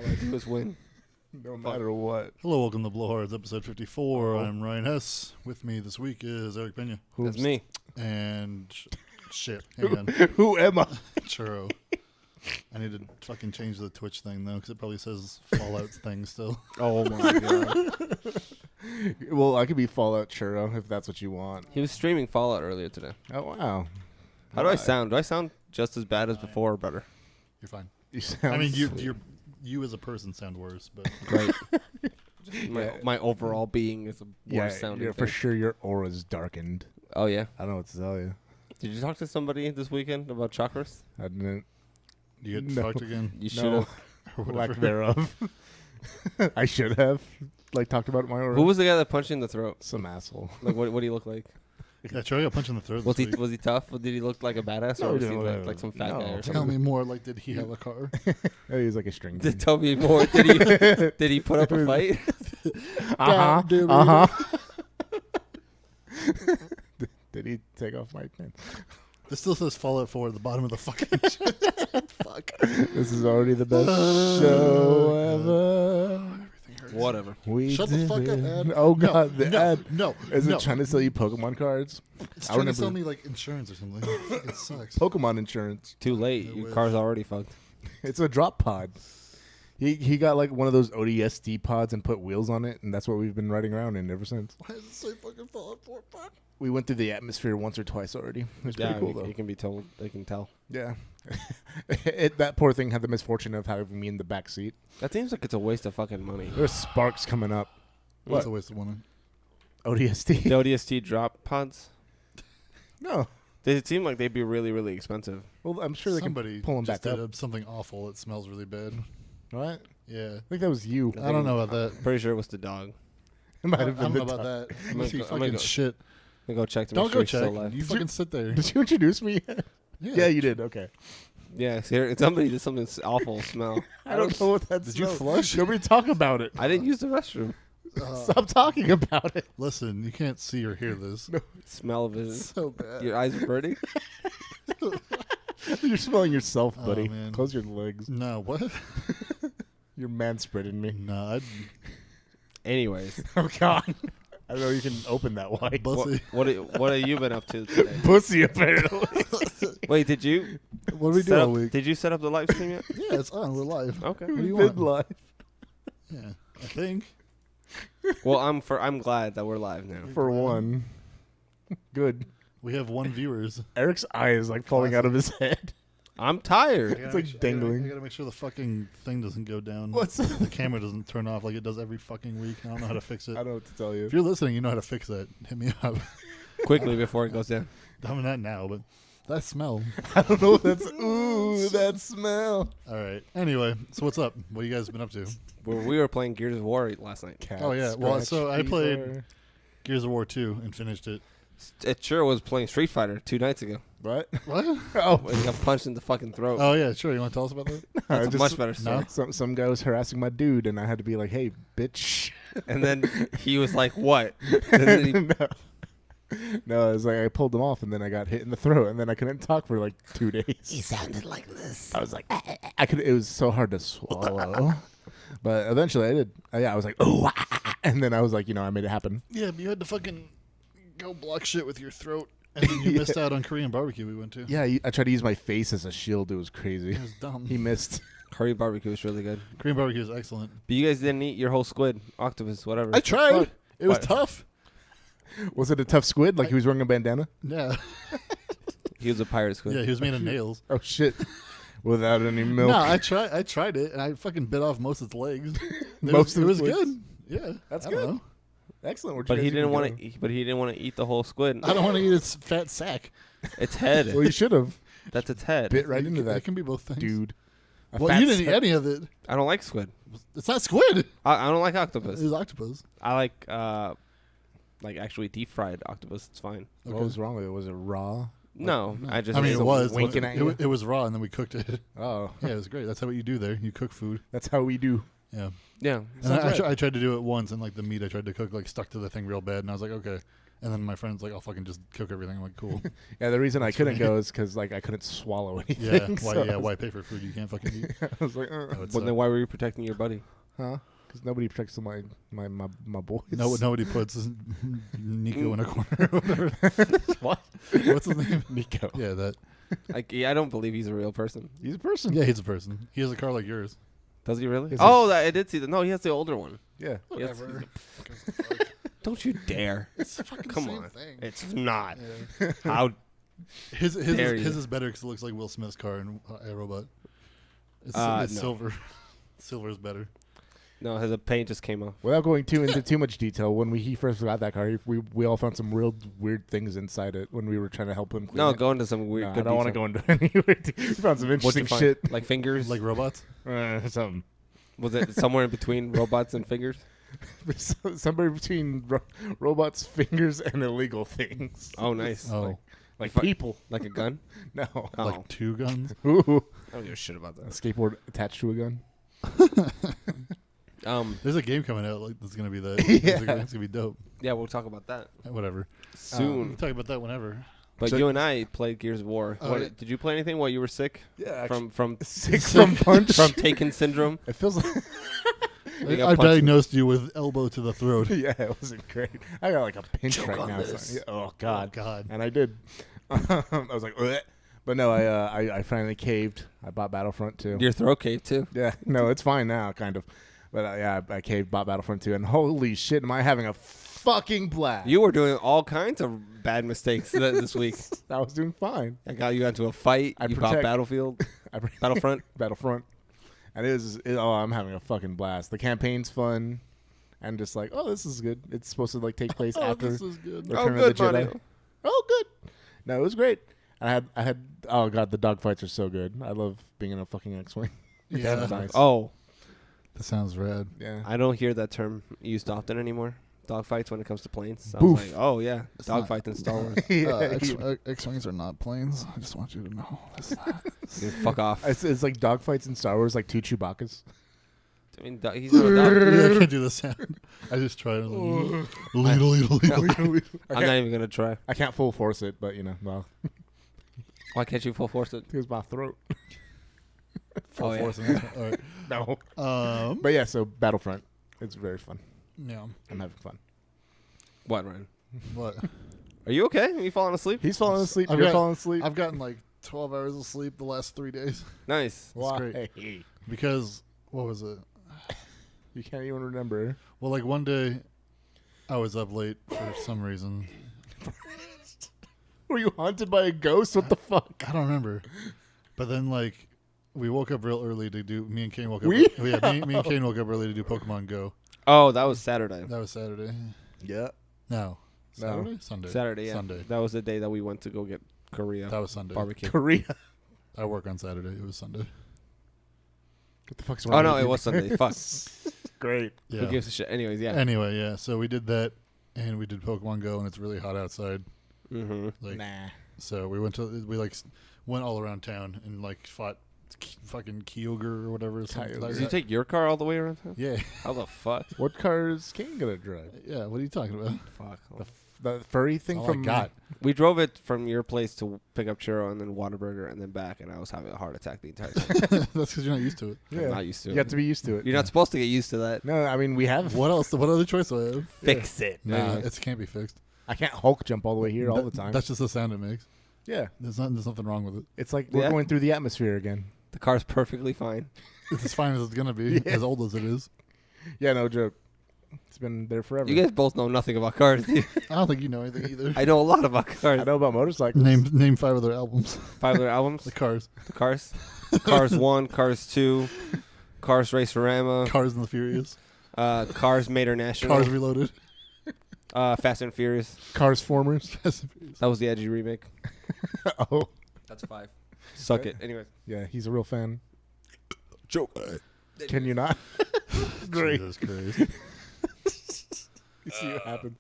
All I do is win. No matter what. Hello, welcome to Blowhards, episode 54. I'm Ryan Hess. With me this week is Erick Peña. That's me. And shit, hang on. Who am I? Churro. I need to fucking change the Twitch thing, though, because it probably says Fallout thing still. Oh, my God. Well, I could be Fallout Churro if that's what you want. He was streaming Fallout earlier today. Oh, wow. How do I sound? Do I sound just as bad as before or better? You're fine. You sound I mean, sweet. you as a person sound worse, but Great. My overall being is a worse sounding for thing. sure your aura's darkened. Oh, yeah? I don't know what to tell you. Did you talk to somebody this weekend about chakras? I didn't. you get No. fucked again. You should No. have. Or Lack whatever. thereof. I should have. Talked about my aura. Who was the guy that punched you in the throat? Some asshole. Like, what do you look like? Yeah, Churro got punched in the throat Was this he week. was he tough? Did he look like a badass, No, or he was he didn't like some fat no. guy or Tell something? me more, like, did he have a car? He was like a string. Did tell me more. Did he put up a fight? Uh-huh. dude. Uh-huh. Did he take off my pants? This still says Fallout 4 at the bottom of the fucking shit. Fuck. This is already the best show ever. Everything hurts. Whatever. We Shut the did fuck up, it. ad. Oh, God. The ad. No. Is no. it trying to sell you Pokemon cards? It's I trying to remember- sell me, like, insurance or something. It sucks. Pokemon insurance. Too late. I Your wish. car's already fucked. It's a drop pod. He got like one of those ODST pods and put wheels on it, and that's what we've been riding around in ever since. Why does it say fucking Fallout 4? Fuck. We went through the atmosphere once or twice already. It was Yeah, pretty cool, though. you can be told. They can tell. Yeah. That poor thing had the misfortune of having me in the back seat. That seems like it's a waste of fucking money. There's sparks coming up. What's a waste of money? ODST? The ODST drop pods. No. They seem like they'd be really, really expensive. Well, I'm sure they Somebody can pull them just back did up. something awful. It smells really bad. Right? Yeah. I think that was you. I don't know about that. Pretty sure it was the dog. It might I have been don't know the about dog. that. I'm Unless gonna you go- I'm fucking gonna go- shit. I'm gonna go check to Don't make go sure he's check. still alive. You fucking sit there. Did you introduce me? Yeah, you did. Okay. Yeah, see, somebody did something awful smell. I don't know what that Did you smells. flush? Nobody talk about it. I didn't use the restroom. Stop talking about it. Listen, you can't see or hear this. Smell of it. So bad. Your eyes are burning. You're smelling yourself, Oh, buddy. man. Close your legs. No, what? You're man-spreading me. No, I'd Anyways, Oh, God. I don't know you can open that wide. bussy. what have you been up to today? Pussy, apparently. Wait, did you What do we do set all up, week? Did you set up the live stream yet? Yeah, it's on. We're live. Okay. What do you We've been want? live Yeah, I think. Well, I'm glad that we're live now. for one. Good. We have one viewers. Eric's eye is like falling out of his head. I'm tired. I It's gotta like make sure- dangling. I gotta make sure the fucking thing doesn't go down. What's The camera doesn't turn off like it does every fucking week. I don't know how to fix I it. don't know what to tell you. If you're listening, you know how to fix that. Hit me up. Quickly before it goes down. I mean, not now, but that smell. I don't know what that's. Ooh, that smell. All right. Anyway, so what's up? What you guys been up to? We were playing Gears of War last night. Cat Oh, yeah. Well, scratch so I played- fever. Gears of War 2 and finished it. It sure was playing Street Fighter 2 nights ago. What? What? Oh, When he got punched in the fucking throat. Oh yeah, sure. You want to tell us about that? That's I a just- much better story. No. Some guy was harassing my dude, and I had to be like, "Hey, bitch." And then he was like, "What?" And then he, No, it was like I pulled him off, and then I got hit in the throat, and then I couldn't talk for like 2 days. he sounded like this. I was like, I could. It was so hard to swallow, but eventually I did. Yeah, I was like, oh, and then I was like, I made it happen. Yeah, but you had to fucking go block shit with your throat, and then you missed out on Korean barbecue we went to. Yeah, I tried to use my face as a shield. It was crazy. It was dumb. He missed. Curry barbecue is really good. Korean barbecue is excellent. But you guys didn't eat your whole squid, octopus, whatever. I tried. Fuck. It was What? tough. Was it a tough squid? Like he was wearing a bandana? Yeah. He was a pirate squid. Yeah, he was made of nails. Oh shit! Without any milk. No, I tried it, and I fucking bit off most of its legs. Most of it was its legs? good. Yeah, That's I don't good. know. Excellent. Where'd But you he guys didn't even want go? to. But he didn't want to eat the whole squid. I don't want to eat its fat sack. Its head. Well, you should have That's its head. bit right into It that, can be both things. dude. A Well, fat you didn't eat sack- any of it. I don't like squid. It's not squid. I don't like It octopus. was octopus. I like actually deep fried octopus. It's fine. What was wrong with it? Was it raw? No, I just. I mean, it's it was. winking at you? It was raw, and then we cooked it. Oh, Yeah, it was great. That's how what you do there. You cook food. that's how we do. Yeah. Yeah. And I tried to do it once, and like the meat I tried to cook like stuck to the thing real bad, and I was like, okay. And then my friend's like, I'll fucking just cook everything. I'm like, cool. Yeah, the reason I couldn't right. go is because like I couldn't swallow anything. Yeah, so why pay for food you can't fucking eat? I was like, That would Well, suck. then why were you protecting your buddy? huh? Because nobody protects my boys. No, nobody puts Nico in a corner or whatever. What? What's his name? Nico. Yeah, that. I don't believe he's a real person. He's a person. Yeah, he's a person. He has a car like yours. Does he really? Is Oh, I did see that. No, he has the older one. Yeah. Yes. Whatever. Don't you dare. It's the fucking Come same on. thing. It's not. Yeah. How His Dare you. is better because it looks like Will Smith's car in iRobot. It's No. silver. Silver is better. No, his paint just came off. Without going into too much detail, when he first got that car, we all found some real weird things inside it when we were trying to help him clean No, it. go into some weird. No, I good don't want to detail. go into any weird. We found some What'd you interesting find? shit. Like fingers. Like robots? Something. Was it somewhere in between robots and fingers? Somewhere between robots' fingers and illegal things. Oh, nice. Oh, Like Fu- people. Like a gun? No. Oh, like 2 guns? Ooh. I don't give a shit about A that. skateboard attached to a gun. There's a game coming out like that's gonna be that. Yeah. It's gonna be dope. Yeah, we'll talk about that Whatever. We soon. can talk about that whenever. But So- you and I played Gears of War. Oh, What, yeah. did you play anything while you were sick? Yeah. From Sick from punch. from Taken syndrome? It feels like. You got I punched. diagnosed you with elbow to the throat. Yeah, it wasn't great. I got like a pinch Choke right on now. this. So, yeah, oh God. Oh, God. And I did. I was like, "Ugh." But no, I finally caved. I bought Battlefront 2. Your throat caved too. Yeah, no, it's fine now, kind of. But yeah, I caved, bought Battlefront 2, and holy shit, am I having a fucking blast. You were doing all kinds of bad mistakes this week. I was doing fine. I got you into a fight. I You protect- bought Battlefield, Battlefront. Battlefront. And I'm having a fucking blast. The campaign's fun. And just like, oh, this is good. It's supposed to like take place after This is good. Return of the Jedi. Oh, good. No, it was great. I had. Oh god, the dogfights are so good. I love being in a fucking X-wing. Yeah. That's nice. Oh, That sounds rad. Yeah. I don't hear that term used often anymore. Dogfights when it comes to planes. I Boof. was like, oh yeah, It's not- dogfights in Star Wars. X-wings are not planes. I just want you to know. Dude, fuck off. It's like dogfights in Star Wars, like 2 Chewbacca's. I mean, he's not a dog. I can't do the sound. I just tried. Oh. I'm not even gonna try. I can't full force it, but well, Why can't you full force it? here's my throat. Oh, yeah. All right. No. But But yeah, so Battlefront. It's very fun. yeah. I'm having fun. What, Ryan? What? Are you okay? Are you falling asleep? He's falling asleep. I've You're got- falling asleep. I've gotten like 12 hours of sleep the last 3 days Nice. Why? great. because what was it? You can't even remember. Well, like one day, I was up late for some reason. Were you haunted by a ghost? What the fuck? I don't remember. But then like we woke up real early to do. Me and Kane woke up. We? Me and Kane woke up early to do Pokemon Go. Oh, that was Saturday. That was Saturday. Yeah. No. No. Saturday. Sunday. Saturday, yeah. Sunday. That was the day that we went to go get Korea That was Sunday. barbecue. Korea. I work on Saturday. It was Sunday. What the fuck's wrong? Oh no, with it you? was Sunday. Fuck. Great. Yeah. Who gives a shit? Anyways, yeah. Anyway, yeah. So we did that, and we did Pokemon Go, and it's really hot outside. Mm-hmm. Like, Nah. so we went went all around town and like fought fucking Kyogre or whatever. something Kyogre. like Did you that. take your car all the way around town? Yeah. How the fuck? What car is Kane gonna drive? Yeah. What are you talking about? Fuck. The furry thing All from I got. We drove it from your place to pick up Churro and then Whataburger and then back, and I was having a heart attack the entire time. That's because you're not used to it. Yeah. I'm not used to You it. got to be used to it. You're not supposed to get used to that. No, I mean we have. What else? What other choice do I have? Fix it. Nah, Anyway. it can't be fixed. I can't Hulk jump all the way here all the time. That's just the sound it makes. Yeah. There's nothing wrong with it. It's like we're Yeah. going through the atmosphere again. The car's perfectly fine. It's as fine as it's gonna be, Yeah. as old as it is. Yeah, no joke. It's been there forever. You guys both know nothing about cars. Do you? I don't think you know anything either. I know a lot about I cars. know about motorcycles. Name 5 of their albums. 5 of their albums. The Cars, The Cars. Cars 1, Cars 2, Cars Racerama, Cars and the Furious, Cars Mater National, Cars Reloaded, Fast and Furious. Cars formers. Fast and Furious. That was the edgy remake. Oh. That's 5. Suck it. Anyways. Yeah, he's a real fan. Joke. Can you not? Great. Jesus Christ. You see what happened.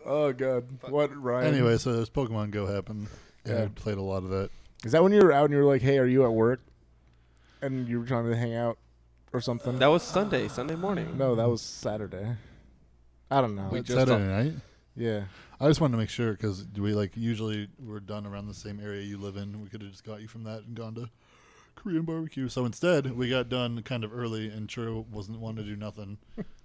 Oh god. What, Ryan? Anyway, so there's Pokemon Go happened, and Yeah. I played a lot of that. Is that when you were out and you were like, "Hey, are you at work?" And you were trying to hang out or something? That was Sunday morning. No, that was Saturday. I don't know. We What, just Saturday night. Yeah. I just wanted to make sure because we usually we're done around the same area you live in. We could have just got you from that and gone to Korean barbecue. So instead, we got done kind of early, and Churro wasn't wanting to do nothing.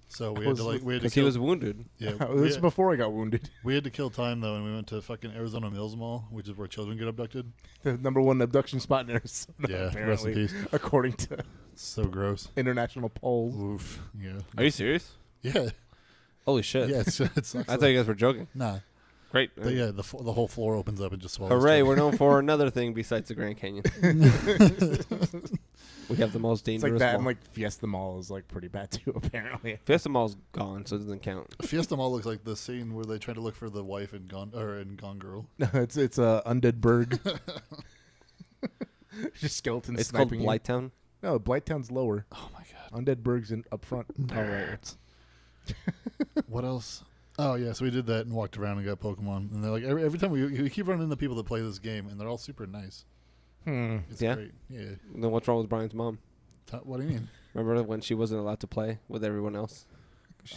So we had to Because he was wounded. Yeah, This was before I got wounded. we had to kill time though, and we went to fucking Arizona Mills Mall, which is where children get abducted. The #1 abduction spot in Arizona. Yeah, rest in apparently, peace. according to So gross. international polls. Oof. Yeah. Are you serious? Yeah. Holy shit! Yeah. It sucks. I thought you guys were joking. Nah. Great. But yeah, the whole floor opens up and just swallows. Hooray! children. We're known for another thing besides the Grand Canyon. We have the most It's dangerous like that, mall. and like Fiesta Mall is like pretty bad too. Apparently, Fiesta Mall's gone, so it doesn't count. Fiesta Mall looks like the scene where they try to look for the wife in Gone Girl. no, it's Undead Berg. Just skeletons It's called sniping you. Blighttown. No, Blighttown's lower. Oh my god. Undead Berg's up front. All right. What else? Oh yeah, so we did that and walked around and got Pokemon, and they're like every time we keep running into people that play this game, and they're all super nice. It's Yeah? great. Yeah. Then what's wrong with Brian's mom? What do you mean? Remember when she wasn't allowed to play with everyone else?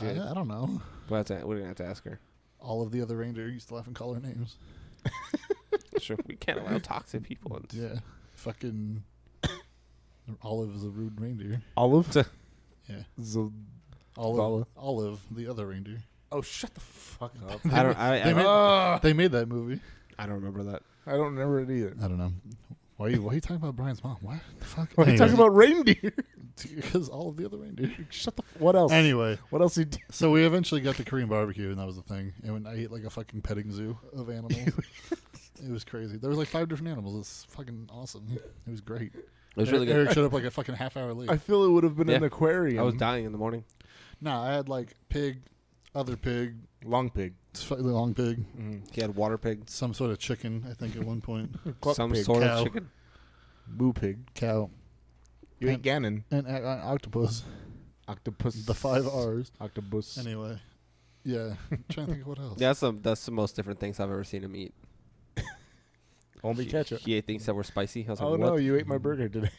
I don't know. We're gonna have to ask her. All of the other reindeer, you still haven't called her names. Sure, we can't allow toxic people. Yeah. Fucking Olive is a rude reindeer. Olive. Yeah. Vala. Olive, the other reindeer. Oh, shut the fuck up. They made that movie. I don't remember that. I don't remember it either. I don't know. Why are you talking about Brian's mom? What the fuck? Why are you talking about reindeer? Because all of the other reindeer. Shut the. What else? Anyway, What else you do? so we eventually got to Korean barbecue, and that was the thing. And when I ate like a fucking petting zoo of animals, it was crazy. There was like 5 different animals. It's fucking awesome. It was great. It was really good. Eric showed up like a fucking half hour late. I feel it would have been Yeah. an aquarium. I was dying in the morning. No, I had like pig, other pig, Long pig. slightly long pig, He had water pig, some sort of chicken, I think at one point. Cluck some pig. sort Cow. of chicken. Moo pig. Cow. You ate Ganon. And octopus. Octopus. The 5 R's. Octopus. Anyway. Yeah. I'm trying to think of what else. Yeah, that's the most different things I've ever seen him eat. Only He- ketchup. He ate things that were spicy. I was like, Oh what? no, you ate my burger today.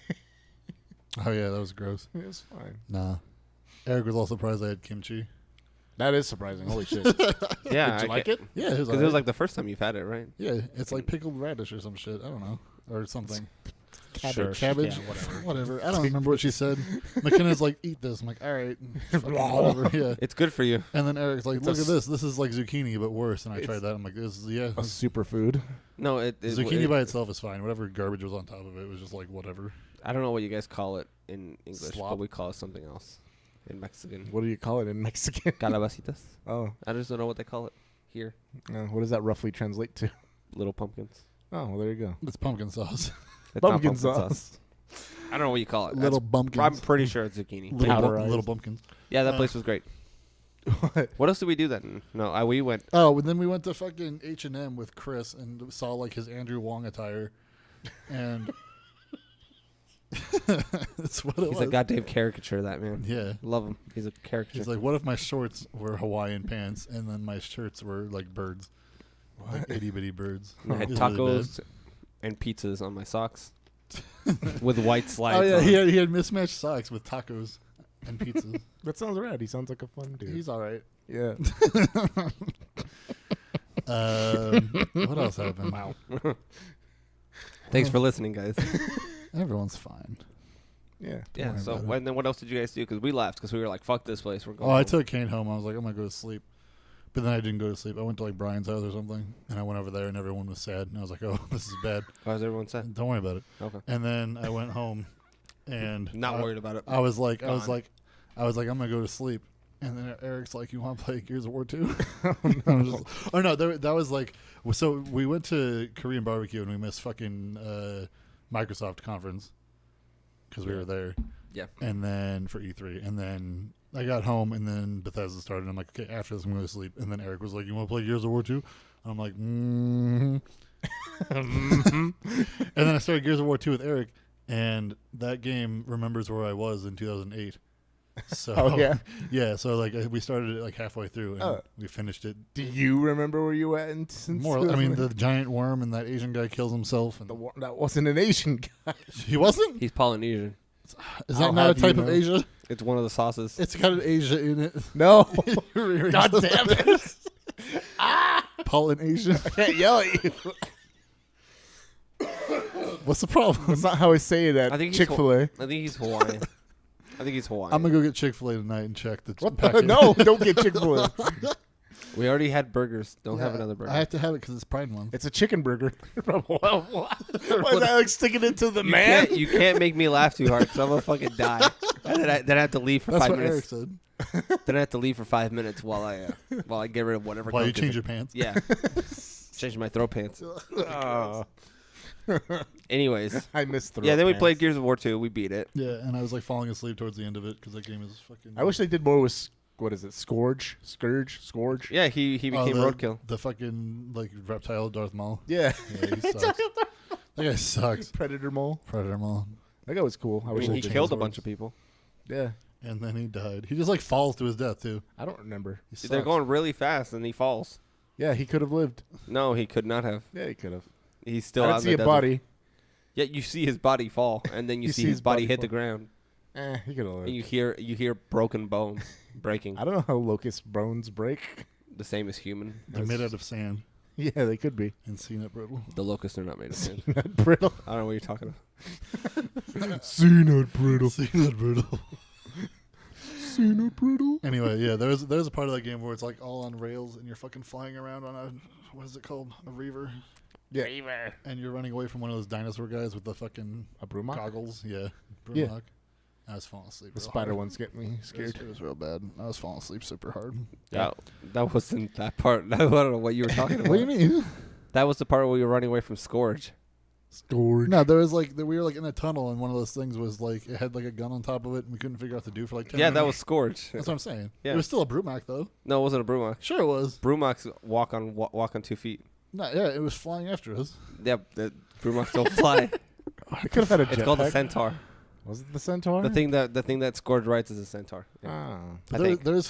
Oh, yeah, that was gross. It was fine. Nah. Eric was all surprised I had kimchi. That is surprising. Holy shit. Yeah, Did you like it? Yeah, it was Because it was like the first time you've had it, right? yeah, it's like pickled radish or some shit. I don't know. Or something. Sure. Cabbage? Yeah, whatever. Whatever. I don't remember what she said. McKenna's like, eat this. I'm like, all right. Fucking whatever. Yeah. It's good for you. And then Eric's like, It's look a at this. This is like zucchini, but worse. And I It's- tried that. I'm like, this is, yeah. A superfood. No, Zucchini by itself is fine. Whatever garbage was on top of it was just like whatever. I don't know what you guys call it in English, Slop. but we call it something else in Mexican. What do you call it in Mexican? Calabacitas. Oh, I just don't know what they call it here. what does that roughly translate to? Little pumpkins. Oh, well, there you go. It's pumpkin sauce. It's not Pumpkin sauce. I don't know what you call it. Little I'm bumpkins. pretty sure it's zucchini. Little bumpkins. Yeah, that place was great. What? What else did we do then? No, we went. Oh, and then we went to fucking H&M with Chris and saw like his Andrew Wong attire. And that's what it He's was. a goddamn caricature, that man. Yeah. Love him. He's a caricature. He's like, what if my shorts were Hawaiian pants and then my shirts were like birds? Like itty bitty birds. I had It was really tacos and pizzas on my socks with white bad. slides. Oh yeah, on. he had mismatched socks with tacos and pizzas. That sounds rad. He sounds like a fun dude. He's all right. yeah. What else happened? Wow. Thanks for listening, guys. Everyone's fine. Yeah. Yeah. worry So about it. and then what else did you guys do? Because we left because we were like, "Fuck this place. We're going." Oh, I home." took Kane home. I was like, I'm gonna go to sleep. But then I didn't go to sleep. I went to like Brian's house or something, and I went over there, and everyone was sad. And I was like, "Oh, this is bad. How does everyone say? Don't worry about it." Okay. And then I went home, and Not worried about it. I was like, Gone. I'm gonna go to sleep. And then Eric's like, "You want to play Gears of War 2?" That was like, so we went to Korean barbecue and we missed fucking Microsoft conference because we were there. Yeah. And then for E3, and then I got home, and then Bethesda started. And I'm like, okay, after this, I'm going to sleep. And then Eric was like, "You want to play Gears of War 2?" And I'm like, mm-hmm. And then I started Gears of War 2 with Eric, and that game remembers where I was in 2008. So Oh, yeah? yeah. So like we started it like halfway through, and Oh. we finished it. Do you remember where you went? More, I mean, the giant worm and that Asian guy kills himself, and that wasn't an Asian guy. he wasn't. He's Polynesian. Is I'll that not a have you type of know. Asia? It's one of the sauces. It's got an Asia in it. No. Rearrange God those damn letters. it. pollination. I can't yell at you. What's the problem? That's not how I say it I at think he's Chick-fil-A. I think he's Hawaiian. I think he's Hawaiian. I'm gonna go get Chick-fil-A tonight and check the What the? packet. No, don't get Chick-fil-A. We already had burgers. Don't have Yeah, another burger. I have to have it because it's Pride Month. It's a chicken burger. Why is that like sticking it to the you man? Can't, you can't make me laugh too hard because I'm gonna fucking die. And then I have to leave for That's 5 what Eric minutes. said. Then I have to leave for 5 minutes while I get rid of whatever. While you gunk is change in- your pants. Yeah. Change my throw pants. Anyways. I missed the. Yeah, then we played Gears of War 2. We beat it. Yeah, and I was like falling asleep towards the end of it because that game is fucking. I wish they did more with what is it? Scourge. Yeah, he became roadkill. The fucking like reptile Darth Maul. Yeah. Yeah, he sucks. That guy sucks. Predator Mole. Predator Maul. That guy was cool. I mean, he killed a bunch of people. Yeah. And then he died. He just like falls to his death too. I don't remember. He They're sucks. going really fast, and he falls. Yeah, he could have lived. No, he could not have. Yeah, he could have. He's still I out didn't in see the a desert. body. Yeah, you see his body fall, and then you see his body hit the fall. ground, He could have and lived. you hear broken bones breaking. I don't know how locust bones break. The same as human. They're made out of sand Yeah, they could be. and CNET brittle. The locusts are not made of sand. Not brittle. I don't know what you're talking about. CNET brittle. CNET brittle. CNET brittle. Anyway, yeah, there's a part of that game where it's like all on rails and you're fucking flying around on a what is it called? A reaver. Yeah. And you're running away from one of those dinosaur guys with the fucking A Brumach? goggles. Yeah. Yeah. Brumach. I was falling asleep. The real spider hard. ones get me scared. It was real bad. I was falling asleep super hard. That wasn't that part. I don't know what you were talking about. What do you mean? That was the part where you were running away from Scourge. Scourge. No, there was like we were like in a tunnel and one of those things was like it had like a gun on top of it and we couldn't figure out what to do for like 10 Yeah, minutes. that was Scourge. That's what I'm saying. Yeah. It was still a Brumach though. No, it wasn't a Brumach. Sure it was. Brumachs walk on 2 feet. No, yeah, it was flying after us. Yeah, the Brumachs don't fly. I could have had a It's called a jetpack. Centaur. Was it the Centaur? The thing that Scourge writes is a Centaur. Yeah. Ah. I There, think. there's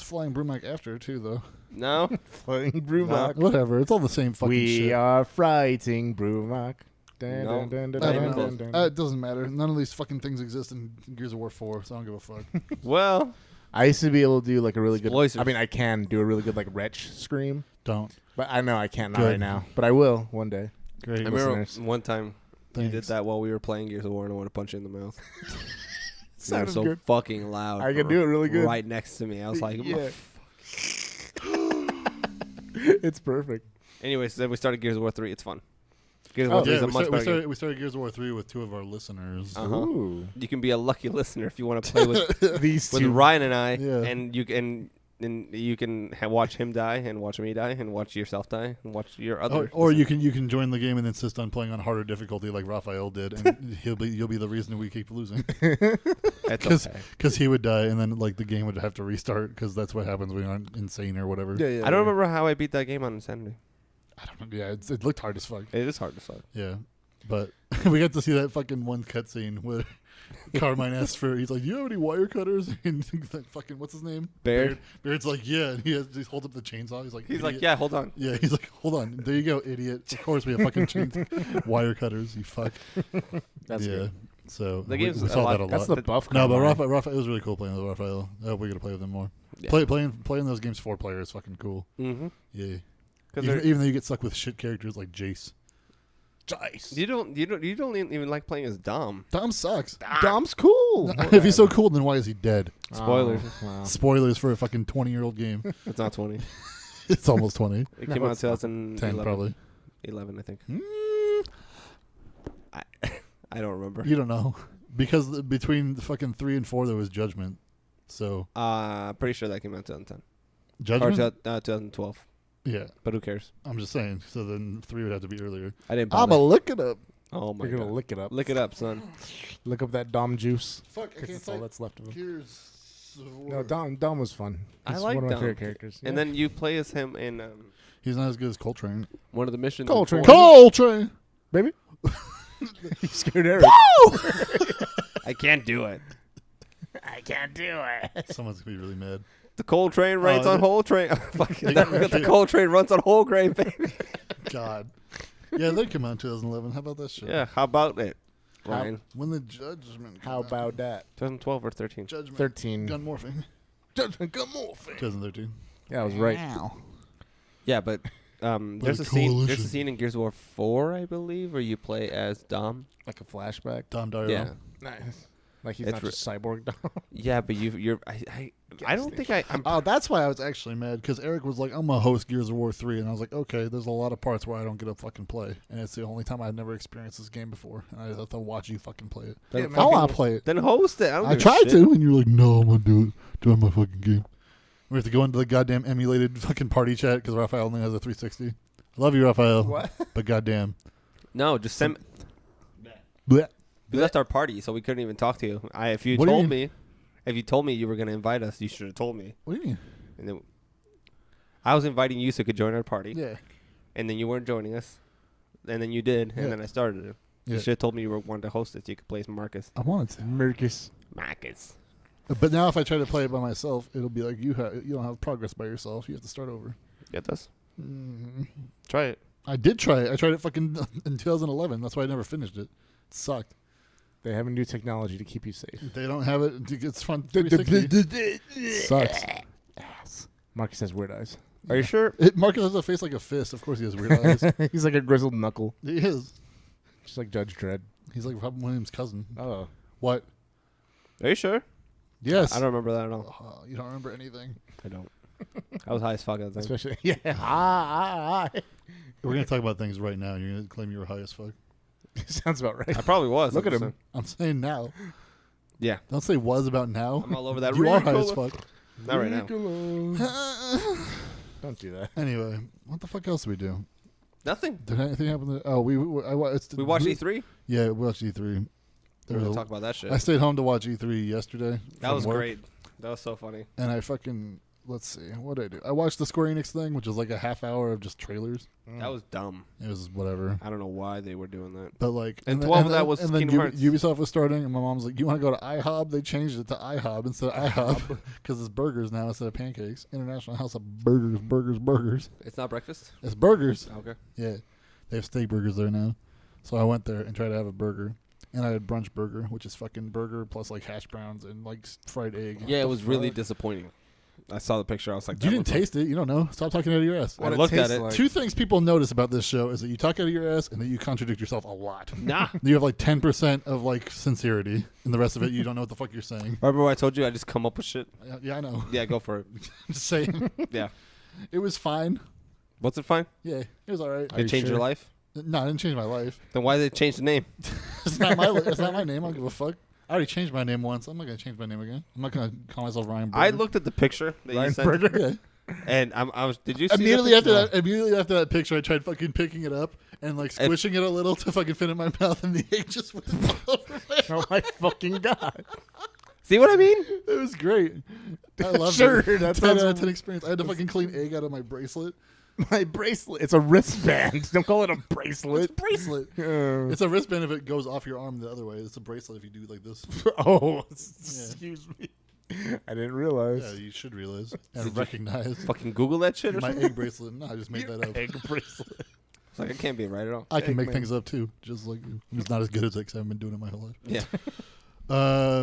flying Brumach after too though. No, Flying Brumach. Whatever. It's all the same fucking We shit. are fighting Brumach. Dun, No. dun, dun, dun, I dun, don't know. dun, dun. It doesn't matter. None of these fucking things exist in Gears of War 4, so I don't give a fuck. well, I used to be able to do like a really good. Sploicers. I mean, I can do a really good like retch scream, Don't. but I know I can't not Good. right now. But I will one day. Great. I remember listeners. one time you did Thanks. that while we were playing Gears of War, and I want to punch you in the mouth. You were Sounded so good. fucking loud. I can do it really good. Right next to me, I was like, Yeah. It's perfect. Anyways, then we started Gears of War 3. It's fun. Gears of War Oh, 3 is Yeah, a much better game. we started Gears of War 3 with 2 of our listeners. Uh-huh. Ooh, You can be a lucky listener if you want to play with these with two. Ryan and I, Yeah. and you can watch him die and watch me die and watch yourself die and watch your other. Or you can join the game and insist on playing on harder difficulty like Raphael did, and you'll be the reason we keep losing That's okay. because he would die and then like the game would have to restart because that's what happens when you're insane or whatever. Yeah, yeah. I don't remember how I beat that game on Insanity. I don't know. Yeah, it looked hard as fuck. It is hard to solve. Yeah, but we got to see that fucking one cutscene where Carmine asks for. He's like, "Do you have any wire cutters?" And that fucking what's his name? Baird. Baird's like, "Yeah." And he holds up the chainsaw. He's like, He's like, "Idiot." yeah, hold on. Yeah, he's like, hold on. There you go, idiot. Of course we have fucking wire cutters, you fuck. That's yeah. good. So The game's we a saw lot- that a That's lot. the buff. No, but Carmine. Raphael, it was really cool playing with Raphael. I hope we get to play with him more. Yeah. Playing those games 4 player is fucking cool. Mm-hmm. Yeah. Because Even though you get stuck with shit characters like Jace. you don't even like playing as Dom. Dom sucks. Dom's cool. If he's so cool, then why is he dead? Spoilers. Oh, wow. Spoilers for a fucking 20-year-old game. It's not 20. It's almost 20. It No, came out it's not. 2011. 10 probably. 11, I think. Mm, I don't remember. you don't know. Because between the fucking 3 and 4 there was Judgment. So Pretty sure that came out 2010 Judgment? or 2012. Yeah. But who cares? I'm just saying. So then 3 would have to be earlier. I didn't. I'm Bother. going to look it up. Oh my You're gonna god! lick it up. Lick it up, son. Look up that Dom juice. Fuck, I Because can't that's all type. that's left of him. Gears of No, War. Dom was fun. I He's like one of my Dom. favorite characters. And then you play as him in He's not as good as Coltrane. one of the missions. Coltrane. in four. Coltrane! baby, you scared Eric. I can't do it. I can't do it. Someone's going to be really mad. The coal train runs Oh, on whole train. Fucking the coal train runs on whole grain, baby. God. Yeah, they came out in 2011. How about that shit? Yeah, how about it, Ryan? When the Judgment came How out. about that? 2012 or 13? Judgment 13. Gun morphing. Judgment, come on. 2013. Yeah, I was right. Yeah, but there's a scene. There's a scene in Gears of War 4, I believe, where you play as Dom. Like a flashback. Dom Dario. Yeah. Nice. Like he's It's not just cyborg Dom. Yeah, but I don't think I'm. Oh, that's why I was actually mad, because Eric was like, I'm going to host Gears of War 3. And I was like, okay, there's a lot of parts where I don't get to fucking play. And it's the only time I've never experienced this game before. And I have to watch you fucking play it. Then I want to play it. Then host it. I tried to, and you were like, no, I'm going to do it. Do it on my fucking game. We have to go into the goddamn emulated fucking party chat because Raphael only has a 360. I love you, Raphael. What? But goddamn. No, just send. Blech. We left our party, so we couldn't even talk to you. If you told me you were gonna invite us, you should have told me. What do you mean? And then I was inviting you so you could join our party. Yeah. And then you weren't joining us. And then you did, and Yeah. then I started it. Yeah. You should have told me you were wanting to host it so you could play as Marcus. I wanted to. Marcus. But now if I try to play it by myself, it'll be like you don't have progress by yourself. You have to start over. Get this? Mm. Try it. I did try it. I tried it fucking in 2011. That's why I never finished it. It sucked. They have a new technology to keep you safe. They don't have it. It's fun. 360. Sucks. Marcus has weird eyes. Are you sure? Marcus has a face like a fist. Of course he has weird eyes. He's like a grizzled knuckle. He is. Just like Judge Dredd. He's like Robin Williams' cousin. Oh. What? Are you sure? Yes. I don't remember that at all. You don't remember anything. I don't. I was high as fuck at the time. Especially, yeah. Hi. We're going to talk about things right now, and you're going to claim you were high as fuck. Sounds about right. I probably was. Look at him. I'm saying now. Yeah. Don't say was about now. I'm all over that. You are high as fuck. Not right now. Don't do that. Anyway, what the fuck else did we do? Nothing. Did anything happen? We watched E3? Yeah, we watched E3. We're going to talk about that shit. I stayed home to watch E3 yesterday. That was work, great. That was so funny. And I fucking, let's see, what did I do? I watched the Square Enix thing, which was like a half hour of just trailers. That was dumb. It was whatever. I don't know why they were doing that. But like, And 12 of that was and then Kingdom Hearts. Ubisoft was starting, and my mom's like, "You want to go to IHOB?" They changed it to IHOB instead of IHOB because it's burgers now instead of pancakes. International House of Burgers. It's not breakfast? It's burgers. Okay. Yeah, they have steak burgers there now. So I went there and tried to have a burger, and I had brunch burger, which is fucking burger plus like hash browns and like fried egg. Yeah, it was really disappointing. I saw the picture. I was like, You didn't taste it. You don't know. Stop talking out of your ass. I looked at it. like. Two things people notice about this show is that you talk out of your ass and that you contradict yourself a lot. Nah. You have like 10% of like sincerity, and the rest of it you don't know what the fuck you're saying. Remember what I told you? I just come up with shit. Yeah, I know. Yeah, go for it. I'm just saying. Yeah. It was fine. What's it fine? Yeah, it was all right. Did it change your life? No, it didn't change my life. Then why did it change the name? It's not my name. I don't give a fuck. I already changed my name once. I'm not gonna change my name again. I'm not gonna call myself Ryan Burger. I looked at the picture that Ryan you sent, Burger? Yeah. and I was. Did you see Immediately the after picture? Immediately after that picture, I tried fucking picking it up and like squishing it a little to fucking fit in my mouth, and the egg just went all over my Oh my fucking god. See what I mean? It was great. I loved Sure, it. that 10 sounds- out of 10 experience. I had to fucking clean egg out of my bracelet. My bracelet. It's a wristband. Don't call it a bracelet. Bracelet. Uh, It's a wristband if it goes off your arm the other way. It's a bracelet if you do like this. oh, excuse me. I didn't realize. Yeah, you should realize and recognize. Fucking Google that shit or My something. egg bracelet. No, I just made that up. Egg bracelet. It's like it can't be right at all. I can make Eggman. things up too, just like you. I'm just not as good as it 'cause I haven't been doing it my whole life. Yeah.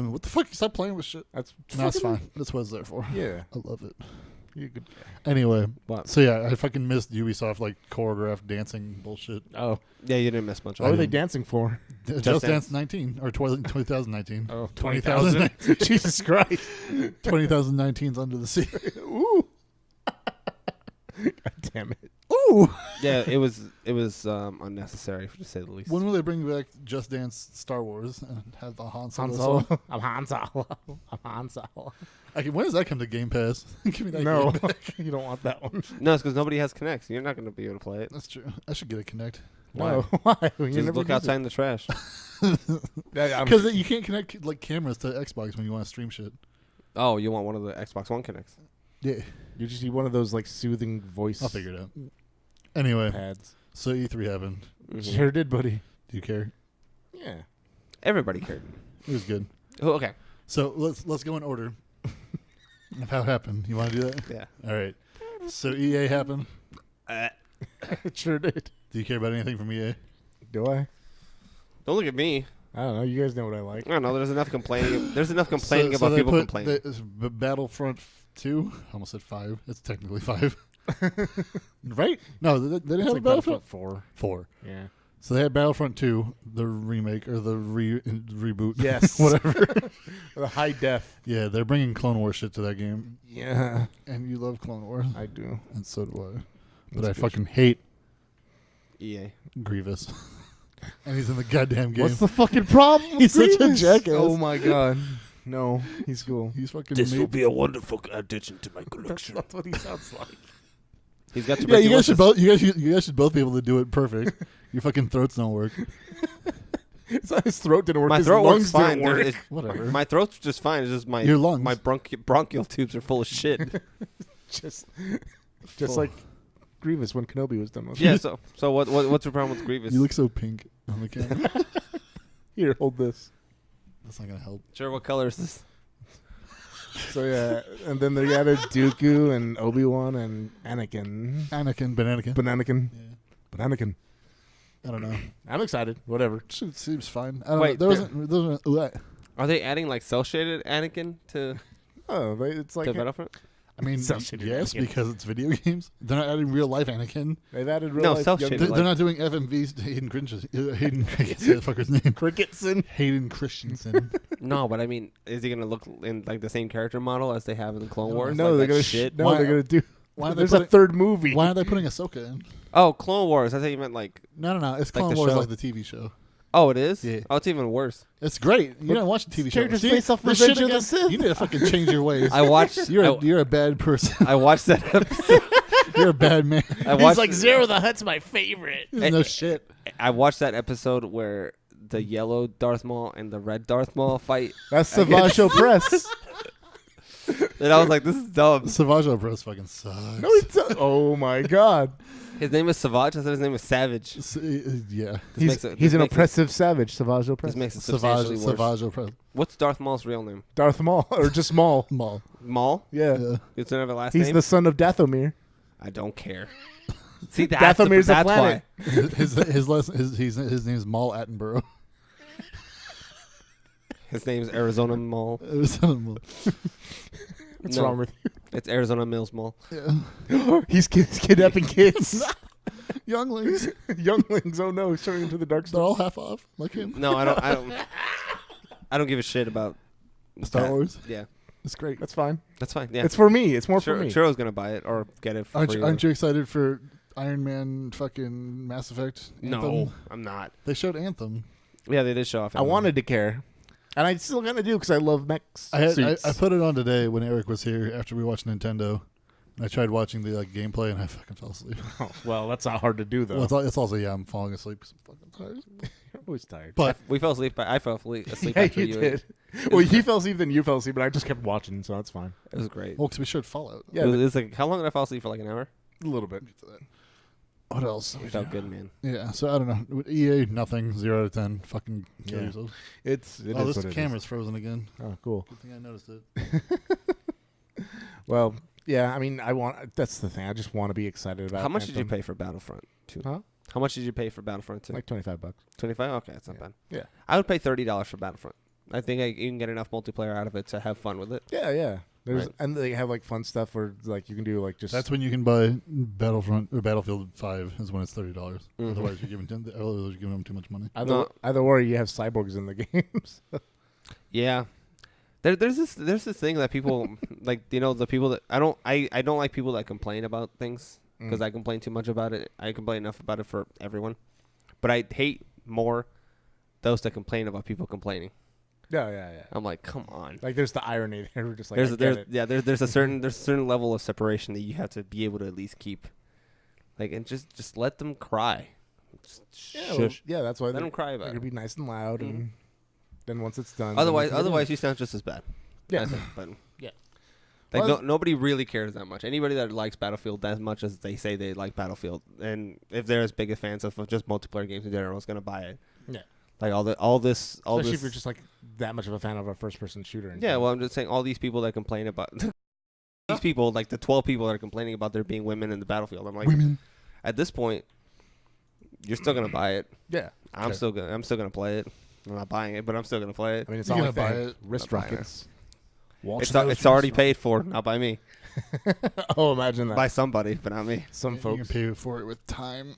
What the fuck? Stop playing with shit. That's No, it's fine. That's what it's there for. Yeah. I love it. You could. Anyway, What? so yeah, I fucking missed Ubisoft like choreographed dancing bullshit. Oh, Yeah, you didn't miss much. what are they didn't. dancing for? Just Dance. Dance 19 or 2019. Oh, 20,000. 20,000. Jesus Christ. 2019's under the sea. Ooh. God damn it. Ooh. Yeah, it was unnecessary to say the least. When will they bring back Just Dance Star Wars and have the Han Solo? Han song? Solo. I'm Han Solo. I'm Han Solo. When does that come to Game Pass? Give me that. No, game back. you don't want that one. No, it's because nobody has Connect. You're not going to be able to play it. That's true. I should get a Connect. No, why? You Just never look use outside in the trash. Because you can't connect like cameras to Xbox when you want to stream shit. Oh, you want one of the Xbox One Connects? Yeah, You just need one of those like soothing voice I'll figure it out. Anyway, pads. so E3 happened. Mhm. Sure did, buddy. Do you care? Yeah. Everybody cared. It was good. Oh, okay. So let's go in order of how it happened. You want to do that? Yeah. All right. So EA happened. It sure did. Do you care about anything from EA? Do I? Don't look at me. I don't know. You guys know what I like. I don't know. There's enough complaining. There's enough complaining So about they people put complaining. Battlefront 2. I almost said 5. It's technically 5. Right? No, they didn't have It's a like Battlefront 4. Yeah. So they had Battlefront 2, the remake or the reboot. Yes. Whatever. The high def. Yeah, they're bringing Clone Wars shit to that game. Yeah. And you love Clone Wars. I do. And so do I. But That's I good. fucking hate EA. Grievous. And he's in the goddamn game. What's the fucking problem? He's such a Grievous? jackass. Oh my god. No, he's cool. He's fucking be a wonderful addition to my collection. That's what he sounds like. He's got Yeah, you guys tuberculosis. you guys should both be able to do it perfect. Your fucking throats don't work. It's not his throat didn't work. My his throat lungs works fine. didn't work. Whatever. My throat's just fine. It's just my Your lungs. my bronchial tubes are full of shit. Just like Grievous when Kenobi was done with Yeah. it. So what's the problem with Grievous? You look so pink on the camera. Here, hold this. That's not gonna help. Sure. What color is this? So yeah, and then they added Dooku and Obi-Wan and Anakin. Bananakin. Bananakin. Yeah. Bananakin. I don't know. I'm excited. Whatever. Seems fine. I don't Wait, know. There wasn't. Are they adding like cell shaded Anakin to Oh, it's like Battlefront? I mean, Cell shaded yes, Anakin. because it's video games. They're not adding real life Anakin. they've added real No, life cell young- shaded. They're not doing FMVs to Hayden Christensen. Hayden, I can't say the fucker's name. Cricketson. Hayden Christensen. No, but I mean, is he gonna look in like the same character model as they have in the Clone No. Wars? No, like they're that gonna shit. No, Why- they're gonna do. Why are they There's a putting, third movie. Why are they putting Ahsoka in? Oh, Clone Wars. I thought you meant like. No. It's Like Clone the Wars show? like the TV show. Oh, it is. Yeah. Oh, it's even worse. It's great. You don't watch the TV show. Characters See, based off this Revenge shit of the again, Sith. You need to fucking change your ways. I watched. You're a bad person. I watched that episode. You're a bad man. I watched, Zero the Hutt's my favorite. No shit. I watched that episode where the yellow Darth Maul and the red Darth Maul fight, That's Savage Press. and I was like, "This is dumb." Savage Opress fucking sucks. No, it's oh my god. His name is Savage. I said his name is Savage. Yeah. This He's an makes it- oppressive savage. Savage This Press. makes it substantially worse. Savage Opress. What's Darth Maul's real name? Darth Maul or just Maul. Maul. Maul. Yeah. Yeah. It's another last He's name. the son of Dathomir. I don't care. See, that's Dathomir's a that's planet. why. His name is Maul Attenborough. His name's Arizona Maul. What's No. wrong with It's Arizona Mills Maul. Yeah. you? He's kidnapping kids. Younglings. Younglings. Oh no, he's turning into the dark They're side. all half off, like him. No, I don't. I don't give a shit about Star that. Wars. Yeah, It's great. That's fine. that's fine. Yeah, It's for me. It's more for me. Churro's gonna buy it or get it for free. Aren't you excited for Iron Man fucking Mass Effect? Anthem? No, I'm not. They showed Anthem. Yeah, they did show off. I wanted to care, and I still gonna do because I love mechs. I suits. put it on today when Eric was here after we watched Nintendo. And I tried watching the gameplay and I fucking fell asleep. Oh, well, that's not hard to do though. Well, it's also I'm falling asleep 'cause I'm fucking tired. You're always tired. But We fell asleep. I fell asleep yeah, after you you. did. Well, he fell asleep, then you fell asleep, but I just kept watching, so that's fine. It was great. well, 'cause we showed Fallout. Yeah, it was like how long did I fall asleep for? Like an hour. a little bit. What else? It felt good, man. Yeah, so I don't know. With EA, nothing. 0 out of 10. Fucking kill Yeah. yourself. It Oh, is this what it camera's frozen again. is. Oh, cool. Good thing I noticed it. Well, yeah. I mean, that's the thing. I just want to be excited about. How much did you Anthem. pay for Battlefront 2? Huh? How much did you pay for Battlefront 2? Like $25. 25. Okay, that's not Yeah. bad. Yeah. I would pay $30 for Battlefront. I think you can get enough multiplayer out of it to have fun with it. Yeah, yeah. There's Right. and they have like fun stuff where like you can do like just That's when you can buy Battlefront or Battlefield 5 is when it's $30. Mhm. Otherwise, you're giving them too much money. either or you have cyborgs in the games. Yeah. There's this thing that people like, the people that I don't like people that complain about things because I complain too much about it. I complain enough about it for everyone. But I hate more those that complain about people complaining. Yeah. I'm like, come on. Like there's the irony there. We're just like There's a certain level of separation that you have to be able to at least keep. Like, and just let them cry. Just shush. That's why Let them cry they're about gonna it. be nice and loud, and then once it's done, Otherwise, you sound just as bad. Yeah. I think, but Yeah. Like Well, nobody really cares that much. Anybody that likes Battlefield as much as they say they like Battlefield, and if they're as big a fans of just multiplayer games in general, is gonna buy it. Yeah. Like all this. especially if you're just like that much of a fan of a first-person shooter. and Yeah, shit. well, I'm just saying all these people that complain about these people, like the 12 people that are complaining about there being women in the Battlefield. I'm like, Women. at this point, you're still gonna buy it. yeah. I'm Okay. still gonna play it. I'm not buying it, but I'm still gonna play it. I mean, it's You're all gonna like buy the it. wrist Not buying rockets. It's already paid for, not by me. Oh, imagine that. By somebody, but not me. Some You folks. can pay for it with time.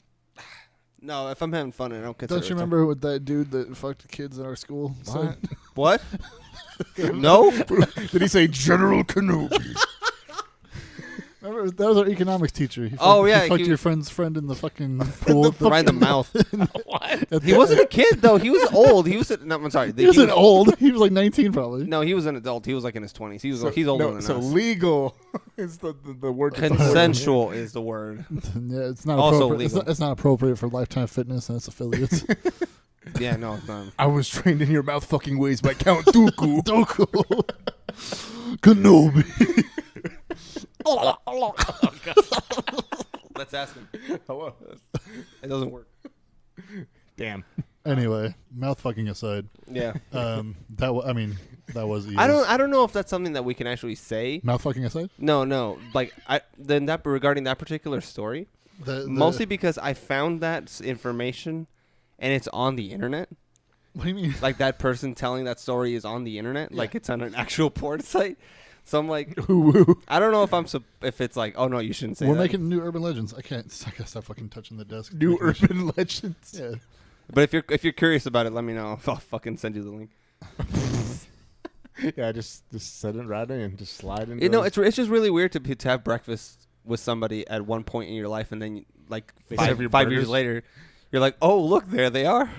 No, if I'm having fun, I don't consider Don't you it remember with that dude that fucked the kids in our school? What? What? No? Did he say General Kenobi? Remember, that was our economics teacher. He Oh, fucked, yeah, he fucked he- your friend's friend in the fucking pool. Right in the mouth. What? He wasn't a kid, though. He was old. He was... No, I'm sorry. He wasn't old. He was like 19 probably. No, he was an adult. He was like in his 20s. He's older than so us. legal is the word. that's Consensual is the word. Yeah, it's not Also appropriate. legal. It's not appropriate for Lifetime Fitness and its affiliates. Yeah, no, it's not. I was trained in your mouth fucking ways by Count Dooku. Dooku. Kenobi. Let's ask him. Hello. It doesn't work. Damn. Anyway, mouth fucking aside, Yeah. that was. I don't know if that's something that we can actually say. Mouth fucking aside. No. Like regarding that particular story, mostly because I found that information, and it's on the internet. What do you mean? Like that person telling that story is on the internet. Yeah. Like it's on an actual porn site. So I'm like, Woo-woo. I don't know if it's like, oh no, you shouldn't say We're that. making new urban legends. I gotta stop fucking touching the desk. New Making shit. urban legends. Yeah. But if you're curious about it, let me know. I'll fucking send you the link. Yeah, just set it right in and just slide in. You know, it's just really weird to have breakfast with somebody at one point in your life, and then like They serve you 5 years burgers? later, you're like, oh look, there they are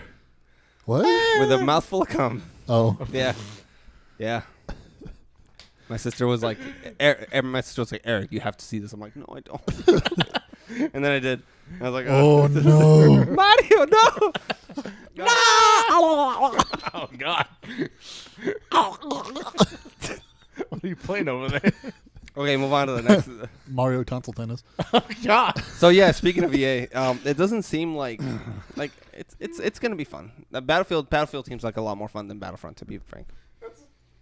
What? with a mouthful of cum. Oh. Yeah. My sister was like, Eric, you have to see this. I'm like, no, I don't. And then I did. I was like, Oh no. Mario, no. No. Oh God. What are you playing over there? Okay, move on to the next. Mario tonsil tennis. God. So yeah, speaking of EA, it doesn't seem like it's gonna be fun. The Battlefield seems like a lot more fun than Battlefront, to be frank.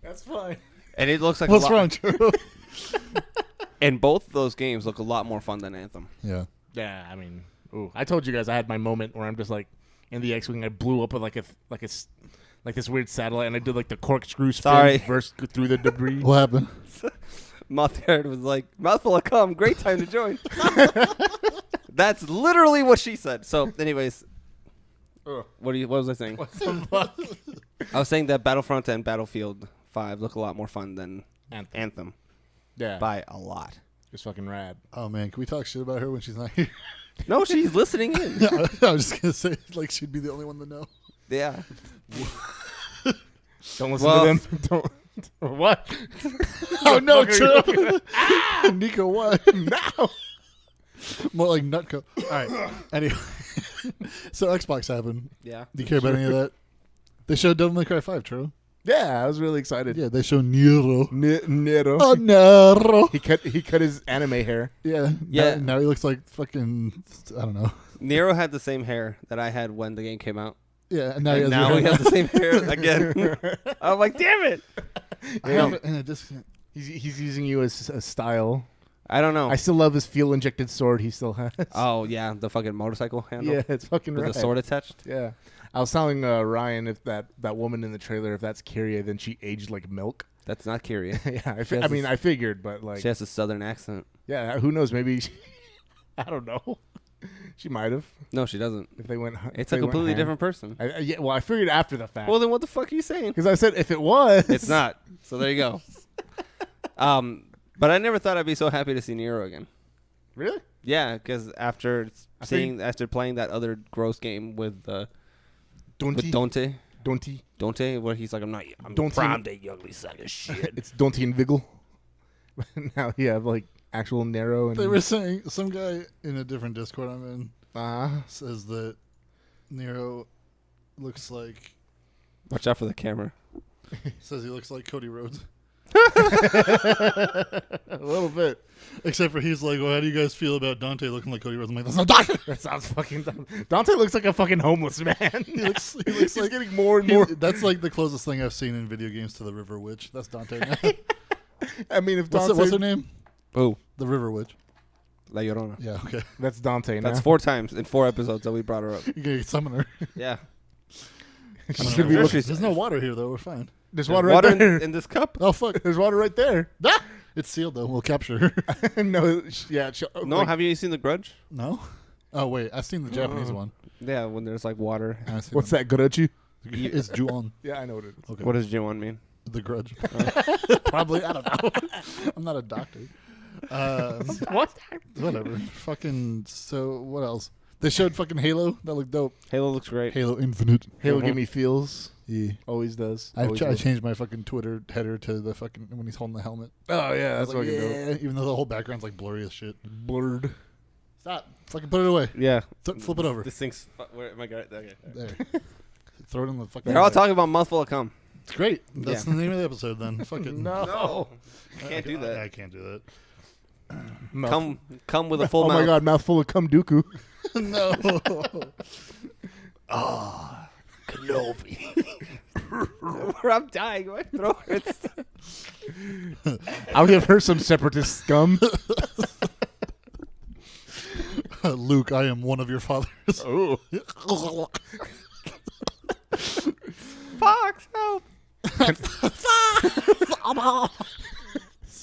That's fine. And it looks like What's a lot, wrong, Drew? and both those games look a lot more fun than Anthem. Yeah. Yeah, I mean, I told you guys I had my moment where I'm just like in the X-wing. I blew up with like this weird satellite, and I did like the corkscrew spin Sorry. through the debris. What happened? Mothhead was like, mouthful of cum, great time to join. That's literally what she said. So, anyways, what was I saying? What the fuck? I was saying that Battlefront and Battlefield 5 look a lot more fun than Anthem Yeah, by a lot. it's fucking rad. Oh man, can we talk shit about her when she's not here? No, she's listening in. I was just gonna say like she'd be the only one to know. Yeah. Don't listen Well- to them. Don't. What? Oh no, fuck are you True. Nico, what? No. More like Nutco. All right. Anyway, so Xbox happened. Yeah. Do you care about any of that? They showed Devil May Cry 5, True. Yeah, I was really excited. Yeah, they showed Nero. Nero. Oh, Nero. He cut his anime hair. Yeah. Yeah. Now he looks like fucking, I don't know. Nero had the same hair that I had when the game came out. Yeah, and now he And has now your we hair. have the same hair again. I'm like, damn it. I have it in a disc. He's using you as a style. I don't know. I still love his fuel injected sword he still has. Oh, yeah, the fucking motorcycle handle Yeah, it's fucking with rad. the sword attached. Yeah. I was telling Ryan if that woman in the trailer, if that's Kyria, then she aged like milk. That's not Kyria. Yeah, I figured, but like, She has a southern accent. yeah, who knows? Maybe I don't know. She might have No, she doesn't. if they went. if It's they a went completely ham. different person. Yeah, well, I figured after the fact. Well, then what the fuck are you saying? Because I said if it was, It's not. So there you go. But I never thought I'd be so happy to see Nero again. Really? Yeah, because after playing that other gross game with Dante, where he's like, I'm Dante. proud that you ugly sack of shit. It's Dante and Vigil. Now you have like actual Nero and. They were saying, some guy in a different Discord I'm in says that Nero looks like, Watch out for the camera. says he looks like Cody Rhodes. a little bit. Except for he's like, well, how do you guys feel about Dante looking like Cody Rhodes? I'm like, that's not Dante. That sounds fucking dumb. Dante looks like a fucking homeless man. He looks He's like getting more and more. That's like the closest thing I've seen in video games to the River Witch. That's Dante now. I mean, if Dante, What's her name? Ooh, The River Witch. La Llorona. Yeah, okay. that's Dante now. That's 4 times in 4 episodes that we brought her up. You can summon her. Yeah. She's gonna be Where looking. she's- There's no water here, though. We're fine. There's water right there. in this cup. Oh fuck! There's water right there. Ah! It's sealed though. We'll capture her. No, yeah. No, like, have you seen The Grudge? No. Oh wait, I've seen the Japanese one. Yeah, when there's like water. what's that, Gorochi? It's Ju-on. Yeah, I know what it is. Okay. What does J1 mean? The Grudge. Probably. I don't know. I'm not a doctor. What? Whatever. Fucking. So what else? They showed fucking Halo. That looked dope. Halo looks great. Halo Infinite. Halo give me feels. Yeah. Always does. I Always will. changed my fucking Twitter header to the fucking when he's holding the helmet. Oh yeah, I was that's like, fucking dope. yeah, even though the whole background's like blurry as shit. Blurred. Stop. Fucking put it away. Yeah. Flip it over. This thing's. Where am I going? Okay. There. Throw it in the fucking. They're all talking about mouthful of cum. It's great. That's Yeah. the name of the episode then. Fucking. No. Can't do that. I can't do Come with a full Oh mouth. my god, mouthful of cum dooku. that. No. Kenobi. I'm dying. My throat hurts. I'll give her some separatist scum. Luke, I am one of your fathers. Oh. Fox, help.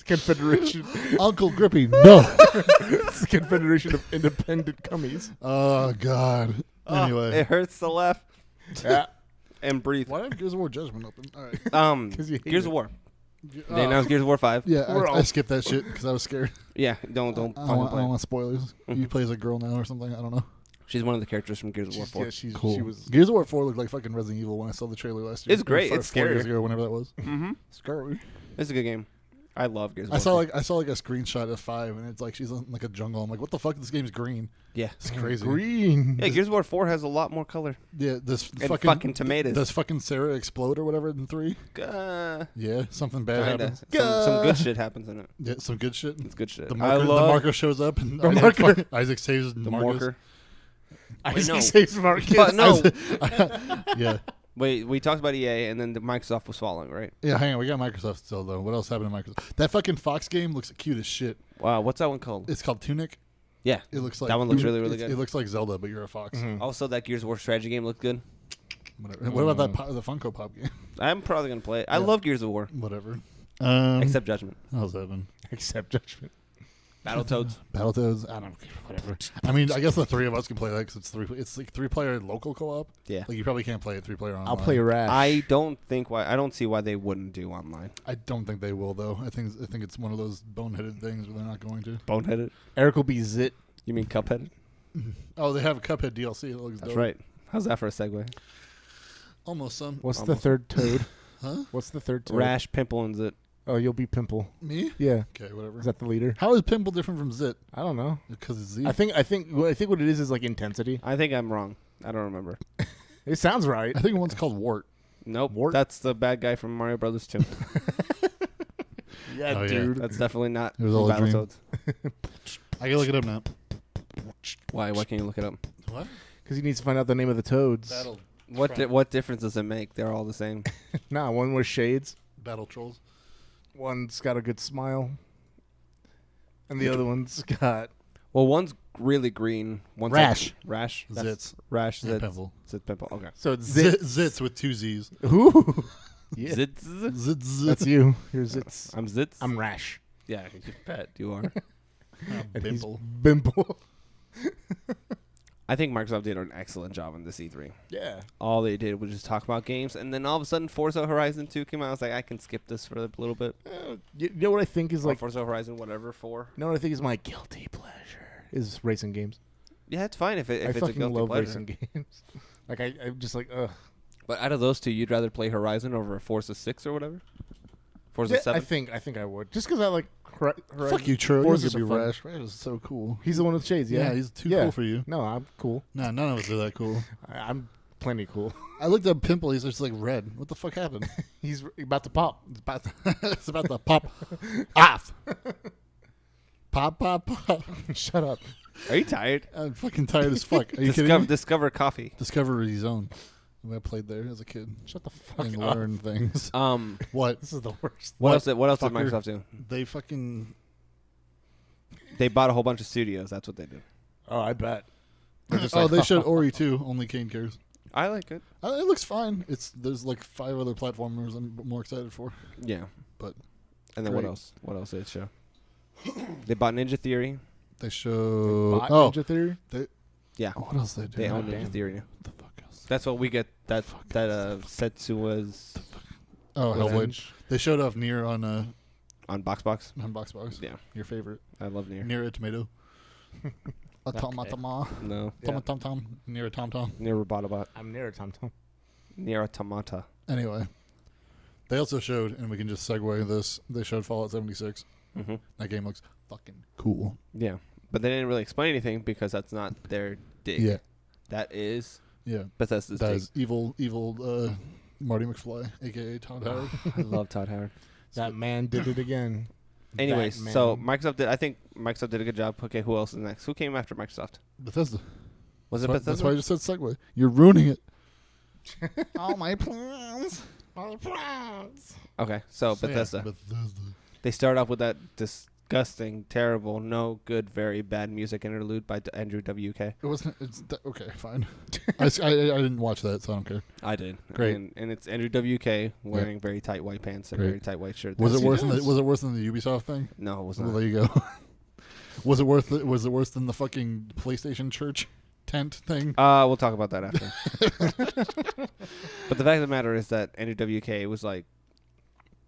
Confederation. Uncle Grippy, no. It's the Confederation of Independent Cummies. Oh God. Anyway, It hurts to laugh Yeah. and breathe. why did Gears of War Judgment open? All right. 'Cause you hate Gears it. of War. They announced Gears of War 5. Yeah, We're I all- skipped that shit because I was scared. Yeah, don't I fucking don't play. want spoilers. You play as a girl now or something? I don't know. She's one of the characters from Gears of War 4. Yeah, she Cool. was. Gears of War 4 looked like fucking Resident Evil when I saw the trailer last year. It's great. Or It's 4 years scary. ago, whenever that was. Mm-hmm. Scary. It's a good game. I love Gears of War. I 4. saw like a screenshot of 5, and it's like she's in like a jungle. I'm like, what the fuck? This game's green. Yeah. It's crazy. Green. Yeah, Gears of War 4 has a lot more color. Yeah, this And fucking tomatoes. Does fucking Sarah explode or whatever in 3? Kinda. Yeah, something bad happens. Some good shit happens in it. Yeah, some good shit. It's good shit. The I marker, love the marker shows up, and The marker. Isaac saves the Marcus. marker. Isaac no. saves Marcus. But no. Yeah. Wait, we talked about EA, and then the Microsoft was following, right? Yeah, hang on. We got Microsoft still, though. What else happened to Microsoft? That fucking Fox game looks cute as shit. Wow, what's that one called? It's called Tunic. Yeah. It looks like That one looks really, really it- good. It looks like Zelda, but you're a fox. Also, that Gears of War strategy game looked good. Whatever. What about the Funko Pop game? I'm probably going to play it. I Yeah. love Gears of War, Whatever. except Judgment. How's that been? Accept judgment. Battletoads. Battletoads. I don't care. Whatever. I mean, I guess the three of us can play that because it's three. It's like 3-player local co-op. Yeah. Like you probably can't play it 3-player online. I'll play Rash. I don't see why they wouldn't do online. I don't think they will though. I think it's one of those boneheaded things where they're not going to. Boneheaded? Eric will be Zit. You mean Cuphead? Oh, they have a Cuphead DLC. It looks That's dope. right. How's that for a segue? Almost some. What's the Almost. third toad? Huh? What's the third toad? Rash, Pimple, and Zit. Oh, you'll be Pimple. Me? Yeah. Okay, whatever. Is that the leader? How is Pimple different from Zit? I don't know. Because it's Z. I think what it is like intensity. I think I'm wrong. I don't remember. It sounds right. I think one's called Wart. Nope. Wart? That's the bad guy from Mario Brothers 2. Yeah, Oh, yeah. dude. That's definitely not It was all a dream. Battletoads. I can look it up now. Why? Why can't you look it up? What? Because he needs to find out the name of the toads. What difference does it make? They're all the same. Nah, one wears shades. Battle Trolls. One's got a good smile. And the other one's got... Well, one's really green. One's Rash. Rash. Zits. Rash. And Zits. Pimple. Zit. Pimple. Okay. So it's Zit. Zits with 2 Z's. Ooh. Yeah. Zits. Zits. That's you. You're Zits. I'm Zits. I'm Rash. Yeah, you bet you are. And he's Pimple. Bimple. I think Microsoft did an excellent job on this E3. Yeah. All they did was just talk about games, and then all of a sudden Forza Horizon 2 came out. I was like, I can skip this for a little bit. You know what I think is Or like... Forza Horizon whatever 4. You know what I think is my guilty pleasure? Is racing games. Yeah, it's fine if I it's a fucking guilty love pleasure. racing games. Like, I'm just like, ugh. But out of those two, you'd rather play Horizon over Forza 6 or whatever? Forza Yeah, 7? I think I would. Just because I like... Fuck you, True. Forza's You are be fun. Rash. Rash is so cool. He's the one with shades, yeah? Yeah, he's too Yeah. cool for you. No, I'm cool. Nah, none of us are that cool. I'm plenty cool. I looked up Pimple. He's just like red. What the fuck happened? He's about to pop. It's about to pop off. Pop, pop, pop. Shut up. Are you tired? I'm fucking tired as fuck. Are you kidding me? Discover Coffee. Discovery Zone. I played there as a kid. Shut the fuck And up. learn things. What? This is the worst. What else? What else did fucker? Microsoft do? They fucking... They bought a whole bunch of studios. That's what they did. Oh, I bet. Oh, they showed Ori too. Only Kane cares. I like it. It looks fine. There's like 5 other platformers I'm more excited for. Yeah. But And then great. what else? What else did it show? They bought Ninja Theory. They show Ninja Theory? Yeah. What else they do? They own damn. Ninja Theory now. What the fuck else? That's what we get. That Setsua's Oh, Hellblade. Revenge. They showed off Nier on Box. Box. Yeah. Your favorite. I love Nier. Nier a tomato. Automata. No. Yeah. Tom. Nier a tom. Nier Robotobot. I'm near a TomTom. Nier Automata. Anyway. They also showed, and we can just segue this, they showed Fallout 76. Mm-hmm. That game looks fucking cool. Yeah. But they didn't really explain anything because that's not their dig. Yeah. That is Yeah. Bethesda's That dig. is evil Marty McFly, a.k.a. Todd Howard. I love Todd Howard. That man did it again. Anyways, Batman. so I think Microsoft did a good job. Okay, who else is next? Who came after Microsoft? Bethesda. Was it That's Bethesda? why I just said segue. You're ruining it. All my plans. Okay, so Yeah, Bethesda. Bethesda. They start off with that disgusting, terrible, no good, very bad music interlude by Andrew WK. It wasn't. Okay, fine. I didn't watch that, so I don't care. I did. Great. And it's Andrew WK wearing very tight white pants and Great. very tight white shirt. Was it That's- worse than the Ubisoft thing? No, it was Well, not. there you go. Was it worse than the fucking PlayStation church tent thing? We'll talk about that after. But the fact of the matter is that Andrew WK was like,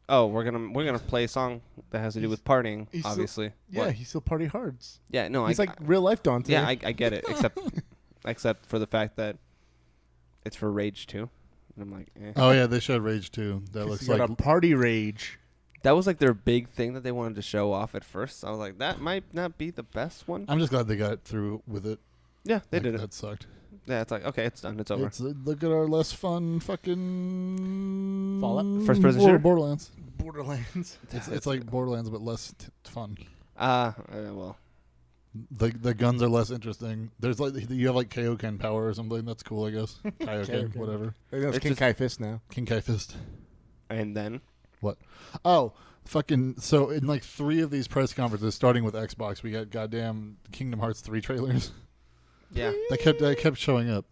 "Oh, we're gonna play a song that has to do with partying." he's still- Obviously, Yeah, What? he's still party hards. Yeah, no, He's like real life Dante. yeah, I get it, except for the fact that it's for Rage 2. And I'm like, eh. Oh yeah, they showed Rage 2. That looks got like a party rage. That was like their big thing that they wanted to show off at first. I was like, that might not be the best one. I'm just glad they got through with it. Yeah, they Like, did it. That sucked. Yeah, it's like, okay, it's done. It's over. Look at our less fun fucking Fallout? First person shooter? Borderlands. Borderlands. It's like Borderlands but less fun. Well, The guns are less interesting. There's like you have like Kaioken power or something. That's cool, I guess. Kaioken, Kaioken. whatever. It's It's King just- Kai Fist now. King Kai Fist. and then Oh, fucking! So in like 3 of these press conferences, starting with Xbox, we got goddamn Kingdom Hearts 3 trailers. yeah, That kept showing up.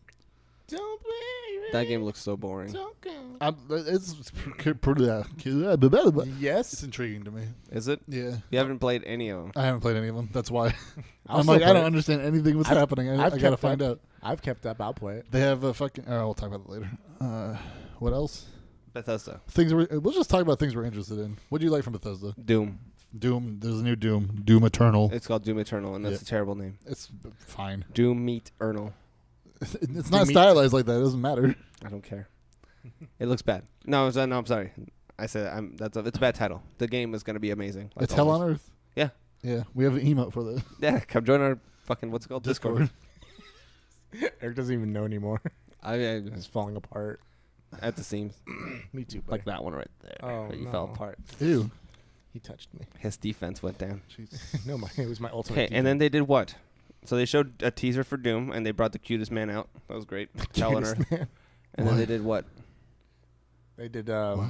Don't blame that game looks so boring. It's Yes. intriguing to me. Is it? Yeah, You haven't played any of them. I haven't played any of them. That's why I'll I'm still like I play don't it. understand anything what's I've- happening. I I've gotta kept find up. out. I've kept up. I'll play it. They have a fucking. Oh, we'll talk about that later. What else? Bethesda. We'll just talk about things we're interested in. What do you like from Bethesda? Doom. Doom. There's a new Doom. Doom Eternal. It's called Doom Eternal, and that's Yeah. a terrible name. It's fine. Doom Meet Eternal. It's not stylized like that. It doesn't matter. I don't care. It looks bad. No, I'm sorry. I said it's a bad title. The game is gonna be amazing. like It's hell on always. earth. Yeah. Yeah. We have an emote for that. Yeah, come join our fucking what's it called Discord. Eric doesn't even know anymore. It's It's falling apart. at the seams, Me too. like that one right there. Oh, where you no. fell apart. Ew. He touched me. His defense went down. No, it was my ultimate. Okay, and then they did what? So they showed a teaser for Doom, and they brought the cutest man out. That was great. Hell on Earth. And then they did what? They did. What?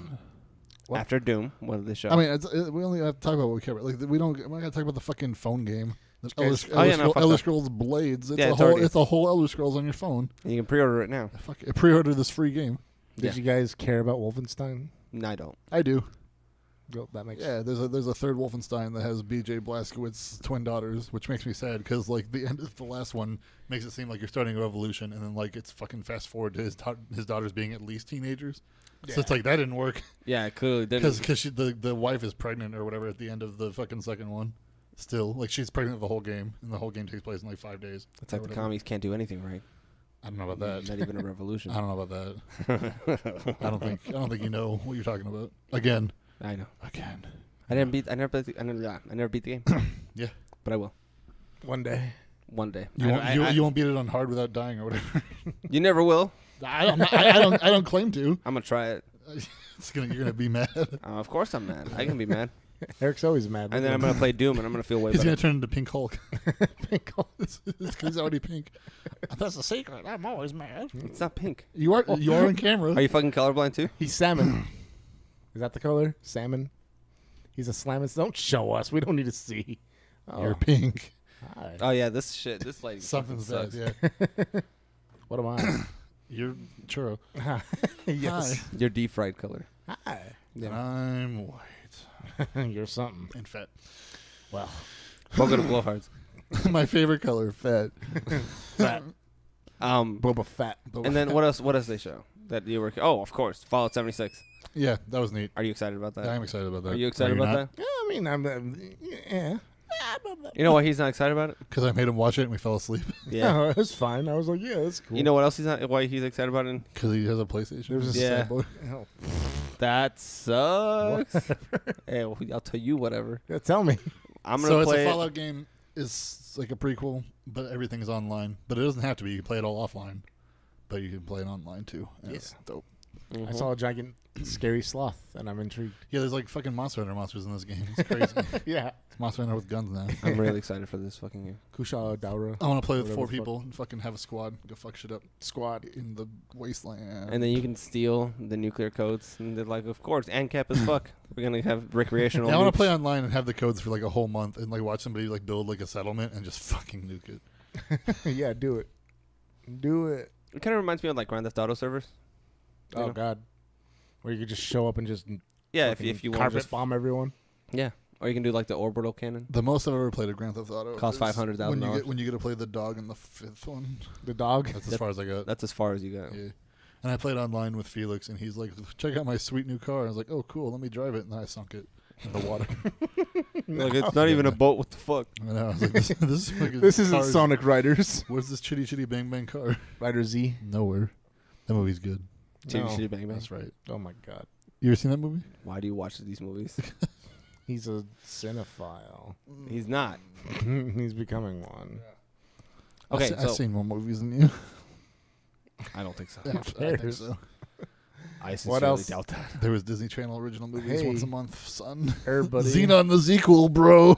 After Doom, what did they show? I mean, we only have to talk about what we care about. Like we're not gonna talk about the fucking phone game. The fuck Elder that. Scrolls Blades. Yeah, it's It's a whole Elder Scrolls on your phone. you can pre-order it now. Fuck, pre-order this free game. Did you guys care about Wolfenstein? No, I don't. I do. Well, that makes. Yeah, there's a third Wolfenstein that has B.J. Blazkowicz's twin daughters, which makes me sad because like the end of the last one makes it seem like you're starting a revolution, and then like it's fucking fast forward to his daughters being at least teenagers. Yeah. So it's like that didn't work Yeah, it clearly didn't. because the wife is pregnant or whatever at the end of the fucking second one. Still, like she's pregnant the whole game, and the whole game takes place in like 5 days. It's like or the whatever. commies can't do anything right. I don't know about that. Not even a revolution. I don't know about that. I don't think you know what you're talking about. Again. I know. Again. I never beat the game. Yeah. But I will One day. one day. You won't beat it on hard without dying or whatever. You never will. I don't claim to. I'm gonna try it. You're gonna be mad. Of course I'm mad. I can be mad. Eric's always mad. And then I'm gonna play Doom, and I'm gonna feel way He's better. gonna turn into Pink Hulk. Pink Hulk. It's 'cause he's already pink. That's the secret. I'm always mad. It's not pink. You are on camera. Are you fucking colorblind too? He's salmon. Is that the color? Salmon. He's a slammin'. Don't show us. We don't need to see. Oh, You're pink. hi. Oh yeah, this lighting Something's bad. sucks. Yeah. What am I? You're churro. Yes. Your deep fried color. Hi. And I'm white. You're something. And fat. Well. Welcome to Blowhards. My favorite color, fat. Fat. Boba Fett. And then what else? What else they show that you were? Oh, of course, Fallout 76. Yeah, that was neat. Are you excited about that? I'm excited about that. Are you excited about that? Yeah, I mean, yeah. You know why he's not excited about it? Because I made him watch it and we fell asleep. Yeah. No, it was fine. I was like, yeah, that's cool. You know what else why he's excited about it? Because he has a PlayStation. There's a Yeah. sad boy. Oh. That sucks. Hey, well, I'll tell you whatever. Yeah, tell me. I'm gonna So play it's a it. Fallout game. It's like a prequel, but everything's online. But it doesn't have to be. You can play it all offline. But you can play it online too. And it's dope. Mhm. I saw a giant scary sloth, and I'm intrigued. Yeah, there's like fucking Monster Hunter monsters in this game. It's crazy. Yeah. It's Monster Hunter with guns now. I'm really excited for this fucking game. Kusha Daura I want to play with Whatever 4 the fuck. people and fucking have a squad. Go fuck shit up squad. in the wasteland. And then you can steal the nuclear codes, and they're like, of course, ANCAP as fuck. We're gonna have recreational. Yeah, I want nukes. to play online and have the codes for like a whole month and like watch somebody like build like a settlement and just fucking nuke it. Yeah, do it. Do it. It kind of reminds me of like Grand Theft Auto servers. You Oh, know? God. Where you could just show up and just Yeah, fucking if you want, carpet just bomb everyone. yeah, or you can do like the orbital cannon. The most I've ever played of Grand Theft Auto Costs is $500,000. when you get to play the dog in the 5th one. The dog. That's as That- far as I got. That's as far as you go. Yeah. And I played online with Felix, and he's like, "Check out my sweet new car." I was like, "Oh, cool. Let me drive it." And then I sunk it in the water. Like it's not even a boat. What the fuck? And I was like, "This is fucking This isn't cars- Sonic Riders. Where's this chitty chitty bang bang car?" Rider Z. Nowhere. That movie's good. Chitty No. Chitty Bang Bang. That's right. Oh, my God. You ever seen that movie? Why do you watch these movies? He's a cinephile. He's not. He's becoming one. Okay, I've so seen more movies than you. I don't think so. I think cares? so. I sincerely else? doubt that. There was Disney Channel original movies Hey. once a month, son. Everybody. Xenon the sequel, bro.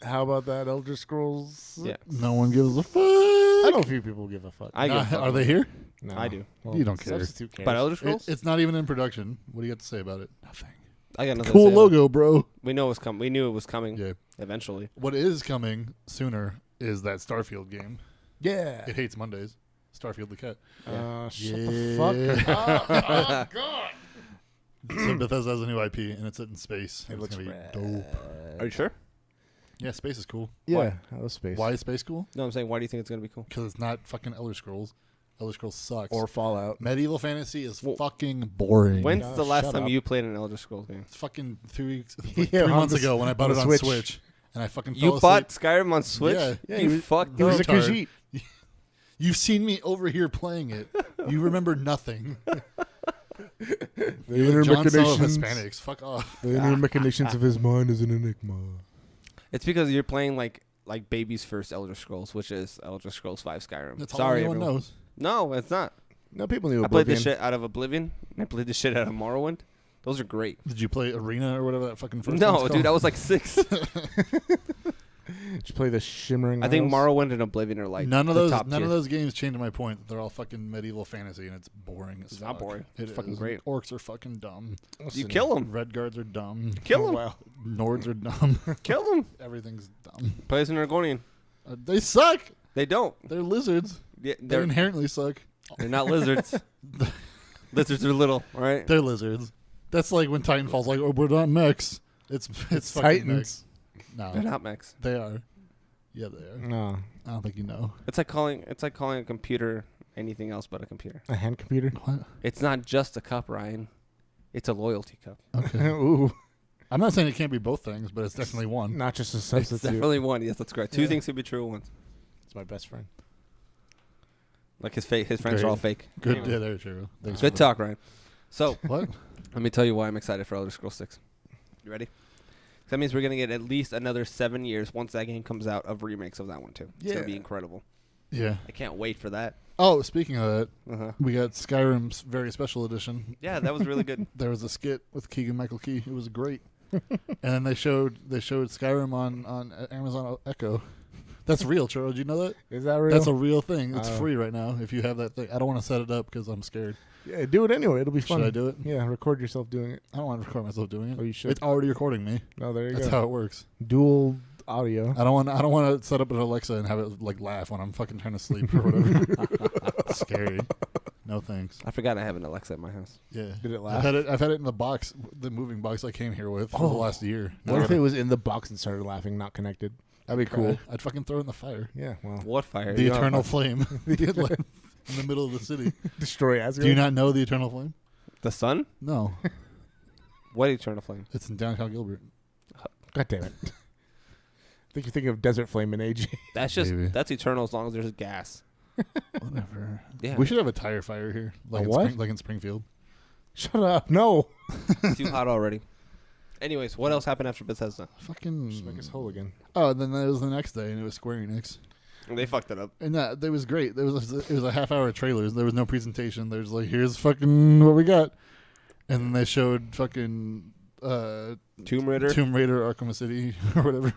How about that Elder Scrolls? Yeah, No one gives a fuck. I know a few people give a fuck. I Nah, give a fuck are they about here? No. I do. Well, You don't care. Substitute cares. But Elder Scrolls? It's not even in production. What do you got to say about it? Nothing. I got nothing Cool to say about logo, bro. it. We know it was coming. We knew it was coming Yeah. eventually. What is coming sooner is that Starfield game. Yeah. It hates Mondays. Starfield the cat. Shut Yeah. the fuck. Oh, God. So Bethesda has a new IP, and it's in space. It It's looks gonna be rad. dope. Are you sure? Yeah, space is cool. Yeah. That was space. Why is space cool? No, I'm saying why do you think it's gonna be cool? Because it's not fucking Elder Scrolls. Elder Scrolls sucks. Or Fallout. Medieval fantasy is Well, fucking boring. When's God, the last shut time up. you played an Elder Scrolls game? It's fucking 3 weeks, Yeah, 3 on months the ago when I bought on it the on Switch. Switch, and I fucking You fell bought asleep. Skyrim on Switch? Yeah. You fucked He was a retard. Khajiit. You've seen me over here playing it. You remember nothing. The You're inner John Snow of machinations. Hispanics. Fuck off. The inner machinations of his mind is an enigma. It's because you're playing like baby's first Elder Scrolls, which is Elder Scrolls 5 Skyrim. That's Sorry, all anyone everyone. knows. No, it's not. No, people knew I played the Oblivion. shit out of Oblivion. And I played the shit out of Morrowind. Those are great. Did you play Arena or whatever that fucking first No, one's dude, I called? was like 6. Did you play the Shimmering I think Isles? Morrowind and Oblivion are like none of the those top none tier. of those games change my point that they're all fucking medieval fantasy and it's boring as It's fuck. not boring. It It's fucking is. great. Orcs are fucking dumb. You Listen, kill them. Red guards are dumb. Kill them. Wow. Nords are dumb. Kill them. Everything's dumb. Play as an Argonian. They suck. They don't. They're lizards. Yeah, They they're inherently suck. not lizards. Lizards are little, all right? They're lizards. That's like when Titanfall's like, oh, we're not mechs. It's fucking Titans. mechs. No, They're not mechs. they are. Yeah, they are. No. I don't think you know. It's like calling a computer anything else but a computer. A hand computer? What? It's not just a cup, Ryan. It's a loyalty cup. Okay. Ooh. I'm not saying it can't be both things, but it's definitely one. Not just a It's substitute. definitely one. Yes, that's correct. Two Yeah. things could be true at once. It's my best friend. Like his friends are all fake. Good. Anyway. Yeah, they're true. Thanks Good for talk, Ryan. So What? let me tell you why I'm excited for Elder Scrolls 6. You ready? That means we're gonna get at least another 7 years once that game comes out of remakes of that one too. It's gonna be Yeah. incredible. Yeah. I can't wait for that. Oh, speaking of that, Uh-huh. we got Skyrim's very special edition. Yeah, that was really good. There was a skit with Keegan Michael Key. It was great. And then they showed Skyrim on Amazon Echo. That's real, Churro. Did you know that? Is that real? That's a real thing. It's Oh. free right now if you have that thing. I don't want to set it up because I'm scared. Yeah, do it anyway. It'll be fun. Should I do it? Yeah, record yourself doing it. I don't want to record myself doing it. Oh, you should. It's already recording me. Oh, there you That's go. how it works. Dual audio. I don't want to set up an Alexa and have it like laugh when I'm fucking trying to sleep or whatever. It's scary. No thanks. I forgot I have an Alexa at my house. Yeah. Did it laugh? I've had it in the box, the moving box I came here with for the last year. What if it was in the box and started laughing, not connected? That'd be cool. I'd fucking throw it in the fire. Yeah, well. What fire? The You don't eternal have flame. in the middle of the city. Destroy Asgard. Do you not know the eternal flame? the sun? No. What eternal flame? It's in downtown Gilbert. God damn it. I think you're thinking of Desert Flame in AG. That's just Maybe. that's eternal as long as there's gas. Whatever. Yeah. We should have a tire fire here. Like A what? like in Springfield. Shut up. No. It's too hot already. Anyways, what else happened after Bethesda? Fucking. Just make us whole again. Oh, and then that was the next day, and it was Square Enix. They fucked it up. And that was great. It was a half-hour trailer. There was no presentation. There's like, here's fucking what we got. And then they showed fucking Tomb Raider. Arkham City, or whatever.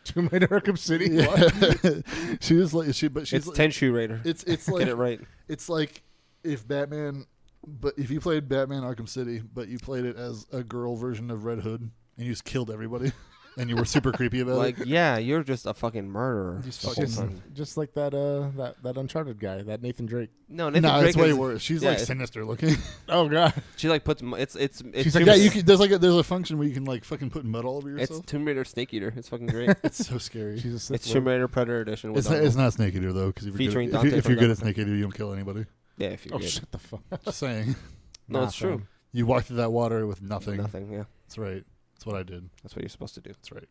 Tomb Raider Arkham City? Yeah. What? She was like, she's It's like, Tenchu Raider. it's Get like it right. it's like if Batman, but if you played Batman Arkham City, but you played it as a girl version of Red Hood, and you just killed everybody, and you were super creepy about Like, it. yeah, you're just a fucking murderer. Just the whole fucking- time. Just like that Uncharted guy, that Nathan Drake. No, Nathan No, Drake it's way is- worse. She's yeah, like it's- sinister looking. Oh, God. She like puts it's She's like, Yeah, you can. There's a function where you can like fucking put mud all over it's yourself. Tomb Raider Snake Eater. It's fucking great. It's so scary. She's a Sith It's Tomb Raider Predator Edition. With It's not Snake Eater though, because Featuring if Dante you're from good at Dante. Snake Eater, you don't kill anybody. Yeah, if you Oh, get. shut the fuck up. Just saying. No, Nah, it's true. fam. You walk through that water with nothing. Nothing. Yeah, That's right. That's what I did. that's what you're supposed to do. That's right.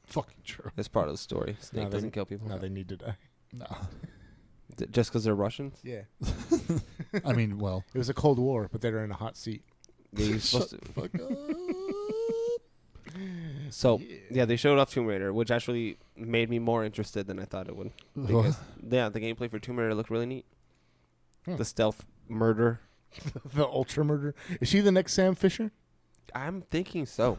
Fucking true. It's part of the story. Snake No, doesn't kill people. Now they need to die. No. Just because they're Russians. Yeah. I mean, well. It was a Cold War, but they were in a hot seat. Yeah, you're supposed to. Fuck up. So yeah, they showed off Tomb Raider, which actually made me more interested than I thought it would. Because yeah, the gameplay for Tomb Raider looked really neat. Hmm. The stealth murder. The Ultra Murder. Is she the next Sam Fisher? I'm thinking so.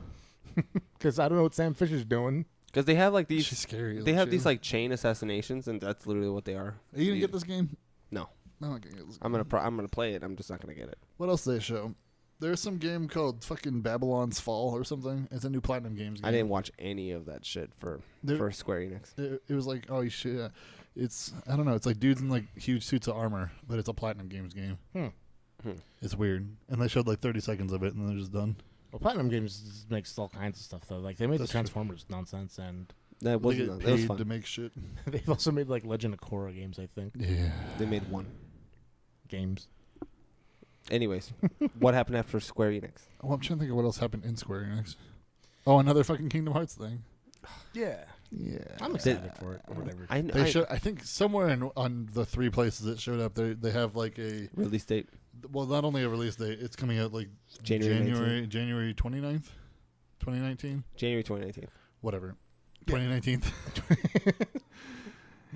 Because I don't know what Sam Fisher's doing. Because they have like these. She's scary. They isn't have she? these like chain assassinations, and that's literally what they are. Are you gonna get this game? No. I'm not gonna get this. I'm gonna play it. I'm just not gonna get it. What else did they show? There's some game called fucking Babylon's Fall or something. It's a new Platinum Games game. I didn't watch any of that shit for Square Enix. It was like, oh shit. It's, I don't know. It's like dudes in like huge suits of armor, but it's a Platinum Games game. It's weird. And they showed like 30 seconds of it, and then they're just done. Well, Platinum Games makes all kinds of stuff, though. Like, they made That's the true. Transformers nonsense, and That They wasn't. get That was paid fun. to make shit. they've also made, like, Legend of Korra games, I think. Yeah. They made one. Games. Anyways, what happened after Square Enix? Oh, I'm trying to think of what else happened in Square Enix. Oh, another fucking Kingdom Hearts thing. Yeah. Yeah. I'm excited for it, or whatever. I think somewhere on the 3 places it showed up, they have like a, release date well, not only a release date, it's coming out like January January 29th, 2019, January 2019. whatever, Yeah. 2019.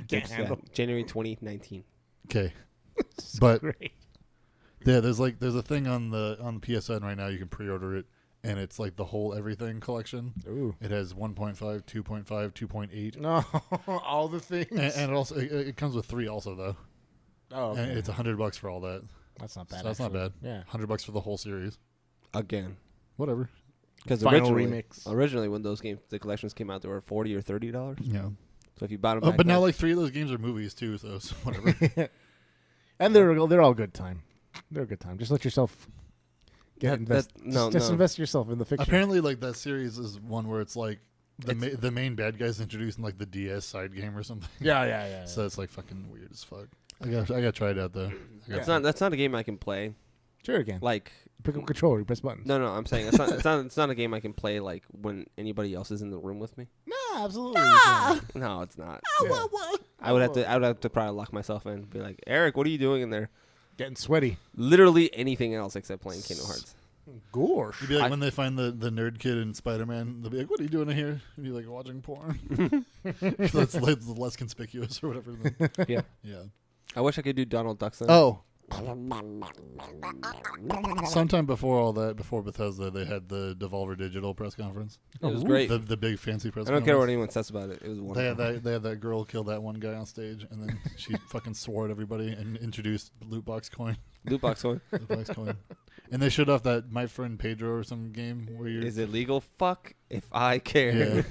Can't Yeah, handle. January 2019. Okay, but Great. yeah, there's a thing on the PSN right now. You can pre-order it, and it's like the whole everything collection. Ooh. It has 1.5, 2.5, 2.8, No, all the things. and it also it comes with 3 also though. Oh, okay. And it's $100 for all that. That's not bad. So that's not actually. bad. Yeah. $100 for the whole series. Again. Whatever. Because Final remix. originally when those games, the collections came out, they were $40 or $30. Yeah. So if you bought them, back But now then- like 3 of those games are movies too, so whatever. And they're all good time. They're a good time. Just let yourself get invest. Just invest yourself in the fiction. Apparently, like that series is one where it's like the main bad guy's introduced in like the DS side game or something. Yeah. So it's like fucking weird as fuck. I gotta try it out though. That's not a game I can play. Sure, again. Like Pick up a controller, you press buttons. no, I'm saying it's not a game I can play like when anybody else is in the room with me. No, absolutely. No, it's not. Yeah. I would have to probably lock myself in and be like, Eric, what are you doing in there? Getting sweaty. Literally anything else except playing Kingdom Hearts. Gosh. You'd be like when they find the nerd kid in Spider-Man, they'll be like, "What are you doing in here?" And you're like, "Watching porn." That's less conspicuous or whatever. Yeah. Yeah. I wish I could do Donald Duck. Oh. Sometime before all that, before Bethesda, they had the Devolver Digital press conference. It was great. The big fancy press I don't care what conference. anyone says about it. It was They wonderful. had that girl kill that one guy on stage, and then she fucking swore at everybody and introduced loot box coin. Loot box one. Loot box coin. And they showed off that My Friend Pedro or some game where you're. Is it legal? Fuck if I care.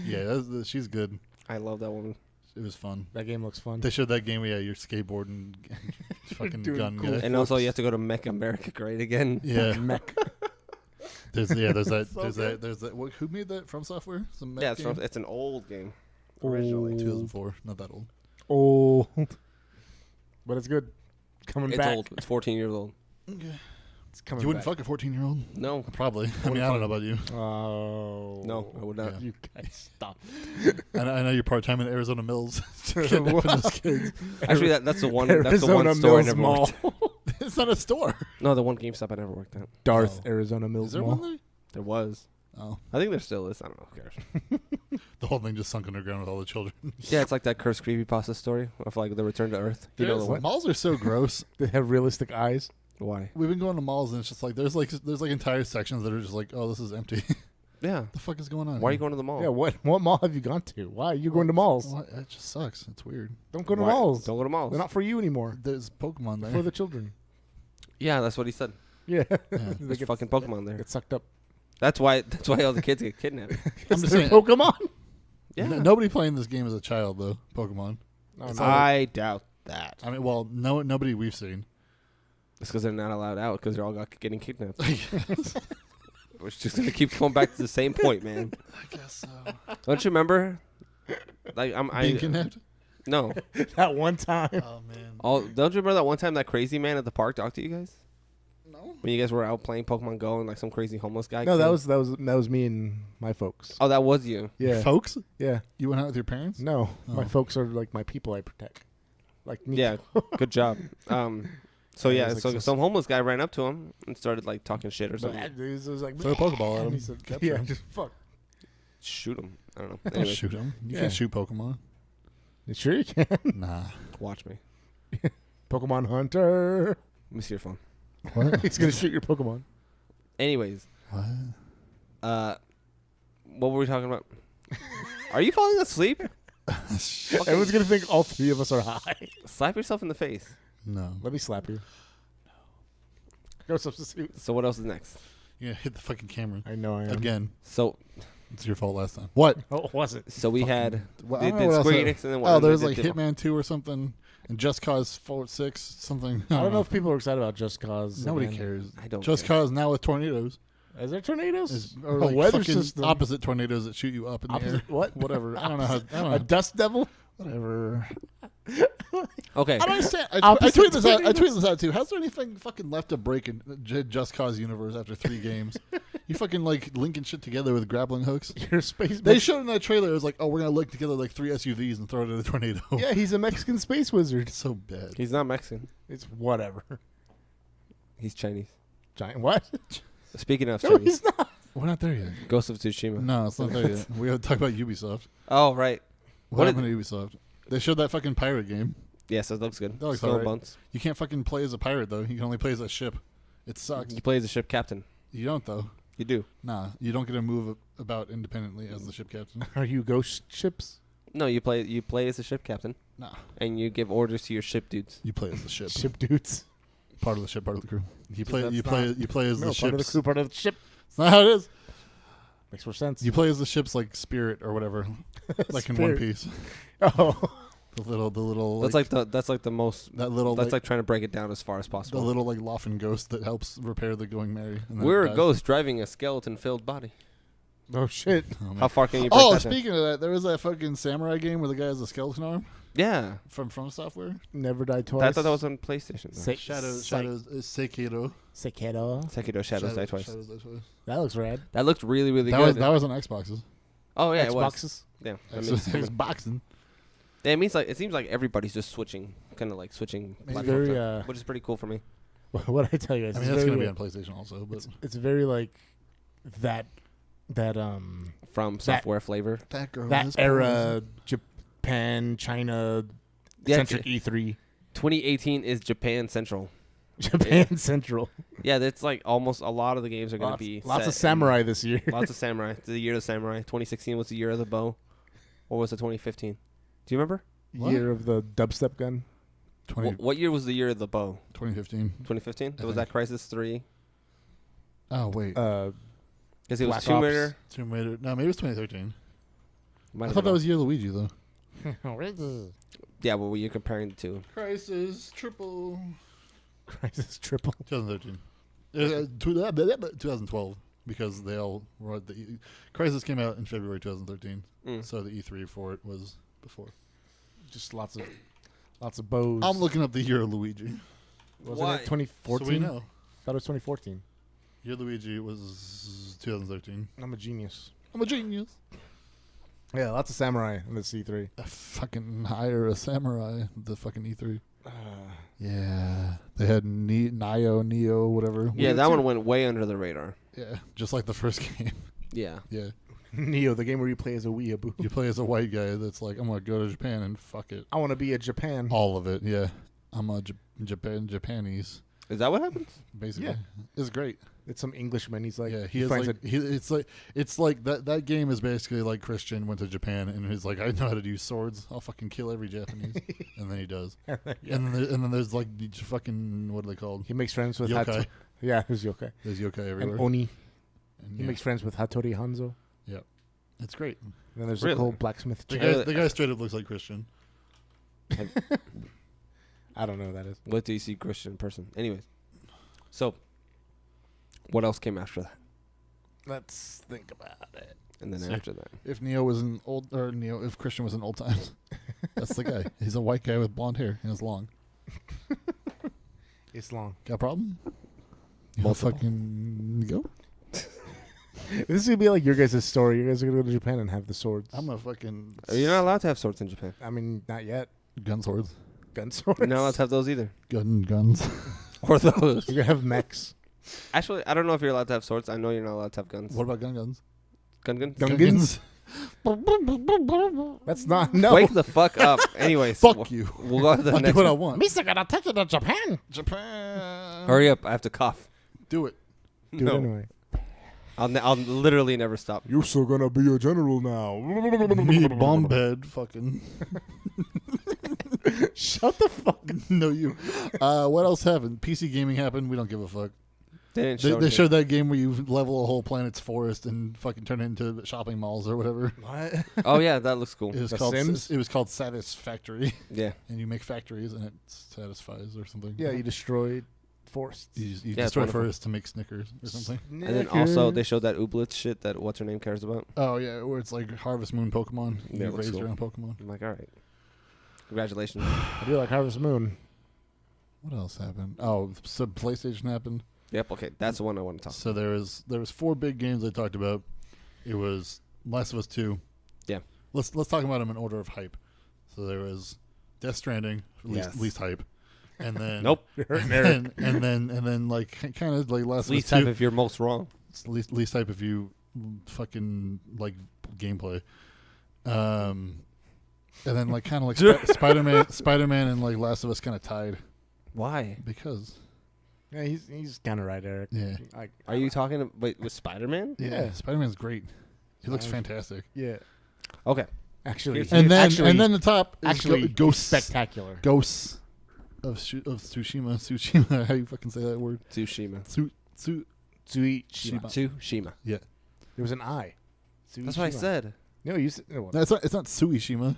Yeah. Yeah, she's good. I love that woman. was fun. That game looks fun. They showed that game. Yeah, you're skateboarding, fucking Doing gun cool guy. And also, you have to go to Make America Great Again. Yeah, Mech. there's that. So there's good. that. Who made that? From Software? Some mech Yeah, it's, game? it's an old game. Originally. 2004. Not that old. Old. But it's good. Coming It's back. old. It's 14 years old. Okay. It's coming You wouldn't back. fuck a 14-year-old? No. Probably. I mean, I don't know about you. Oh. No, I would not. Yeah. You guys stop. I know you're part-time in Arizona Mills. Kidnapping those kids. Actually, that's the one. That's the Arizona one store I Mills never Mall. worked. It's not a store. No, the one GameStop I never worked at. Darth, Oh. Arizona Mills Is there Mall. one there? There was. Oh. I think there still is. I don't know. Who cares? The whole thing just sunk underground with all the children. Yeah, it's like that cursed creepypasta story of like the return to Earth. You know the one? Malls are so gross. They have realistic eyes. Why? We've been going to malls and it's just like there's entire sections that are just like, oh, this is empty. Yeah. The fuck is going on? Why are you here? going to the mall? Yeah, what mall have you gone to? Why are you going to malls? What? It just sucks. It's weird. Don't go to Why? malls. Don't go to malls. They're not for you anymore. There's Pokemon there. For the children. Yeah, that's what he said. Yeah. Yeah. They There's get, fucking Pokemon there. get sucked up. That's why all the kids get kidnapped. I'm just They're saying. Pokemon. Yeah. Nobody playing this game as a child though. Pokemon. No, It's no. all- I doubt that. I mean, well, nobody we've seen. It's because they're not allowed out because they're all getting kidnapped. We're just gonna keep going back to the same point, man. I guess so. Don't you remember? Like Being kidnapped? No. That one time. Oh man. Don't you remember that one time that crazy man at the park talked to you guys No. when you guys were out playing Pokemon Go and like some crazy homeless guy? No, came? that was me and my folks. Oh, that was you. Yeah. Folks? Yeah. You went out with your parents? No, my Oh. folks are like my people I protect. Like me. Yeah. Good job. So Yeah, yeah, it was so like some homeless guy ran up to him and started like talking shit or But something. it was like Throw a Pokeball at and him. he said, Capture yeah, him. just fuck. Shoot him. I don't know. Don't Anyway, shoot him. You Yeah. can't shoot Pokemon. You sure you can? Nah. watch me. Pokemon Hunter. Let me see your phone. What? He's gonna shoot your Pokemon. Anyways, What? what were we talking about? Are you falling asleep? Everyone's gonna think all three of us are high. Slap yourself in the face. No. Let me slap you. Go substitute. So what else is next? You hit the fucking camera. I know I am. Again. So It's your fault last time. What? Oh, it wasn't. we had Well, they I don't know did what else Square there- Enix and then what? Oh, and they there's did like Demo. Hitman 2 or something. And Just Cause 4-6, something. I don't know if people are excited about Just Cause. Nobody again. cares. I don't Just care. Cause now with tornadoes. Is there tornadoes? Or A like weather fucking system. opposite tornadoes that shoot you up in the air. Opposite what? Whatever. I don't know how. I don't A know. dust devil? Whatever. Okay. I don't understand. I Opposite tweeted this out. I tornadoes. tweeted this out too. How's there anything fucking left to break in the Just Cause universe after 3 games? You fucking like linking shit together with grappling hooks. You're a space. They showed in that trailer. It was like, oh, we're gonna link together like 3 SUVs and throw it at a tornado. Yeah, he's a Mexican space wizard. So bad. He's not Mexican. It's whatever. He's Chinese. Giant what? Speaking of No, Chinese, he's not. We're not there yet. Ghost of Tsushima. No, it's not there yet. We gotta talk about Ubisoft. Oh right. What What happened to Ubisoft? They showed that fucking pirate game. Yes, it looks good. That looks Skull and alright. Bones. You can't fucking play as a pirate though. You can only play as a ship. It sucks. You play as a ship captain. You don't though. You do. Nah, you don't get to move about independently as the ship captain. Are you ghost ships? No, you play as a ship captain, Nah, and you give orders to your ship dudes. you play as the ship. Ship dudes. Part of the ship, part of the crew. You play. that's You play. not- You play as No, the part of the ships. crew, part of the ship. It's not how it is. Makes more sense. You play as the ship's like spirit or whatever, like in One Spirit. Piece. Oh. The little. That's like the most. that little. That's like, like trying to break it down as far as the possible. little like Loffen ghost that helps repair the Going Merry. And then We're it a dies. ghost driving a skeleton-filled body. Oh, shit. Oh, man. How far can you break Oh, that down? speaking of that, there was that fucking samurai game where the guy has a skeleton arm Yeah. from Software. Never Die Twice. I thought that was on PlayStation. though. Shadows. Sekiro. Sekiro. Sekiro Shadows Die Twice. Shadows Die Twice. That looks rad. That looked really, really That good. was on Xboxes. Oh yeah, it was. Xboxes. Yeah. That It means, was boxing. yeah, it means like it seems like everybody's just switching, kind of like switching It's platforms, very, up, which is pretty cool for me. What I tell you guys? I mean, it's that's very, gonna be on PlayStation also, but It's very like that From software flavor. that girl. that era Japan China Yeah, centric E3 2018 is Japan Central. Japan Central. Yeah, that's like almost a lot of the games are going to be Lots set of samurai this year. in- lots of samurai. It's the year of the samurai. 2016 was the year of the bow. Or was it 2015? Do you remember? What? Year of the dubstep gun. What year was the year of the bow? 2015. 2015? I Was that Crisis 3? Oh wait, Because it was Black Tomb Ops. Raider. Tomb Raider. No, maybe it was 2013. Might I have thought been that all- was Year Luigi though. Yeah, but what you're comparing the two. Crisis Triple. Crisis Triple. 2013. 2012, because they all were at the Crisis came out in February 2013, so the E3 for it was before. Just lots of bows. I'm looking up the year of Luigi. Wasn't it 2014? So we know. Thought it was 2014. Year of Luigi was 2013. I'm a genius. I'm a genius. Yeah, lots of samurai in the C3. I fucking hire a samurai. The fucking E3. Yeah, they had Neo, whatever. Yeah, that one went way under the radar. Yeah, just like the first game. Yeah. Yeah, Neo, the game where you play as a weeaboo. you play as a white guy that's like, I'm gonna go to Japan and fuck it. I want to be a Japan. All of it. Yeah, I'm a Japanese. Is that what happens? Basically, Yeah. It's great. It's some Englishman. He's like, Yeah, he is like it's like that game is basically like Christian went to Japan and he's like, I know how to use swords. I'll fucking kill every Japanese, and then he does. And then there's like the fucking, what are they called? he makes friends with Yokai. Yeah, there's yokai. There's yokai everywhere. And Oni. And He makes friends with Hattori Hanzo. Yeah, it's great. And then there's Really? the whole blacksmith The chick. guy straight up looks like Christian. I don't know who that is. What do you see Christian person? Anyways. So, what else came after that? Let's think about it. And then See. after that. If if Christian was in old times, that's the guy. He's a white guy with blonde hair and it's long. It's long. Got a problem? You Multiple. fucking go. This is gonna be like your guys' story. You guys are gonna go to Japan and have the swords. I'm a fucking You're not allowed to have swords in Japan. I mean, not yet. gun swords. Gun swords. You're not allowed to have those either. Guns. Or those. You're gonna have mechs. Actually, I don't know if you're allowed to have swords. I know you're not allowed to have guns. What about guns? Guns? Gungans? That's not. No. Wake the fuck up. Anyways. Fuck you. We'll go to the I'll do next what I one. want. Misa gonna take you to Japan. Japan. Hurry up. I have to cough. Do it. Do No. it anyway. I'll literally never stop. You're so gonna be a general now. Me bomb head. Fucking. Shut the fuck. No, you. What else happened? PC gaming happened. We don't give a fuck. They didn't They, show they it. showed that game where you level a whole planet's forest and fucking turn it into shopping malls or whatever. What? Oh, yeah. That looks cool. It was The called Sims? It was called Satisfactory, Yeah. and you make factories and it satisfies or something. Yeah, you destroyed forests. You Yeah, it's destroy wonderful. forests to make Snickers or something. And then also they showed that Ooblets shit that what's her name cares about. Oh yeah, where it's like Harvest Moon Pokemon. Yeah, You it looks raise cool. your own Pokemon. I'm like, all right. Congratulations. I do like Harvest Moon. What else happened? Oh, so PlayStation happened. Yep. Okay. That's the one I want to talk So there was 4 big games I talked about. It was Last of Us 2. Yeah. Let's talk about them in order of hype. So there was Death Stranding, least hype, and then Nope. and then like kind of like Last of Us Least 2. type if you're most wrong. It's least type if you fucking like gameplay. And then like kind of like Spider-Man and like Last of Us kind of tied Why? because Yeah, he's kind of right, Eric. yeah. Are you talking with Spider-Man? Yeah, Spider-Man's great. He looks I've- fantastic. Yeah. Okay. Actually, And then actually, and then the top is actually Ghosts spectacular. Ghosts of Tsushima. Tsushima. How do you fucking say that word? Tsushima. Tsushima. Tsushima. There was an I. That's what I said. No, you said no, No, it's not Tsushima.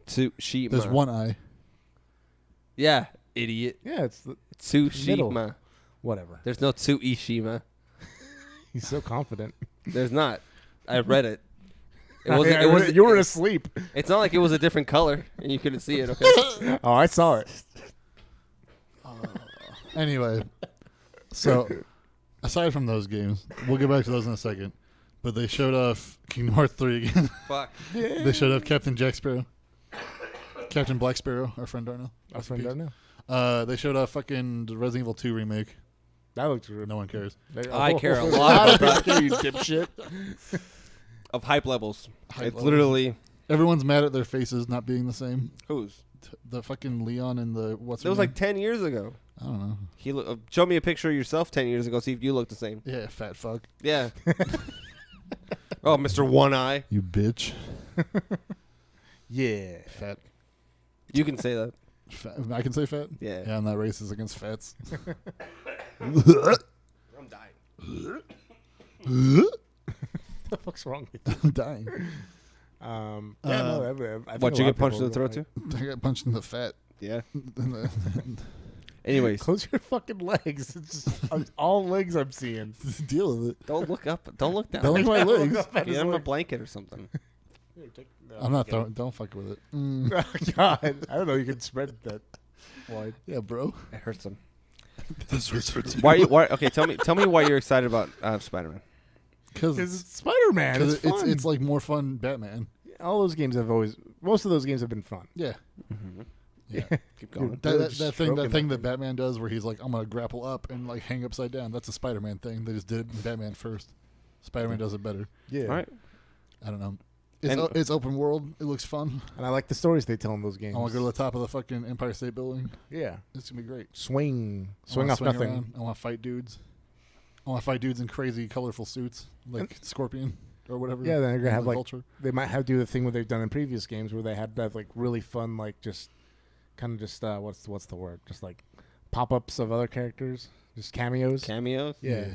Tsushima. There's one eye. Yeah, idiot. Yeah, it's the, Tsushima. whatever. There's no Tsuishima. He's so confident. There's not. I read it. It wasn't. Yeah, It was. you were asleep. It's not like it was a different color and you couldn't see it. Okay. Oh, I saw it. Anyway, so aside from those games, we'll get back to those in a second. But they showed off Kingdom Hearts 3 again. Fuck. They showed off Captain Jack Sparrow, Captain Black Sparrow, our friend Darnell. Our friend don't know. They showed off fucking the Resident Evil 2 remake. That looks good. No one cares. I care a lot about that. You dipshit. Of hype levels. Hype It's levels. literally Everyone's mad at their faces not being the same. whose? The fucking Leon and the what's It was her like name? 10 years ago. I don't know. He show me a picture of yourself 10 years ago. See if you look the same. Yeah, fat fuck. Yeah. Oh, Mr. One Eye. You bitch. Yeah. Fat. You can say that. I can say fat. Yeah. Yeah, I'm not racist against fats. I'm dying. What the fuck's wrong with you? I'm dying. I think What, a you lot get of punched in people the throat go too? I got punched in the fat. Yeah. In the- Anyways, Close your fucking legs. It's just all legs I'm seeing. Deal with it. don't look up. Don't look down. Don't look at my legs. Get him a blanket or something. I'm not throwing. Don't fuck with it. Oh, God. I don't know. You can spread that wide. Yeah, bro. It hurts him. This hurts. Why? Okay, tell me why you're excited about Spider-Man. Because it's Spider-Man. It's fun. it's like more fun Batman. All those games most of those games have been fun. Yeah. Mm-hmm. Yeah. Keep going. That thing that Batman does where he's like, I'm gonna grapple up and like hang upside down. That's a Spider-Man thing. They just did it in Batman first. Spider-Man does it better. Yeah. All right. I don't know. It's open world. It looks fun. And I like the stories they tell in those games. I want to go to the top of the fucking Empire State Building. Yeah. It's gonna be great. Swing I wanna off swing nothing. around. I want to fight dudes. I want to fight dudes in crazy, colorful suits like Scorpion or whatever. Yeah, then they're gonna in have the like culture. they might have do the thing what they've done in previous games where they had that like really fun like just kind of just what's the word, just like pop-ups of other characters, just cameos. Cameos. Yeah.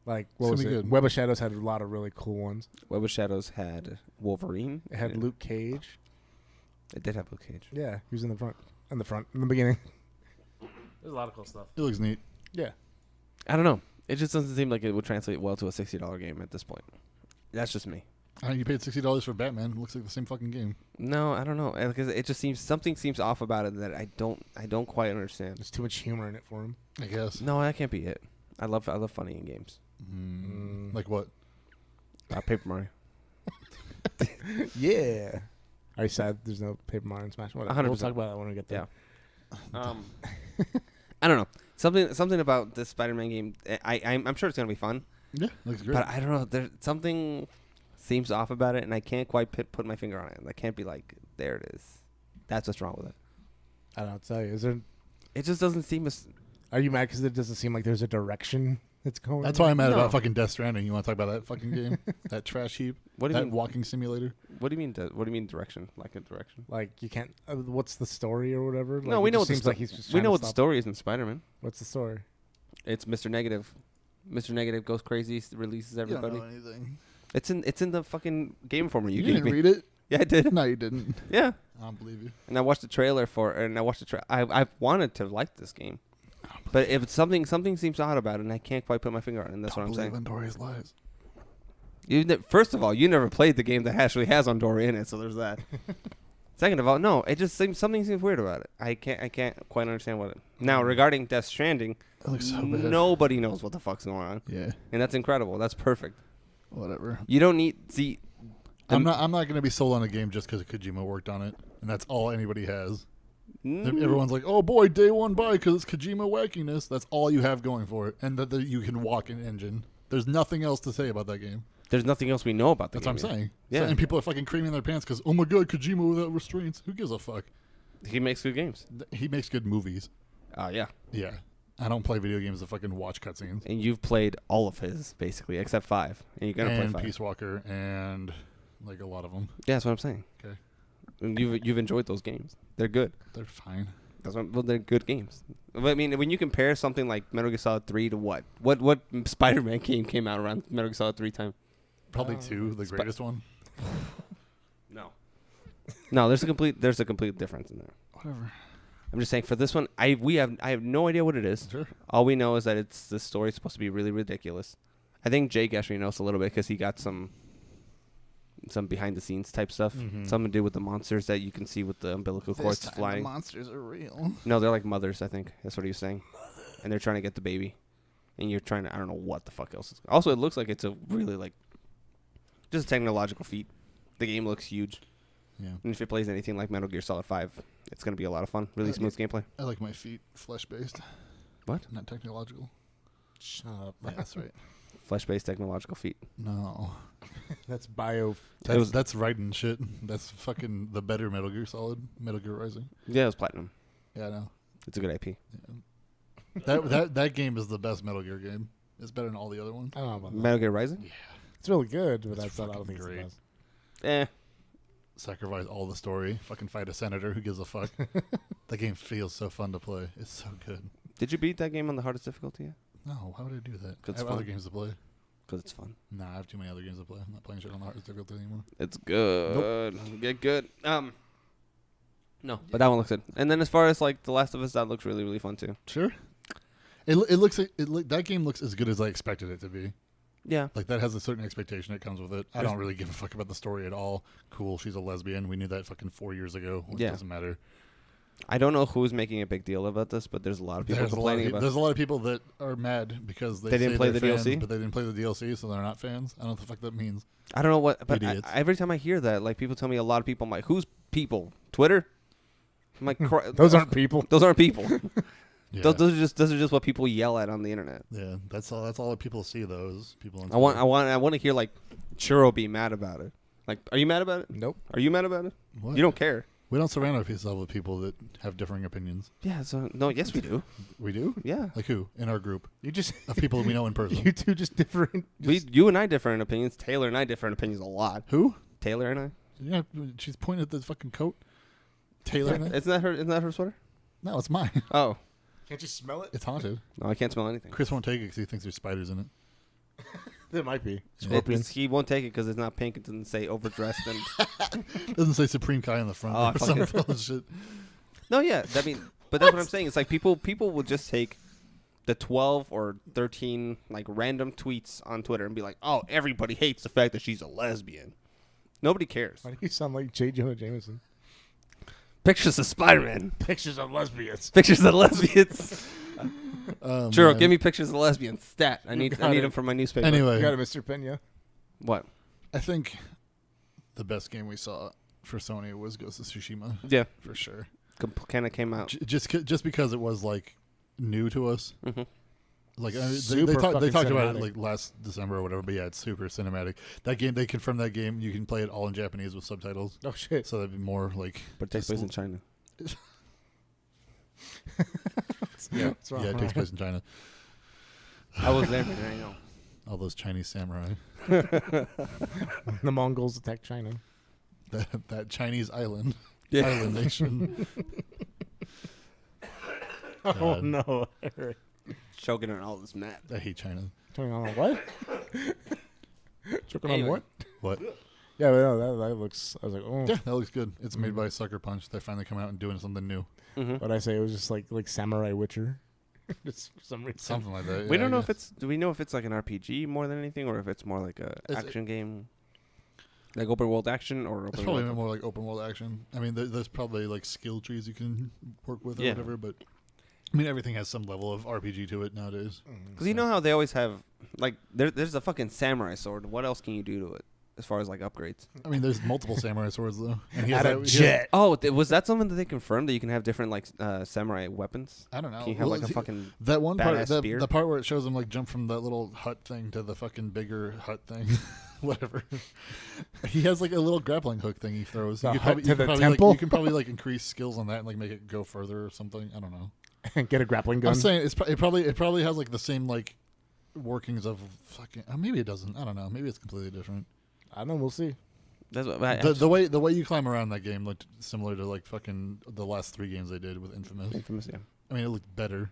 Like what It's was gonna it? be good. Web of Shadows had a lot of really cool ones. Web of Shadows had Wolverine. It had Luke Cage. It did have Luke Cage. Yeah, he was in the beginning. There's a lot of cool stuff. It looks neat. Yeah. I don't know. It just doesn't seem like it would translate well to a $60 game at this point. That's just me. You paid $60 for Batman. It looks like the same fucking game. No, I don't know, because it just something seems off about it that I don't quite understand. There's too much humor in it for him. I guess. No, that can't be it. I love funny in games. Like what? Paper Mario. Yeah. Are you sad there's no Paper Mario in Smash? Whatever. 100%. We'll talk about that when we get there. Yeah. I don't know. Something about this Spider-Man game. I'm sure it's gonna be fun, Yeah, looks great. but I don't know. There's something seems off about it, and I can't quite put my finger on it. I can't be like, there it is. That's what's wrong with it. I don't know what to tell you. Is there? It just doesn't seem as. Are you mad because it doesn't seem like there's a direction that's going? That's why I'm mad No. about fucking Death Stranding. You want to talk about that fucking game? That trash heap? What do you That mean? walking simulator? What do you mean? What do you mean direction? Like a direction? Like you can't. What's the story or whatever? Like, No, we it know just what the seems like he's just. we trying know to what the stop- story is in Spider-Man. What's the story? It's Mr. Negative. Mr. Negative goes crazy, releases everybody. You don't know anything. It's in the fucking game informer you You gave didn't me. read it? Yeah, I did. No, you didn't. Yeah, I don't believe you. and I watched the trailer for it, and I watched the I wanted to like this game, but if it's something seems odd about it, and I can't quite put my finger on it. And that's what I'm saying. Dory's lies. First of all, you never played the game that actually has Andorra in it, so there's that. Second of all, no, it just seems something seems weird about it. I can't quite understand what it. Now regarding Death Stranding, It looks so bad. nobody knows what the fuck's going on, Yeah. and that's incredible. That's perfect. Whatever. You don't need see. I'm not going to be sold on a game just because Kojima worked on it, and that's all anybody has. Everyone's like, "Oh boy, day one buy because it's Kojima wackiness." That's all you have going for it, and that you can walk an engine. There's nothing else to say about that game. There's nothing else we know about the That's game. what I'm saying. Yeah. So, and people are fucking creaming their pants because, oh my god, Kojima without restraints. Who gives a fuck? He makes good games. He makes good movies. Yeah. Yeah. I don't play video games to fucking watch cutscenes. And you've played all of his, basically, except 5. And you're going to play And 5. Peace Walker and like a lot of them. Yeah, that's what I'm saying. Okay. And you've enjoyed those games. They're good. They're fine. They're good games. But, I mean, when you compare something like Metal Gear Solid 3 to what Spider-Man game came out around Metal Gear Solid 3 time? Probably 2, the greatest one. No, there's a complete difference in there. Whatever. I'm just saying for this one, I have no idea what it is. Sure. All we know is that the story's supposed to be really ridiculous. I think Jake actually knows a little bit because he got some behind the scenes type stuff. Mhm. Something to do with the monsters that you can see with the umbilical cords flying. The monsters are real. No, they're like mothers, I think. That's what he was saying. And they're trying to get the baby. And you're trying to, I don't know what the fuck else is. Also, it looks like it's a really, like, just a technological feat. The game looks huge. Yeah. And if it plays anything like Metal Gear Solid 5, it's going to be a lot of fun. Really smooth gameplay. I like my feet flesh-based. What? Not technological. Shut up. Yeah, that's right. Flesh-based technological feat. No. That's bio. That's Raiden shit. That's fucking the better Metal Gear Solid. Metal Gear Rising. Yeah, it was platinum. Yeah, I know. It's a good IP. Yeah. That game is the best Metal Gear game. It's better than all the other ones. I don't know about that. Metal Gear Rising? It's really good, but It's I don't fucking think it's the great. best. Eh. Sacrifice all the story. Fucking fight a senator. Who gives a fuck? That game feels so fun to play. It's so good. Did you beat that game on the hardest difficulty yet? No, why would I do that? I It's have fun. other games to play. because it's fun. Nah, I have too many other games to play. I'm not playing shit on the hardest difficulty anymore. It's good. Get good. No, but that one looks good. And then as far as like The Last of Us, that looks really, really fun too. Sure. It looks that game looks as good as I expected it to be. Yeah. Like that has a certain expectation that comes with it. I don't really give a fuck about the story at all. Cool, she's a lesbian. We knew that fucking 4 years ago. It doesn't matter. I don't know who's making a big deal about this, but there's a lot of people complaining about it. There's a lot of people that are mad because they didn't play the fans, DLC, but they didn't play the DLC, so they're not fans. I don't know what the fuck that means. I don't know what, but Idiots. every time I hear that, like people tell me a lot of people, I'm like, who's people? Twitter? I'm like, those aren't people. Those aren't people. Yeah. Those are just what people yell at on the internet. Yeah, that's all that people see. Those people. On I want to hear like Churro be mad about it. Like, are you mad about it? Nope. Are you mad about it? What? You don't care. We don't surround ourselves with people that have differing opinions. Yeah. So no. Yes, we do. We do? Yeah. Like who in our group You just of people that we know in person? you two just different. You and I differ in opinions. Taylor and I differ in opinions a lot. Who? Taylor and I. Yeah, she's pointing at the fucking coat. Taylor. And I? Isn't that her sweater? No, it's mine. Oh. Can't you smell it? It's haunted. No, I can't smell anything. Chris won't take it because he thinks there's spiders in it. There might be. He won't take it because it's not pink. It doesn't say overdressed and. Doesn't say Supreme Kai on the front Oh, or some bullshit. No, yeah. I mean, but that's what I'm saying. It's like people will just take the 12 or 13 like random tweets on Twitter and be like, "Oh, everybody hates the fact that she's a lesbian." Nobody cares. Why do you sound like J. Jonah Jameson? Pictures of Spider-Man. Pictures of lesbians. Pictures of lesbians. Churro, Man. give me pictures of lesbians. Stat. I need got it. them for my newspaper. Anyway, You got it, Mr. Peña. What? I think the best game we saw for Sony was Ghost of Tsushima. Yeah. For sure. Kind of came out. Just because it was like new to us. Mm-hmm. Like Super they talked fucking about it cinematic. like last December or whatever, but yeah, it's super cinematic. That game, they confirmed that game. You can play it all in Japanese with subtitles, Oh shit. so that'd be more like. But it takes place in China. Yeah, what's wrong? Yeah, it takes place in China. I was there, man. I know. All those Chinese samurai. The Mongols attacked China. That Chinese island. Yeah. Island nation. Oh God. no. Eric. Choking on all this mad. I hate China. Turning on what? Choking Anyway. on what? What? Yeah, but no, that looks. I was like, oh. Yeah, that looks good. It's made by Sucker Punch. They're finally coming out and doing something new. Mm-hmm. What I say? It was just like Samurai Witcher. Just for some reason. Something like that. We yeah, don't know I if it's. Do we know if it's like an RPG more than anything, or if it's more like a Is action game, like open world action, or It's open probably world? more like open world action. I mean, there's probably like skill trees you can work with or Yeah. whatever, but I mean, everything has some level of RPG to it nowadays. Because you know how they always have like there's a fucking samurai sword. What else can you do to it as far as like upgrades? I mean, there's multiple samurai swords though. And he has Had a that- jet. Oh, was that something that they confirmed that you can have different like samurai weapons? I don't know. Can you have Well, like a fucking that one part, badass spear? the part where it shows him like jump from that little hut thing to the fucking bigger hut thing, whatever. He has like a little grappling hook thing he throws. The You could hut to the like, temple? you can probably like increase skills on that and like make it go further or something. I don't know. Get a grappling gun. I'm saying it probably has like the same like workings of fucking. Maybe it doesn't. I don't know. Maybe it's completely different. I don't know. We'll see. that's what, The way you climb around that game looked similar to like fucking the last 3 games they did with Infamous. Infamous, yeah. I mean, it looked better.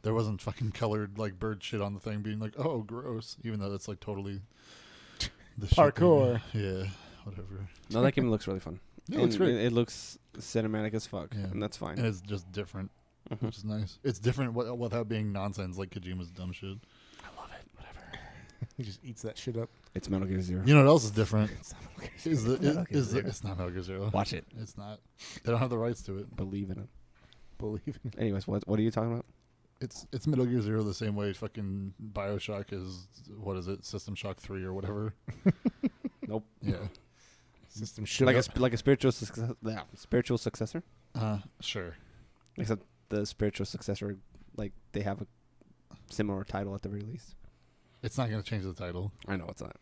There wasn't fucking colored like bird shit on the thing, being like, oh, gross. Even though that's like totally the shit that- Parkour. Yeah, whatever. No, that game looks really fun. It looks And great. It looks cinematic as fuck, Yeah. and that's fine. And it's just different, Mhm. which is nice. It's different without being nonsense like Kojima's dumb shit. I love it. Whatever. He just eats that shit up. It's Metal Gear Zero. You know what else is different? It's not okay. It's not Metal Gear Zero. Watch it. It's not. They don't have the rights to it. Believe in it. Believe in it. Anyways, what are you talking about? It's Metal Gear Zero the same way fucking BioShock is, what is it, System Shock 3 or whatever. Nope. Yeah. System shit Like up. a spiritual spiritual successor. Sure. Except the spiritual successor, like they have a similar title at the very least. It's not going to change the title. I know it's not.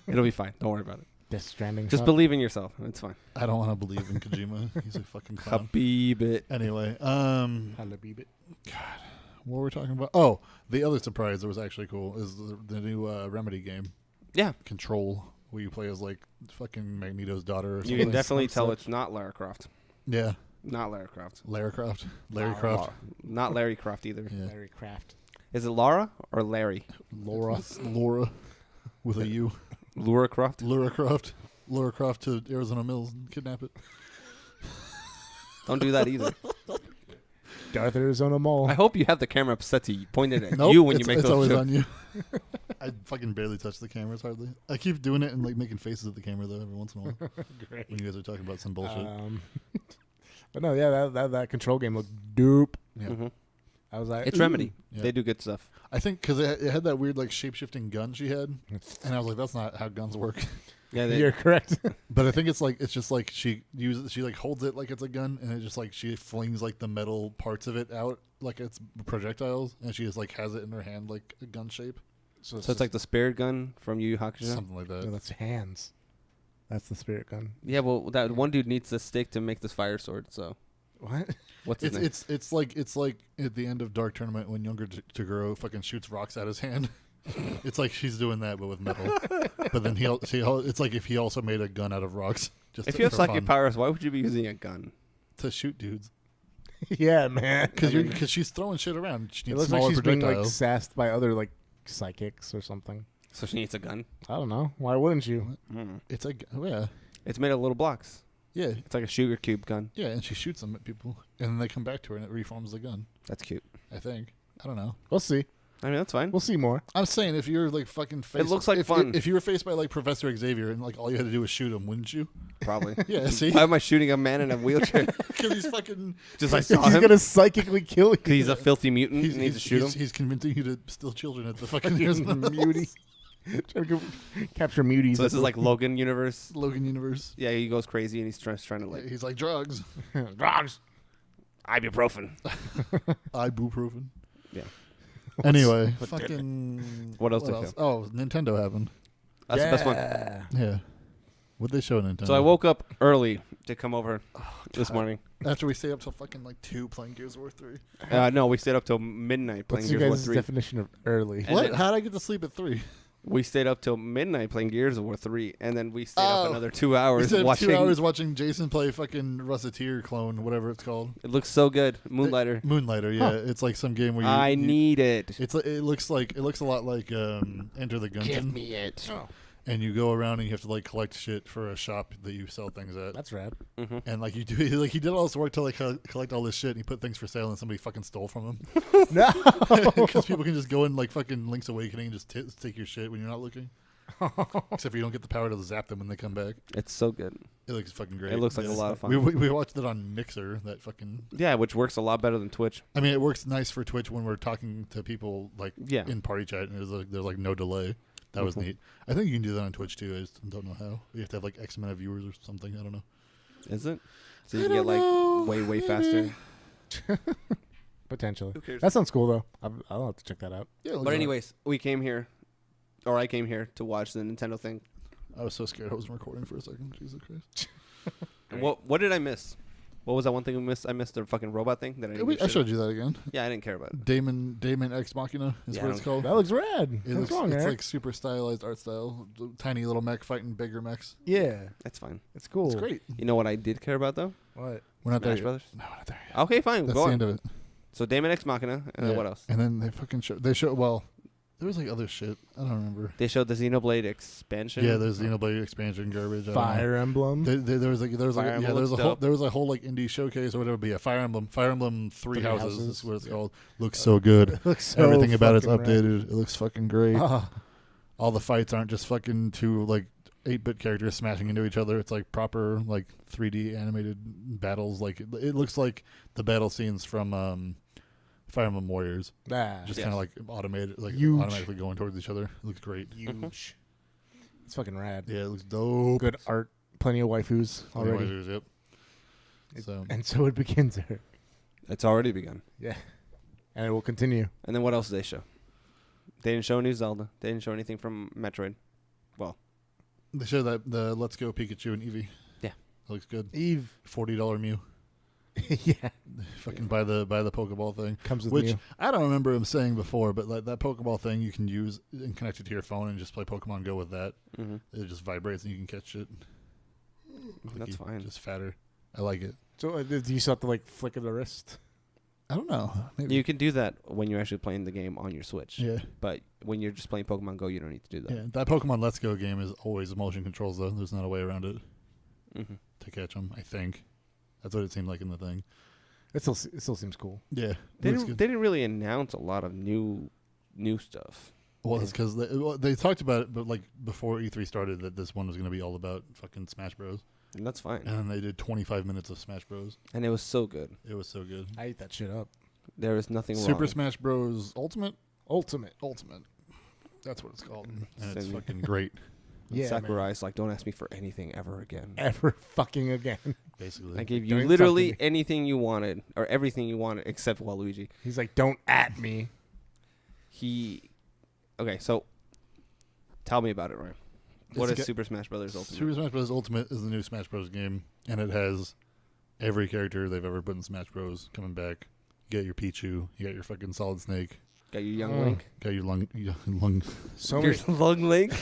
It'll be fine. Don't worry about it. Death Stranding. Just shot. believe in yourself. It's fine. I don't want to believe in Kojima. He's a fucking clown. Habib it. Anyway, Halabib it. what were we talking about? Oh, the other surprise that was actually cool is the new Remedy game, Yeah, Control, where you play as like fucking Magneto's daughter or something. you can definitely some tell such. it's not Lara Croft. Yeah, Not Lara Croft. Larry Croft. Larry Lara Croft. Not Larry Croft either. Yeah. Larry Craft. Is it Lara or Larry? Laura. with a U. Laura Croft. Laura Croft to Arizona Mills and kidnap it. Don't do that either. Darth Arizona Mall. I hope you have the camera set to pointed at Nope, you when you make it's those always jokes. on you. I fucking barely touch the cameras hardly. I keep doing it and like making faces at the camera though every once in a while Great. when you guys are talking about some bullshit. But no, yeah, that control game looked dope. Yeah. Mhm. I was like, It's ooh. Remedy. Yeah. They do good stuff. I think because it had that weird like shape-shifting gun she had, and I was like, that's not how guns work. Yeah, You're correct. But I think it's just like she like holds it like it's a gun, and it just like she flings like the metal parts of it out like it's projectiles, and she just like has it in her hand like a gun shape, so it's like the spirit gun from Yu Yu Hakusho. something like that. No, that's hands. That's the spirit gun. Yeah, well, that one dude needs the stick to make this fire sword. So What? what's his name? It's like at the end of Dark Tournament when younger Toguro fucking shoots rocks at his hand. It's like she's doing that but with metal. But then it's like if he also made a gun out of rocks. Just If you have for psychic fun, powers, why would you be using a gun? to shoot dudes, Yeah, man. because she's throwing shit around. She It needs looks like smaller she's being like projectiles. sassed by other like psychics or something. So she needs a gun. I don't know. Why wouldn't you? It's like yeah, It's made of little blocks. yeah, It's like a sugar cube gun. yeah, and she shoots them at people, and then they come back to her and it reforms the gun. That's cute. I think. I don't know. We'll see. I mean, that's fine. We'll see more. I'm saying if you're like fucking faced, looks like if fun. If you were faced by like Professor Xavier and like all you had to do was shoot him, wouldn't you? Probably. Yeah. See, Why am I shooting a man in a wheelchair? because he's fucking. Just I saw He's him. gonna psychically kill you. 'Cause he's a filthy mutant. He's, and need to shoot him. he's convincing you to steal children at the fucking Mutie. Trying to capture muties. So this is like Logan universe. Logan universe. Yeah, he goes crazy and he's trying to like He's like drugs. drugs. ibuprofen. Ibuprofen. Yeah. Anyway, fucking. What else did they show? Oh, Nintendo happened. That's the best one. Yeah. What'd they show at Nintendo? So I woke up early to come over this morning. after we stayed up till fucking like 2 playing Gears of War 3. No, we stayed up till midnight playing What's your Gears of War guys' 3. definition of early? And What? then- How'd I get to sleep at 3? We stayed up till midnight playing Gears of War 3, and then we stayed up Oh. another 2 We hours stayed up watching. 2 hours watching Jason play fucking Russeteer clone, whatever it's called. It looks so good. Moonlighter. Moonlighter, yeah. Huh. It's like some game where you. I you- need it. It looks a lot like Enter the Gungeon. it. Oh, And you go around and you have to like collect shit for a shop that you sell things at. that's rad. Mm-hmm. And like you do, like he did all this work to like collect all this shit, and he put things for sale, and somebody fucking stole from him. No. Because people can just go in like fucking Link's Awakening and just take your shit when you're not looking. Except for you don't get the power to zap them when they come back. It's so good. It looks fucking great. It looks like a lot of fun. We watched it on Mixer. That fucking. Yeah, which works a lot better than Twitch. I mean, it works nice for Twitch when we're talking to people like Yeah. in party chat, and there's like no delay. That was Mhm. neat. I think you can do that on Twitch too. I just don't know how. You have to have like X amount of viewers or something. I don't know. Is it? So I you can get don't like know. way faster. Potentially. Who cares? That sounds cool though. I'll have to check that out. Yeah. it looks But alright. anyways, we came here, or I came here to watch the Nintendo thing. I was so scared I wasn't recording for a second. Jesus Christ. And what did I miss? What was that one thing we missed? I missed the fucking robot thing that I didn't give I shit showed you that again. Yeah, I didn't care about it. Damon Ex Machina is Yeah, what I it's don't- called. That looks rad. It What's looks, wrong, it's Eric? like super stylized art style. Tiny little mech fighting bigger mechs. Yeah, That's fine. it's cool. It's great. You know what I did care about though? What? We're not there Smash yet. Brothers. No, we're not there yet. Okay, fine. That's Go the on. end of it. So Damon Ex Machina, and then Yeah. what else? And then they fucking well, there was like other shit. I don't remember. They showed the Xenoblade expansion. Yeah, there's Xenoblade expansion garbage. I don't know. Fire Emblem. There was Fire Emblem looks a dope. whole like indie showcase or whatever. But yeah, Fire Emblem Three Houses is what it's Yeah. called. Looks so good. It looks so Everything about it's fucking rad. updated. It looks fucking great. Ah, All the fights aren't just fucking two like 8-bit characters smashing into each other. It's like proper like 3D animated battles. Like it looks like the battle scenes from Fire Emblem Warriors. ah, Just Yes. kind of like automated, like Huge. automatically going towards each other. It looks great. huge. It's fucking rad. Yeah, it looks dope. Good art. Plenty of waifus already. Anyways, yep. It- So And so it begins, Eric. It's already begun. Yeah. And it will continue. And then what else did they show? They didn't show any Zelda. They didn't show anything from Metroid. they show that the Let's Go Pikachu and Eevee. Yeah. It looks good. Eve. $40 Mew. Yeah. Fucking buy the Pokeball thing. Comes with Which Mew. I don't remember him saying before, but like that Pokeball thing you can use and connect it to your phone and just play Pokemon Go with that. Mm-hmm. It just vibrates and you can catch it. That's fine. Just fatter. I like it. So do you still have to like flick of the wrist? I don't know. Maybe. You can do that when you're actually playing the game on your Switch. Yeah. But when you're just playing Pokemon Go, you don't need to do that. Yeah. That Pokemon Let's Go game is always motion controls, though. There's not a way around it Mm-hmm. to catch them, I think. That's what it seemed like in the thing. It still seems cool. Yeah. They looks didn't, good. they didn't really announce a lot of new stuff. Well, it's because they talked about it, but like before E3 started, that this one was going to be all about fucking Smash Bros. And that's fine. And then they did 25 minutes of Smash Bros. And it was so good. It was so good. I ate that shit up. There was nothing wrong. Super Smash Bros. Ultimate. Ultimate. That's what it's called. And Same it's here. fucking great, And Yeah, Sakurai's like, don't ask me for anything ever again. Ever fucking again. basically. I gave Don't you even literally talk to anything you wanted, or everything you wanted, except Waluigi. He's like, don't at me. Okay, so tell me about it, Ryan. What It's is Super Smash Brothers Ultimate? Super Smash Bros. Ultimate is the new Smash Bros. Game, and it has every character they've ever put in Smash Bros. Coming back. You got your Pichu. You got your fucking Solid Snake. Got your young Oh. Link. Got your lung. So Your many, lung Link.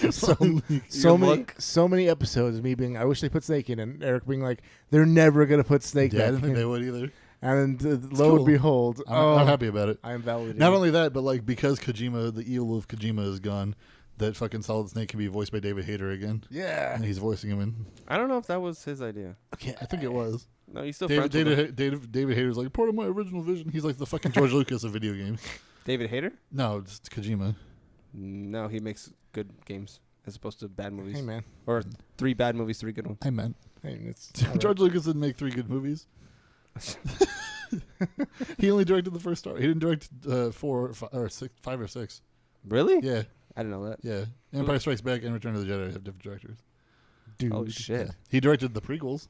so many episodes of me being, I wish they put Snake in, and Eric being like, they're never gonna put Snake Yeah, I back didn't think in. they would either. And lo cool. and behold, I'm happy about it. I am validated. Not only that, but like because Kojima, the eel of Kojima, is gone, that fucking Solid Snake can be voiced by David Hayter again, yeah. and he's voicing him in. I don't know if that was his idea. Okay, I think it was. No, he's still David friends with him. David Hayter's like part of my original vision. He's like the fucking George Lucas of video games. David Hayter? No, it's Kojima. No, he makes good games as opposed to bad movies. Hey man, Or 3 bad movies, 3 good ones. I meant hey, it's George Lucas didn't make 3 good movies. He only directed the first Star. He didn't direct 5 or 6. Really? Yeah, I didn't know that. yeah. Empire Strikes Back and Return of the Jedi have different directors. dude. Oh, shit. Yeah. He directed the prequels.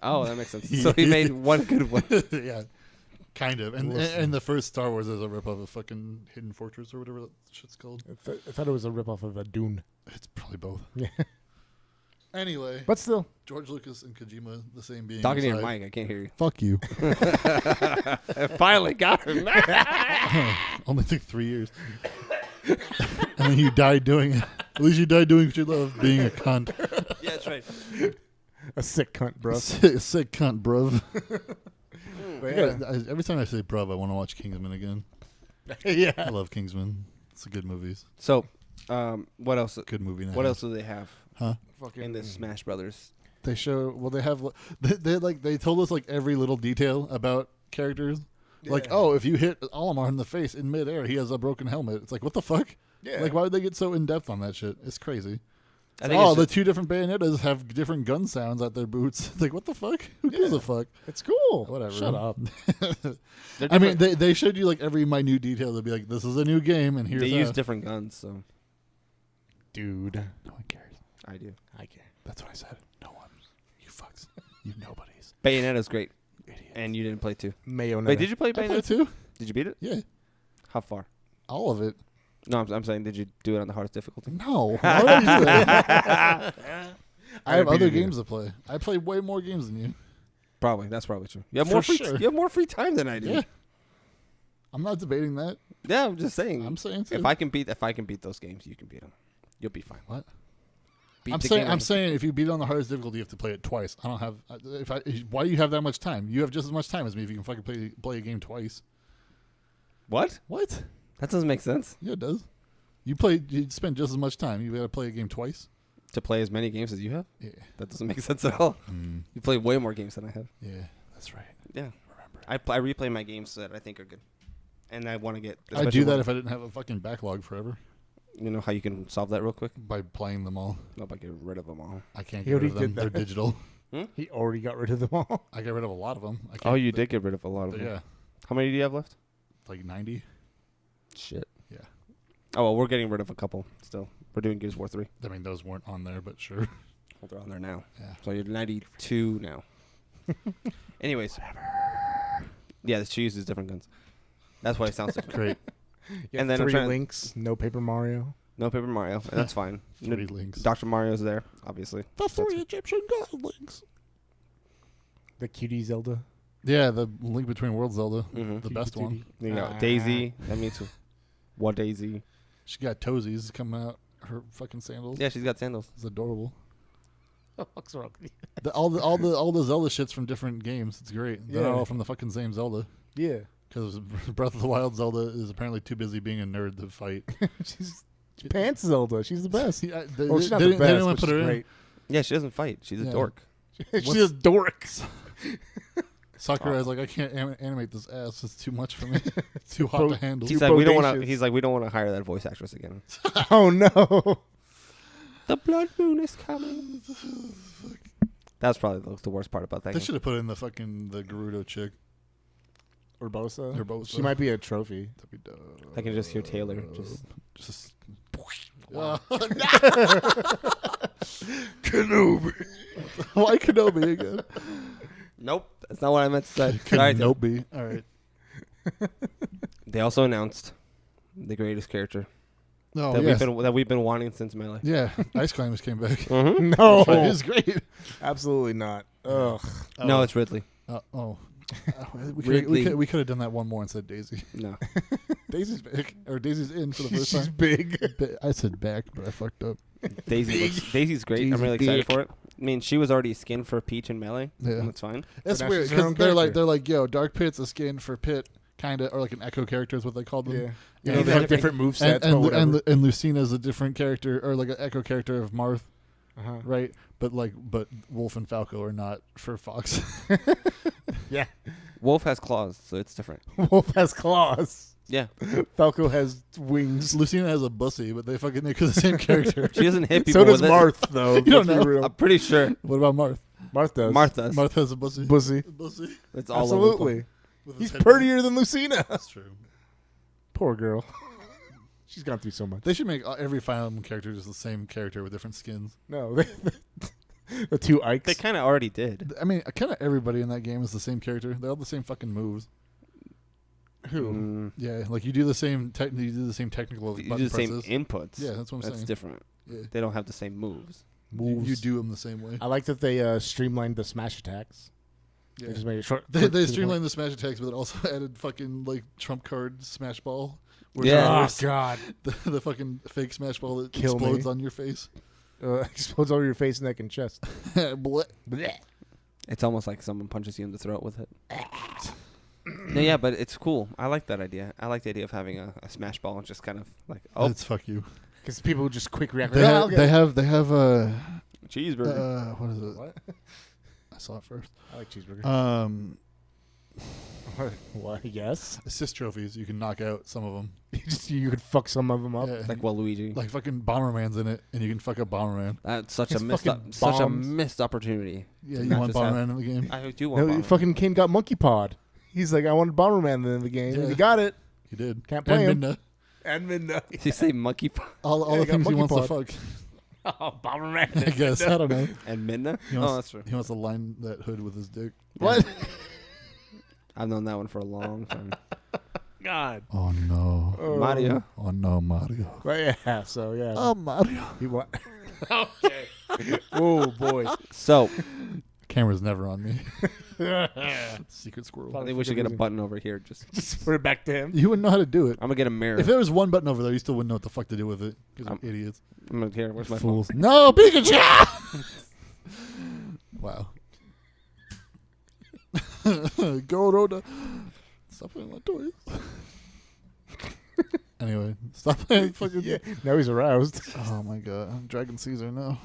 Oh, that makes sense. So he made one good one. Yeah, kind of. And Listen. and the first Star Wars is a ripoff of fucking Hidden Fortress or whatever that shit's called. I thought it was a ripoff of a Dune. It's probably both. Yeah. Anyway, But still, George Lucas and Kojima, the same being. Talking to your aside- mic, I can't hear you. Fuck you. I finally got him. Only took 3 years. And then you died doing it. At least you died doing what you love, being a cunt. Yeah, that's right. a sick cunt, bro. Sick cunt, bruv. But yeah. Every time I say bruv, I want to watch Kingsman again. I yeah. love Kingsman. It's a good movie. So, what else? Good movie now. What else do they have Huh? Fucking in the Smash Brothers? They show. Well, they have. They told us like every little detail about characters. Like, Yeah. oh, if you hit Olimar in the face in midair, he has a broken helmet. It's like, what the fuck? Yeah. Like, why would they get so in depth on that shit? It's crazy. I think Oh, it's the just- 2 different Bayonettas have different gun sounds at their boots. It's like, what the fuck? Who gives Yeah. a fuck? It's cool. Whatever. Shut up. they're I mean, different- they showed you like every minute detail. They'll be like, this is a new game, and here's they use that. different guns, so Dude. No one cares. I do. I care. That's what I said. No one. You fucks. You nobodies. Bayonetta's great, Idiot. and you didn't play 2. Mayo. Wait, did you play I played Bayonetta? 2. Did you beat it? Yeah. How far? All of it. No, I'm saying, did you do it on the hardest difficulty? No. Why would you say that? I have beat other it, games to play. I play way more games than you. Probably. That's probably true. You have For more free. sure. You have more free time than I do. Yeah. I'm not debating that. Yeah, I'm just saying. I'm saying too. if I can beat those games, you can beat them. You'll be fine. What? Beat I'm the saying game I'm on- saying if you beat it on the hardest difficulty, you have to play it twice. I don't have. Why do you have that much time? You have just as much time as me if you can fucking play a game twice. What? What? That doesn't make sense. Yeah, it does. You spend just as much time. You got to play a game twice. To play as many games as you have? Yeah. That doesn't make sense at all. You play way more games than I have. Yeah, that's right. Yeah. Remember. I replay my games that I think are good. And I want to get... I'd do that if I didn't have a fucking backlog forever You know how you can solve that real quick? by playing them all. No, by getting rid of them all. I can't He get rid of already them. did They're that. digital. He already got rid of them all. I got rid of a lot of them. I Oh, can't- you did get rid of a lot of them. Yeah, How many do you have left? like 90. Shit. Yeah. Oh, well, we're getting rid of a couple still. We're doing Gears of War 3. I mean, those weren't on there, but sure. Well, they're on there now. Yeah. So you're 92 now. Anyways. Yeah, she uses different guns. That's why it sounds different. Great. And then I'm 3 trying- links, no Paper Mario. No Paper Mario. And that's fine. 3 links. Dr. Mario's there, obviously. The 3 Egyptian godlings. The cutie Zelda. Yeah, the Link Between Worlds Zelda, Mm-hmm. the best one. You got Ah. Daisy. That means what Daisy? She got toesies coming out her fucking sandals. Yeah, she's got sandals. It's adorable. What the fuck's wrong with you? All the Zelda shits from different games. It's great. They're Yeah. all from the fucking same Zelda. Yeah. Because Breath of the Wild Zelda is apparently too busy being a nerd to fight. She's pants Zelda. She's the best. Yeah, Well, she's not they the didn't best, want but to put her she's in. great. Yeah, she doesn't fight. She's a Yeah. dork. She's a dork. Sakurai's like, I can't animate this ass. It's too much for me. It's too hot to handle. He's Too like, we don't want to. bodacious. He's like, we don't want to hire that voice actress again. Oh no. The blood moon is coming. That's probably the worst part about that They game. should have put in the Gerudo chick. Urbosa. Urbosa. She might be a trophy. That'd be dope. I can just hear Taylor just. Kenobi. Why Kenobi again? Nope, that's not what I meant to say. Sorry, Taylor. Kenobi. All right. They also announced the greatest character Oh, that yes. we've been wanting since Melee. Yeah. Ice Climbers came back. Mm-hmm. No. It was great. Absolutely not. Ugh. No, it's Ridley. We could have done that one more and said Daisy. No, Daisy's back. Or Daisy's in for the first She's time. big. I said back, but I fucked up. Daisy's great. I'm really excited for it. I mean, she was already skinned for Peach in Melee. Yeah. And that's fine. It's now weird she's her because own they're character. like, yo, Dark Pit's a skin for Pit, kind of, or like an Echo character is what they called them. Yeah. Yeah, You know, they have different movesets, but whatever. and Lucina's a different character, or like an Echo character of Marth, Uh-huh. right? But Wolf and Falco are not for Fox. Yeah. Wolf has claws, so it's different. Wolf has claws. Yeah, Falco has wings. Lucina has a bussy, but they fucking make her the same character. she doesn't hit people. So does with it. Marth, though. You don't Let's be know. real. I'm pretty sure What about Marth? Marth does. Marth does. Marth has a bussy. Bussy. Bussy. It's all Absolutely. With He's his head- prettier than Lucina. That's true. Poor girl. She's gone through so much. They should make every Fire Emblem character just the same character with different skins. No. The two Ikes. They kind of already did. I mean, kind of everybody in that game is the same character. They all have the same fucking moves. Who? Mm, Yeah, like you do the same. You do the same technical. you button do the same presses. inputs. Yeah, that's what I'm That's saying. different. Yeah. They don't have the same moves. You do them the same way. I like that they streamlined the smash attacks. Yeah. They just made it short. They quick to the streamlined the smash attacks, but it also added fucking like trump card smash ball. Where Yeah. Oh, there's God. the fucking fake smash ball that Kill me. explodes on your face. Explodes over your face, neck, and chest. Blech. It's almost like someone punches you in the throat with it. No, yeah, but it's cool. I like that idea. I like the idea of having a smash ball and just kind of like, oh, It's fuck you. Because people just quick react. They have cheeseburger. what is it? What? I saw it first. I like cheeseburger. What? Yes. Assist trophies. You can knock out some of them. You could fuck some of them up. Yeah. Like Waluigi. Like fucking Bomberman's in it, and you can fuck up Bomberman. That's such a It's missed fucking such a bombs. missed opportunity. Yeah, to you not want just have- Bomberman in the game? I do want. No, Bomberman. fucking King got Monkey Pod. He's like, I wanted Bomberman in the game. Yeah. And he got it. He did. Can't play and him. Midna. And Midna. Did you say monkey All Yeah, the he got things he Monkey wants Pod. to fuck. Oh, Bomberman. I guess. I don't know. and Midna? He Oh, wants, that's true. He wants to line that hood with his dick. What? I've known that one for a long time. God. Oh no. Mario. Oh no, Mario. But yeah, so yeah. Oh Mario. He wa- Okay. Oh, boy. So Camera's never on me. Secret squirrel. I think we should get a button over here. Just put it back to him. You wouldn't know how to do it. I'm gonna get a mirror. If there was one button over there, you still wouldn't know what the fuck to do with it. Because we're idiots. I'm gonna here. Where's my Fools. No, Pikachu! Wow. Go, Rhoda. Stop playing with my toys. Anyway, stop playing fucking... Yeah. Now he's aroused. Oh my god. I'm Dragon Caesar now.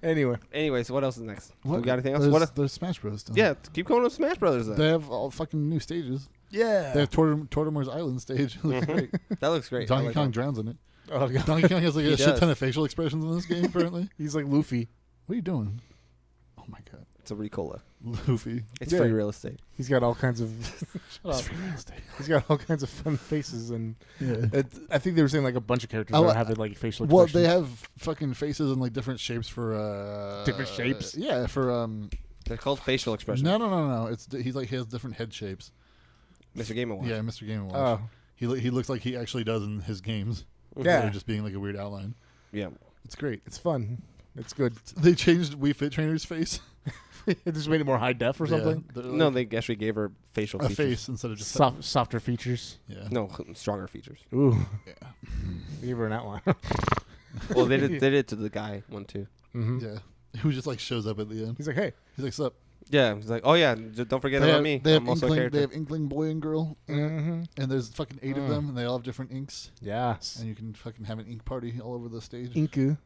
Anyway. Anyway, so what else is next? What? We got anything else? There's Smash Bros. Still. Yeah, keep going with Smash Brothers then. They have all fucking new stages. Yeah. They have Tortimer's Island stage. It looks great. That looks great. I Donkey like Kong that. drowns in it. Oh, God. Donkey Kong has like He a shit does. ton of facial expressions in this game, apparently. He's like Luffy. What are you doing? Oh my god. It's a Ricola. Luffy. It's Yeah. free real estate. He's got all kinds of. It's free real estate. He's got all kinds of fun faces, and Yeah. I think they were saying like a bunch of characters I that li- have like facial Well, expressions. they have fucking faces and like different shapes for Different shapes? Yeah, for They're called facial expressions. no. It's he's like he has different head shapes. Mr. Game & Watch. Yeah, Mr. Game & Watch. Oh, He looks like he actually does in his games. Yeah. Instead of just being like a weird outline. Yeah. It's great. it's fun. It's good. They changed Wii Fit Trainer's face It just made it more high def or something. Yeah, No, they actually gave her facial a features. face instead of just Softer features. Yeah. No, stronger features. Ooh, Yeah. they gave her an outline. Well, they did it to the guy one too. Mm-hmm. Yeah. Who just like shows up at the end. He's like, hey, He's like, "Sup?" Yeah, he's like, oh yeah, don't forget about me. They have I'm also a Inkling. character. They have Inkling boy and girl, Mm-hmm. and there's fucking 8 of them, and they all have different inks, Yes. and you can fucking have an ink party all over the stage. Inku.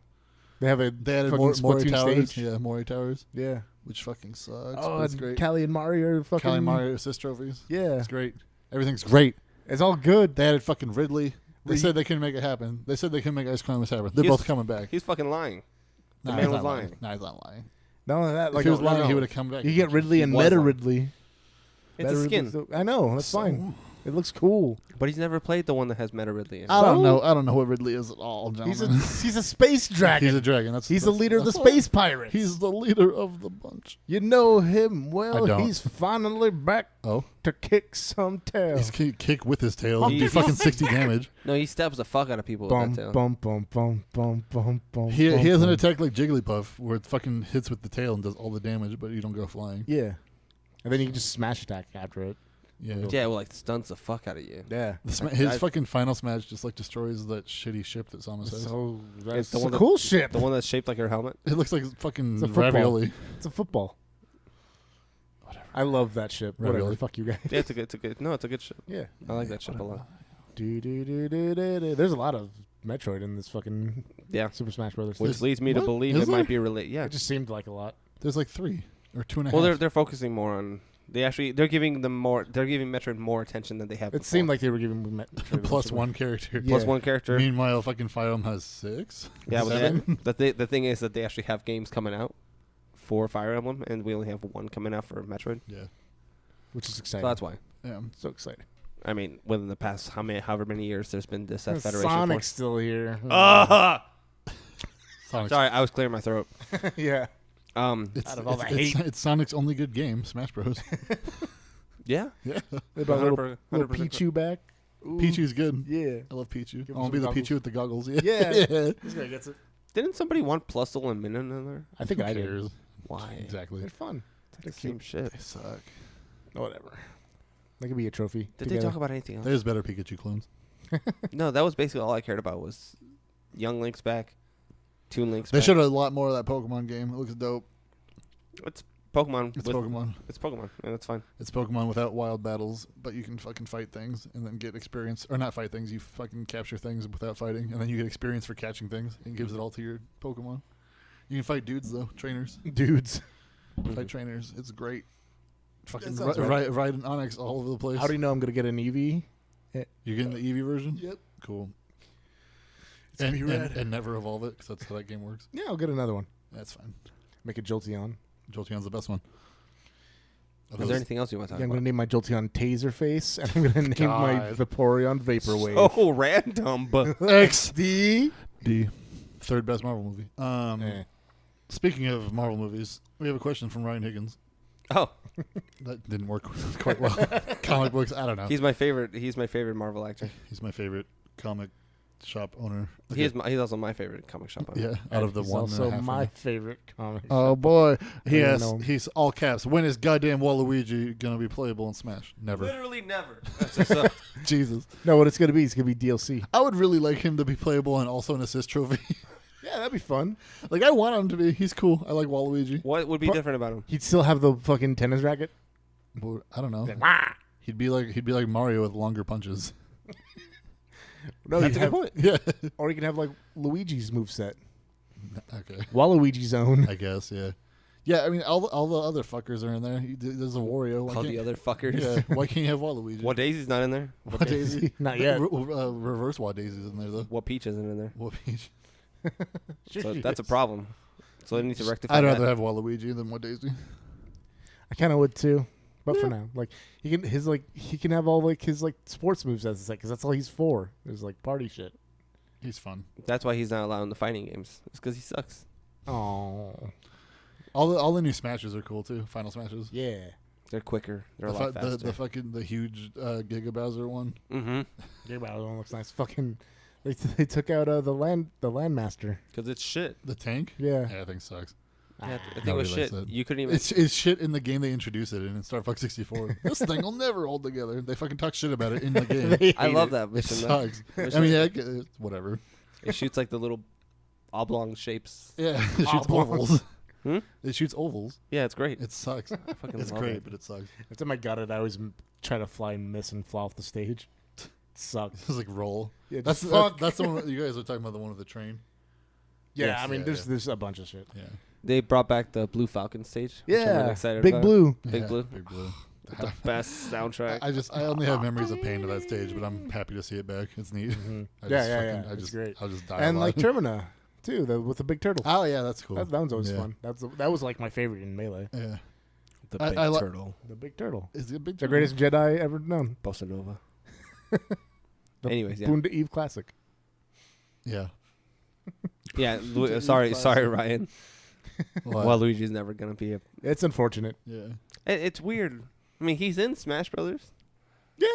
They have a They added fucking Mori Splatoon Towers. stage. Yeah, Mori Towers, Yeah. which fucking sucks. Oh, but it's and great. Callie and Mario are fucking. Callie and Mario assist trophies. Yeah. It's great. Everything's great. It's all good. They added fucking Ridley. They Re- said they couldn't make it happen. They said they couldn't make Ice Climbers happen. They're He's- both coming back. He's fucking lying. The Nah, man he's was not lying. Nah, he's not lying. Not only that, If like he was lying, no. he would have come back. You get Ridley and was Meta lying. Ridley. It's Meta a skin. Ridley's I know. That's fine. It looks cool. But he's never played the one that has Meta Ridley in it. I don't So? know. I don't know what Ridley is at all, He's a gentlemen. he's a space dragon. He's a dragon. He's the leader of the that's all. space pirates. He's the leader of the bunch. You know him well. I don't. He's finally back Oh, to kick some tail. he's kick with his tail. He- Do fucking 60 damage. No, he stabs the fuck out of people Bum with that tail. bum bum bum bum bum bum. He bum, has an bum. attack like Jigglypuff, where it fucking hits with the tail and does all the damage, but you don't go flying. Yeah, and then you can just smash attack after it. Yeah. Yeah, well, like stuns the fuck out of you. Yeah, His I- fucking final smash just like destroys that shitty ship that Samus has. so that's It's the a one that- cool ship. The one that's shaped like her helmet. It looks like fucking It's a football. ravioli. It's a football. Whatever. I love that ship. Whatever. Ravioli. Fuck you guys. Yeah, it's a good ship. Yeah. I like that ship a lot. There's a lot of Metroid in this fucking Yeah. Super Smash Brothers. Which Is- leads me to what? believe Is it might there? be related. Yeah. It just seemed like a lot. There's like 3 or 2.5. Well, they're focusing more on. They're giving Metroid more attention than they have. It seemed like they were giving Metroid plus 1 character. Yeah. plus one character. Meanwhile, fucking Fire Emblem has 6. Yeah, but 7. the thing is that they actually have games coming out for Fire Emblem, and we only have one coming out for Metroid. Yeah. which is So exciting. that's why. Yeah. So exciting. I mean, within the past however many years, there's been this Federation Sonic's Force. still here. Sonic's, Sorry, I was clearing my throat. Yeah. It's, Out of all the it's- hate. it's Sonic's only good game, Smash Bros. Yeah. Yeah. They brought little 100%. Pichu back. Ooh. Pichu's good. Yeah. I love Pichu. Give him I want to some be the goggles. Pichu with the goggles. Yeah. Yeah. yeah. This guy gets it. Didn't somebody want Plusle and Minun in there? I think Who I did. cares? Why? Exactly. They're fun. The same shit. They suck. Whatever. That could be a trophy. Did they talk about anything else? There's better Pikachu clones. No, that was basically all I cared about was Young Link's back, Toon Link's They back. should have a lot more of that Pokemon game. It looks dope. It's Pokemon. It's with- Pokemon. It's Pokemon, and that's fine. It's Pokemon without wild battles, but you can fucking fight things and then get experience. Or not fight things, you fucking capture things without fighting, and then you get experience for catching things. And it gives it all to your Pokemon. You can fight dudes, though. Trainers. Dudes. Fight trainers. It's great. Fucking That sounds right. ride an Onix all over the place. How do you know I'm going to get an Eevee? You're getting the Eevee version? Yep. Cool. It's gonna be red. And never evolve it, because that's how that game works. Yeah, I'll get another one. That's fine. Make a Jolteon. Jolteon's the best one. Is there anything else you want to talk Yeah, I'm about? going to name my Jolteon Taserface, and I'm going to name my God. Vaporeon Vaporwave. So random, but XD. D. Third best Marvel movie. Speaking of Marvel movies, we have a question from Ryan Higgins. oh, That didn't work quite well. Comic books, I don't know. he's my favorite. He's my favorite Marvel actor. He's my favorite comic shop owner. He's also my favorite comic shop owner. Yeah, out of the He's one also and a half my one. favorite comic. Oh boy, I don't know. he's all caps. When is goddamn Waluigi gonna be playable in Smash? Never. Literally never. That's just, Jesus, No, what it's going to be, it's going to be DLC. I would really like him to be playable and also an assist trophy. Yeah, that'd be fun. Like I want him to be. He's cool. I like Waluigi. what would be But- different about him? He'd still have the fucking tennis racket. Well, I don't know. Wah! He'd be like Mario with longer punches. No, That's you'd a have, good point. Yeah. or you can have like Luigi's moveset. Okay. Waluigi's own. I guess. Yeah. Yeah. I mean, all the other fuckers are in there. There's a Wario. Why All can't- the other fuckers. Yeah. Why can't you have Waluigi? What Daisy's not in there? What Daisy? Not yet. Reverse What Daisy's in there though. What Peach isn't in there? What Peach? So that's a problem. So they need to rectify I'd that. rather have Waluigi than What Daisy. I kind of would too, but for now, like he can have all like his like sports moves as it's like because that's all he's for. There's like party shit. He's fun. That's why he's not allowed in the fighting games. It's because he sucks. Oh All the new Smashes are cool too. Final Smashes. yeah. They're quicker. They're The, a lot fu- faster. the fucking the huge Giga Bowser one. Mm-hmm. Yeah, but that one looks nice. Fucking, they took out the landmaster. Because it's shit. The tank. Yeah. Yeah, I think sucks. Yeah, the thing Nobody was likes shit. it. You couldn't even. It's shit in the game they introduced it in Star Fox 64. This thing will never hold together. They fucking talk shit about it in the game. They I hate love it. that It mission. though. sucks. Mission- I mean, yeah, it's whatever. It shoots like the little oblong shapes. Yeah, it shoots Oblong. ovals. It shoots ovals. Yeah, it's great. It sucks. I fucking It's love great, it. but it sucks. Every time I got it, I always try to fly and miss and fly off the stage. It sucks. It's like roll. Yeah, That's just that's the one that you guys are talking about. The one with the train. Yeah, Yes, I mean, yeah, there's a bunch of shit. Yeah. They brought back the Blue Falcon stage. which I'm really excited Big about. Blue. Big Yeah, Blue. Big Blue. The best soundtrack. I only have memories of pain to that stage, but I'm happy to see it back. It's neat. Yeah. It's great. I'll just die. And a like lot. Termina, too, with the big turtle. Oh yeah, that's cool. That one's always Yeah. fun. That was like my favorite in Melee. Yeah. The I- big I li- turtle. The big turtle. Is it a big? The greatest Jedi ever known. Bossa Nova. The Anyways, yeah. Boon to Eve classic. Yeah. Yeah, Eve sorry, classic. Ryan. What? Well, Luigi's never gonna be a. It's unfortunate. Yeah. It's weird. I mean, he's in Smash Brothers. Yeah.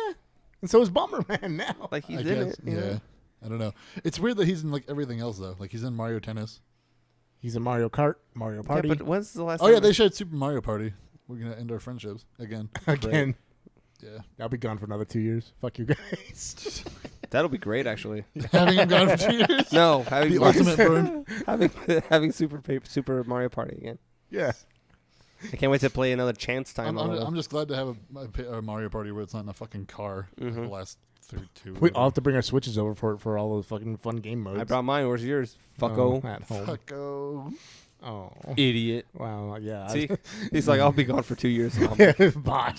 And so is Bomberman now. Like he's I in guess. it. you Yeah. know? I don't know. It's weird that he's in like everything else though. Like he's in Mario Tennis. He's in Mario Kart, Mario Party. Yeah, but when's the last? Oh time yeah, they showed Super Mario Party. We're gonna end our friendships again. Again. Yeah. I'll be gone for another 2 years. Fuck you guys. That'll be great, actually. Having him gone for 2 years. No, having The ultimate burn. having Super Mario Party again. Yeah. I can't wait to play another chance time. I'm just glad to have a Mario Party where it's not in a fucking car. Like the last two. We all have to bring our Switches over for all those fucking fun game modes. I brought mine. Where's yours? Fucko. At home. Fucko. Oh. Idiot. Wow. Yeah. See, he's like, I'll be gone for 2 years. Mom. Bye.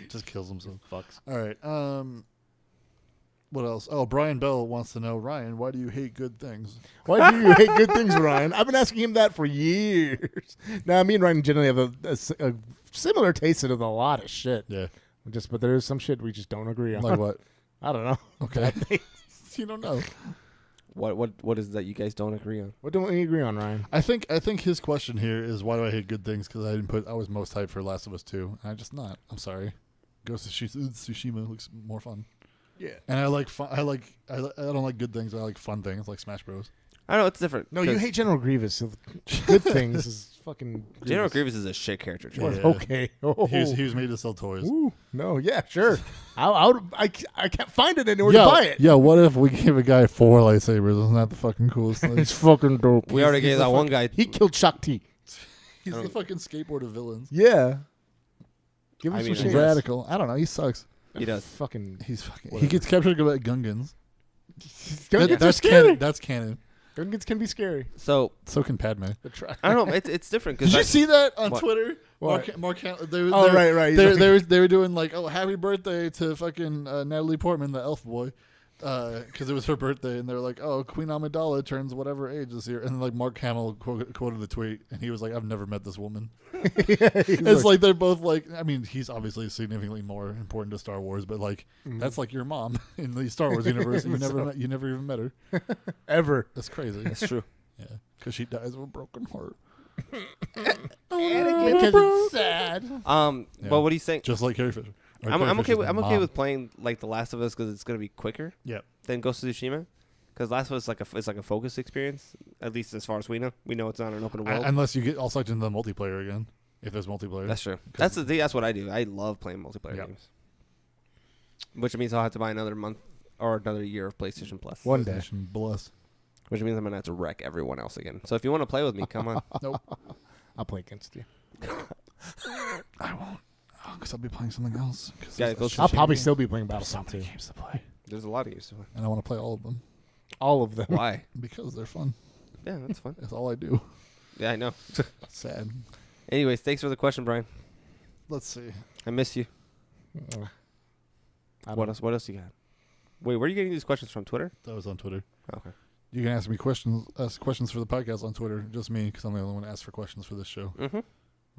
Just kills himself. Fucks. All right. What else? Oh, Brian Bell wants to know, Ryan, why do you hate good things? Why do you hate good things, Ryan? I've been asking him that for years. Now, me and Ryan generally have a similar taste in a lot of shit. Yeah. But there's some shit we just don't agree on. Like what? I don't know. Okay. You don't know. What is that you guys don't agree on? What don't we agree on, Ryan? I think his question here is why do I hate good things? Because I was most hyped for Last of Us 2. And I'm just not. I'm sorry. Ghost of Tsushima looks more fun. Yeah. And I like fun. I don't like good things. I like fun things like Smash Bros. I don't know. It's different. No, you hate General Grievous. So good things is fucking Grievous. General Grievous is a shit character. Yeah. choice. Okay. Oh. He was made to sell toys. Ooh, no, yeah, sure. I can't find it anywhere to buy it. Yeah, what if we gave a guy 4 lightsabers? Isn't that the fucking coolest thing? It's fucking dope. We already gave that one guy. He killed Shakti. He's the fucking skateboard of villains. Yeah. Give him I some mean, shit. I guess. Radical. I don't know. He sucks. He does. Fucking. He's fucking. Whatever. He gets captured by Gungans. Gungans are That's scary. canon. That's canon. Gungans can be scary. So So can Padme. I don't know. It's different Did because you see that on What? Twitter? What? Mark right. They were doing like, oh, happy birthday to fucking Natalie Portman, the elf boy, because it was her birthday, and they were like, oh, Queen Amidala turns whatever age this year, and like Mark Hamill quoted the tweet, and he was like, I've never met this woman. It's like they're both like, I mean, he's obviously significantly more important to Star Wars, but like that's like your mom in the Star Wars universe. You never even met her ever. That's crazy. that's true. Yeah, because she dies of a broken heart. Because it's sad. Yeah. But what he's saying, Just like Carrie Fisher. Or I'm Carrie okay. Fisher's I'm okay mom. with playing like The Last of Us because it's gonna be quicker Yeah. than Ghost of Tsushima. Because Last of Us is like a focus experience, at least as far as we know. We know it's not an open world. Unless you get all sucked into the multiplayer again, if there's multiplayer. That's true. That's what I do. I love playing multiplayer Yep. games. Which means I'll have to buy another month or another year of PlayStation Plus. One day. PlayStation Bless. Which means I'm gonna have to wreck everyone else again. So if you want to play with me, come on. Nope. I'll play against you. I won't. Because I'll be playing something else. Yeah, go I'll Shit. probably still be playing so Battlefront many 2. games to play. There's a lot of games to play. And I want to play all of them. All of them. Why? Because they're fun. Yeah, that's fun. That's all I do. Yeah, I know. Sad. Anyways, thanks for the question, Brian. Let's see. I miss you. What else? What else you got? Wait, where are you getting these questions from? Twitter? That was on Twitter. Okay. You can ask questions for the podcast on Twitter. Just me, because I'm the only one to ask for questions for this show. Mm-hmm.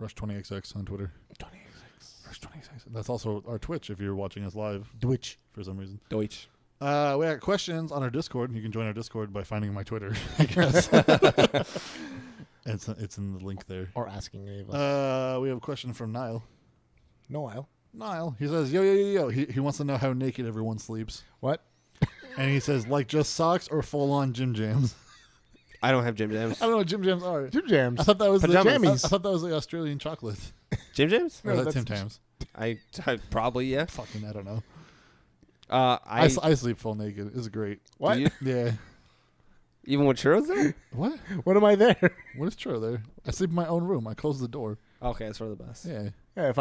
Rush20XX on Twitter. 20XX. Rush20XX. That's also our Twitch if you're watching us live Twitch. for some reason. Deutsch. We got questions on our Discord. You can join our Discord by finding my Twitter, I guess. It's in the link there. Or asking any of us. We have a question from Niall. Noel. Niall. He says, yo. He wants to know how naked everyone sleeps. What? And he says, like just socks or full-on gym jams. I don't have Jim Jams. I don't know what gym jams are. Jim Jams. I thought that was Pajamas. I thought that was the Australian chocolate. Jim Jams? Or No, that that's- Tim Tams. I probably, yeah. Fucking, I don't know. I I sleep full naked. It's great. What? Do you? Yeah. Even with churros there? What? When am I there? What is true there? I sleep in my own room. I close the door. Okay, that's for the best. Yeah. Yeah, if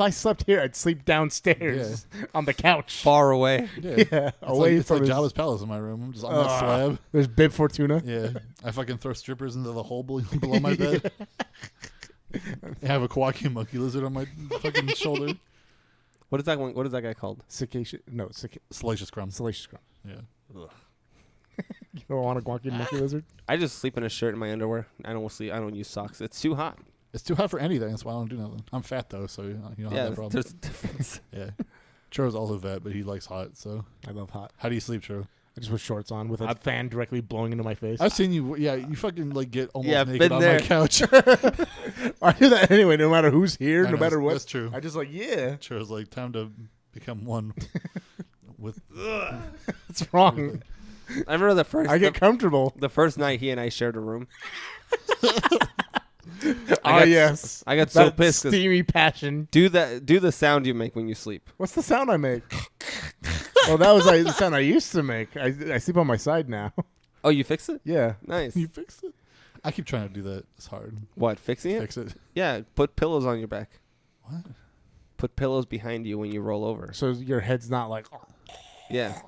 I slept here, I'd sleep downstairs on the couch. Far away. Yeah. Yeah, It's like Jabba's palace in my room. I'm just on that slab. There's Bib Fortuna. Yeah. I fucking throw strippers into the hole below my bed. I have a Kawaki monkey lizard on my fucking shoulder. What is that one? What is that guy called? Salacious crumb. Salacious crumb. Yeah. Ugh. You don't want a Guanky monkey lizard? I just sleep in a shirt and my underwear. I don't sleep. I don't use socks. It's too hot. It's too hot for anything. That's why I don't do nothing. I'm fat though, so you don't have that problem. There's a difference. Yeah. Churro's also fat, but he likes hot. So I love hot. how do you sleep, Churro? I just put shorts on with a fan directly blowing into my face. I've seen you. Yeah, you fucking like get almost Yeah, naked been on there. my couch. I do that anyway, no matter who's here, I no know, matter what. That's true. I just yeah. Churro's like time to become one with. What's wrong? I remember the first. I get comfortable. the first night he and I shared a room. Yes. I got so That pissed. 'Cause steamy passion. do the sound you make when you sleep. What's the sound I make? Well, that was the sound I used to make. I sleep on my side now. Oh, you fixed it? Yeah. Nice. You fixed it. I keep trying to do that. It's hard. What, fixing it? Fix it. Yeah, put pillows on your back. What? Put pillows behind you when you roll over. So your head's not like. Yeah,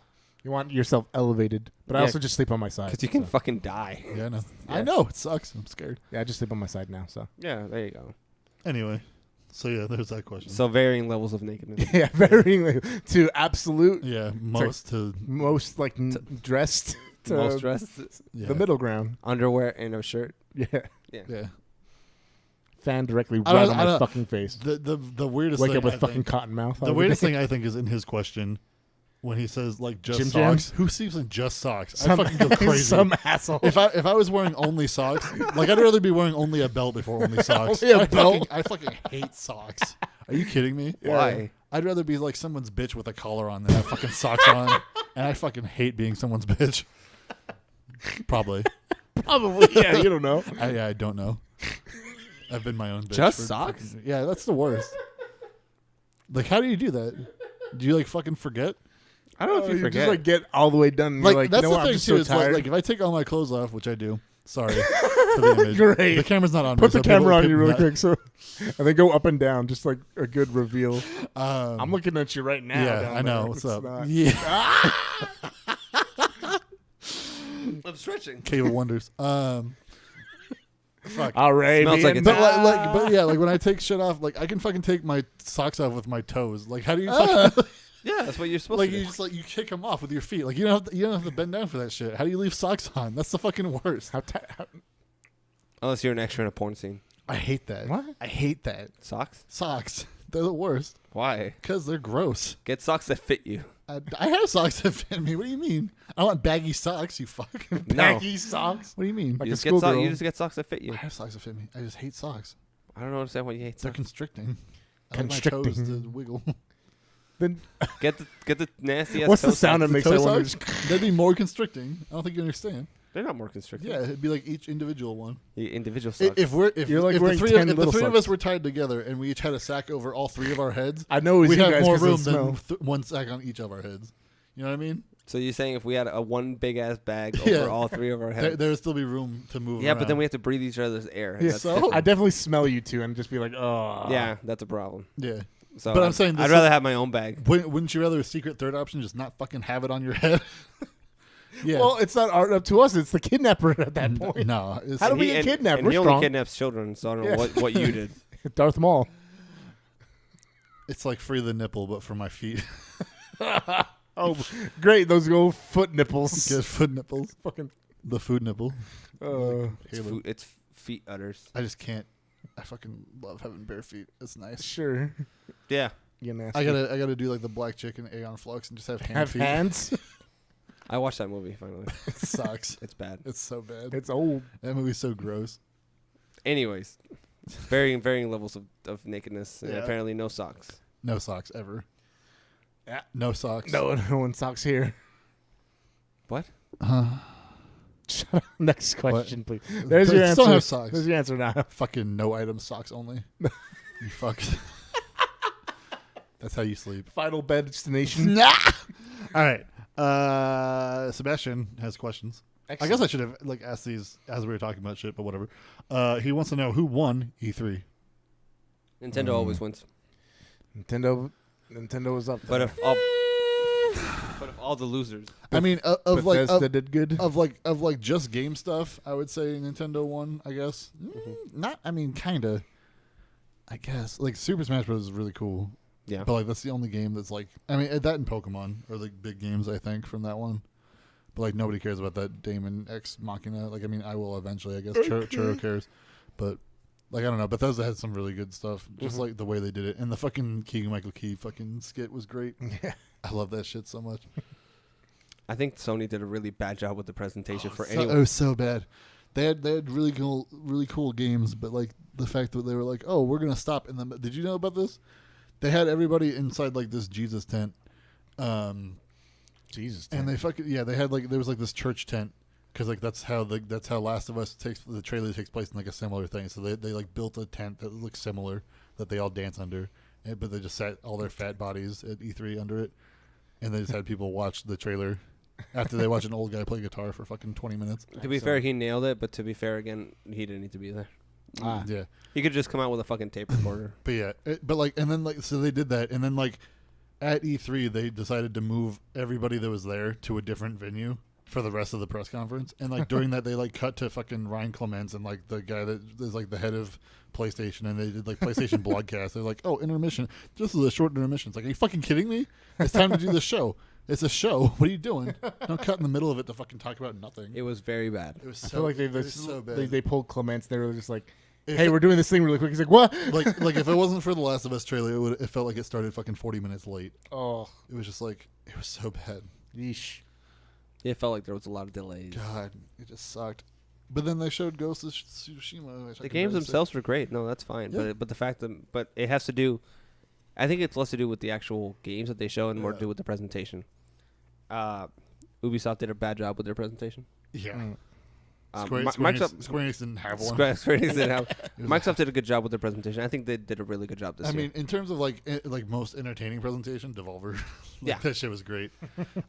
You want yourself elevated, but I Yeah. also just sleep on my side. because you can so. fucking die. Yeah, I know. Yeah. I know. It sucks. I'm scared. Yeah, I just sleep on my side now. So. Yeah, there you go. Anyway, so yeah, there's that question. So varying levels of nakedness. Yeah, varying to absolute yeah, most to most like dressed to Most dressed, yeah. the middle ground. underwear and a shirt. Yeah. Yeah. Fan directly I right don't- on I my don't- fucking face. The weirdest Wake thing up with I fucking think, cotton mouth. the weirdest thing I think is in his question when he says like just Jim socks. Jams? Who sleeps in just socks? Some, I fucking go crazy. Some asshole. If I was wearing only socks, like I'd rather be wearing only a belt before only socks. Only a belt? I fucking hate socks. Are you kidding me? Why? I'd rather be like someone's bitch with a collar on than have fucking socks on. And I fucking hate being someone's bitch. Probably. Probably. Yeah, you don't know. I don't know. I've been my own bitch. Just for socks? fucking- yeah, that's the worst. Like, how do you do that? Do you like fucking forget? I don't know if you You forget. just like get all the way done. And Like, you're like, that's you know the what? I'm thing just too. so It's like, tired. if I take all my clothes off, which I do. Sorry for the image. Great. The camera's not on. Put me, the so people- camera on you people really not- quick, so and then go up and down, just like a good reveal. I'm I'm looking at you right now. Yeah, down I know. there. What's It's up? not- Yeah. I'm stretching. Cave of Wonders. Fuck. All right, Smells like man. it's- But yeah, like when I take shit off, like I can fucking take my socks off with my toes. Like, how do you fucking Yeah, that's what you're supposed like to you do. just like you kick them off with your feet? Like you don't have to bend down for that shit. How do you leave socks on? That's the fucking worst. How Unless you're an extra in a porn scene. I hate that. What? I hate that. Socks? Socks. They're the worst Why? because they're gross. Get socks that fit you. I have socks that fit me. What do you mean? I want baggy socks. You fuck. No. baggy socks? What do you mean? Like You a just, get schoolgirl. you just get socks that fit I you. have socks that fit me. I just hate socks. I don't understand why you hate They're socks. constricting. I like my toes Constricting. to wiggle. Then Get the nasty ass what's the toe sound it socks. makes? Toe I wonder. socks? That'd be more constricting. I don't think you understand. They're not more constricted. Yeah, it'd be like each individual one. The individual socks. If You're like if the wearing three 10 if the little three of socks. us were tied together and we each had a sack over all three of our heads, I know it's we'd you have guys more 'cause of the room smell. than one sack on each of our heads. You know what I mean? So you're saying if we had a one big ass bag Yeah. over all three of our There heads? would still be room to move. Yeah, around. but then we have to breathe each other's air. Yeah, That's so- different. I definitely smell you two and just be like, oh. Yeah, that's a problem. yeah. So But I'm saying I'd this rather is- have my own bag. Wouldn't you rather a secret third option just not fucking have it on your head? Yeah. Well, it's not up to us. It's the kidnapper at that point. No. It's, How do we And get kidnapped? And We're he strong. only kidnaps children, so I don't know Yeah. what you did. Darth Maul. it's like free the nipple, but for my feet. Oh, great! Those old foot nipples. Get foot nipples. Fucking. The food nipple. Uh, It's, Halo. it's feet udders. I just can't. I fucking love having bare feet. It's nice. sure. Yeah, You nasty. I gotta do like the black chicken Aeon Flux and just have hand have feet. hands. I watched that movie finally. It sucks. It's bad. It's so bad. It's old. That movie's so gross. Anyways, varying levels of nakedness, and Yeah. apparently no socks. No socks ever. Yeah. No socks. No one socks here. What? Shut up. Next question, please. But There's your still answer. have socks. There's your answer now. Fucking no item socks only. You fuck. That's how you sleep. Final bed destination. Nah. All right. Sebastian has questions. I guess I should have like asked these as we were talking about shit, but whatever. He wants to know who won E3. Nintendo always wins. Nintendo was up there. But if all the losers. I mean, of Bethesda did good. of like just game stuff, I would say Nintendo won. I guess not. I mean, kind of. I guess like Super Smash Bros. Is really cool. Yeah. But like that's the only game that's like. I mean, that and Pokemon are like big games. I think from that one. But like nobody cares about that Daemon X Machina. Like I mean, I will eventually. I guess Churro cares, but. Like, I don't know. Bethesda had some really good stuff. Just like the way they did it. And the fucking Keegan-Michael Key fucking skit was great. Yeah. I love that shit so much. I think Sony did a really bad job with the presentation for It anyone. was so bad. They had really cool games, but like the fact that they were like, oh, we're going to stop. And then, did you know about this? They had everybody inside like this Jesus tent. Jesus. And they they had like, there was like this church tent. Because like that's how Last of Us the trailer takes place in like a similar thing. So they like built a tent that looks similar that they all dance under, but they just sat all their fat bodies at E3 under it, and they just had people watch the trailer after they watch an old guy play guitar for fucking 20 minutes. To be fair, he nailed it. But to be fair, again, he didn't need to be there. Yeah, He could just come out with a fucking tape recorder. but yeah, but like and then like so they did that, and then like at E3 they decided to move everybody that was there to a different venue for the rest of the press conference, and like during that they like cut to fucking Ryan Clements and like the guy that is like the head of PlayStation, and they did like PlayStation Blogcast. They're like, oh, intermission. This is a short intermission. It's like, are you fucking kidding me? It's time to do the show. It's a show. What are you doing? Don't cut in the middle of it to fucking talk about nothing. It was very bad. It was I feel like it was so bad. they pulled Clements. They were just like, If hey, it- we're doing this thing really quick. He's like, what? like if it wasn't for the Last of Us trailer, it felt like it started fucking 40 minutes late. Oh, It was just like it was so bad. yeesh. It felt like there was a lot of delays. God, it just sucked. But then they showed Ghost of Tsushima. Which I The can games barely say. themselves were great. No, that's fine. Yeah. But the fact that it has to do. I think it's less to do with the actual games that they show and more to do with the presentation. Ubisoft did a bad job with their presentation. Yeah. Microsoft Square Enix didn't have one. Square Enix didn't have. It was Microsoft did a good job with their presentation. I think they did a really good job this I year. mean, in terms of like most entertaining presentation, Devolver. Yeah. That shit was great.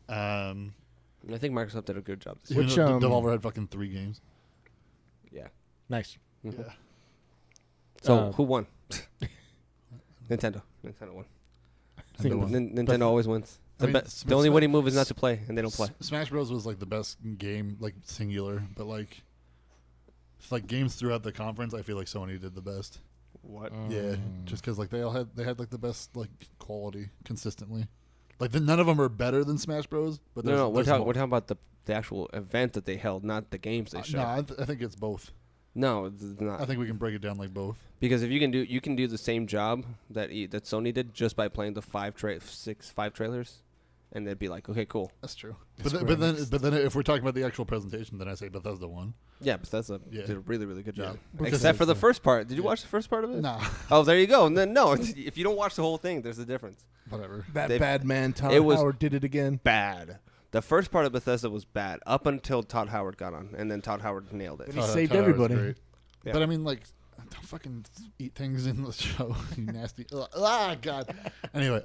I think Microsoft did a good job this year. Which, Devolver had fucking 3 games. Yeah. Nice. Mhm. Yeah. So who won? Nintendo. Nintendo won. I think won. Nintendo always wins. I mean, The only winning move is not to play, and they don't play. Smash Bros was like the best game, like singular, but like games throughout the conference, I feel like Sony did the best. What? Yeah, just because like they had like the best like quality consistently. Like none of them are better than Smash Bros. But No, we're there's more. talking about the actual event that they held, not the games they showed. No, I think it's both. No, it's not. I think we can break it down like both. Because if you can do the same job that Sony did just by playing the five trailers, and they'd be like, okay, cool. That's true. Square But then Enix. if we're talking about the actual presentation, then I say Bethesda won. Yeah, Bethesda Yeah. did a really, really good job. Yeah. Except for the Bethesda. first part. Did you watch the first part of it? Nah, Oh, there you go. And then no, if you don't watch the whole thing, there's a difference. whatever. That They- bad man Todd it was- Howard did it again. Bad. The first part of Bethesda was bad up until Todd Howard got on, and then Todd Howard nailed it. He saved Todd Howard's everybody. great. Yeah. But I mean, like, don't fucking eat things in the show, you nasty. God. Anyway,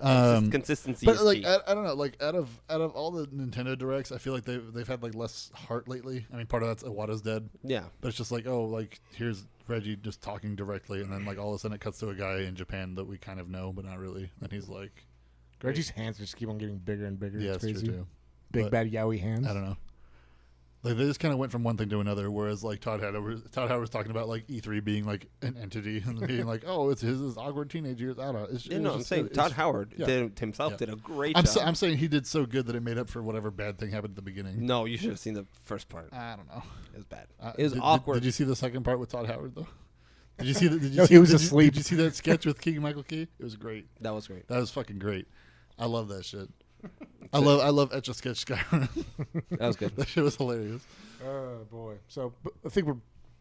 Consistency but is like key. I don't know, like out of all the Nintendo directs, I feel like they've had like less heart lately. I mean, part of that's Iwata's dead, Yeah. but it's just like, oh, like here's Reggie just talking directly, and then like all of a sudden it cuts to a guy in Japan that we kind of know, but not really, and he's like, Reggie's hands just keep on getting bigger and bigger. yeah, it's it's crazy. true too. Big But bad yowie hands. I don't know. Like they just kind of went from one thing to another. Whereas like Todd Howard was talking about like E3 being like an entity and being like, oh, it's his awkward teenage years. I don't know. Yeah, no, I'm saying Todd Howard himself did a great I'm job. I'm saying he did so good that it made up for whatever bad thing happened at the beginning. No, you should have seen the first part. I don't know. It was bad. It was Did- awkward. Did you see the second part with Todd Howard though? Did you see that? Did you No, see, he was did you- asleep. Did you see that sketch with Keegan Michael Key? It was great. That was great. That was fucking great. I love that shit. I love Etch a Sketch Skyrim. That was good. That shit was hilarious. Oh boy. So I think we're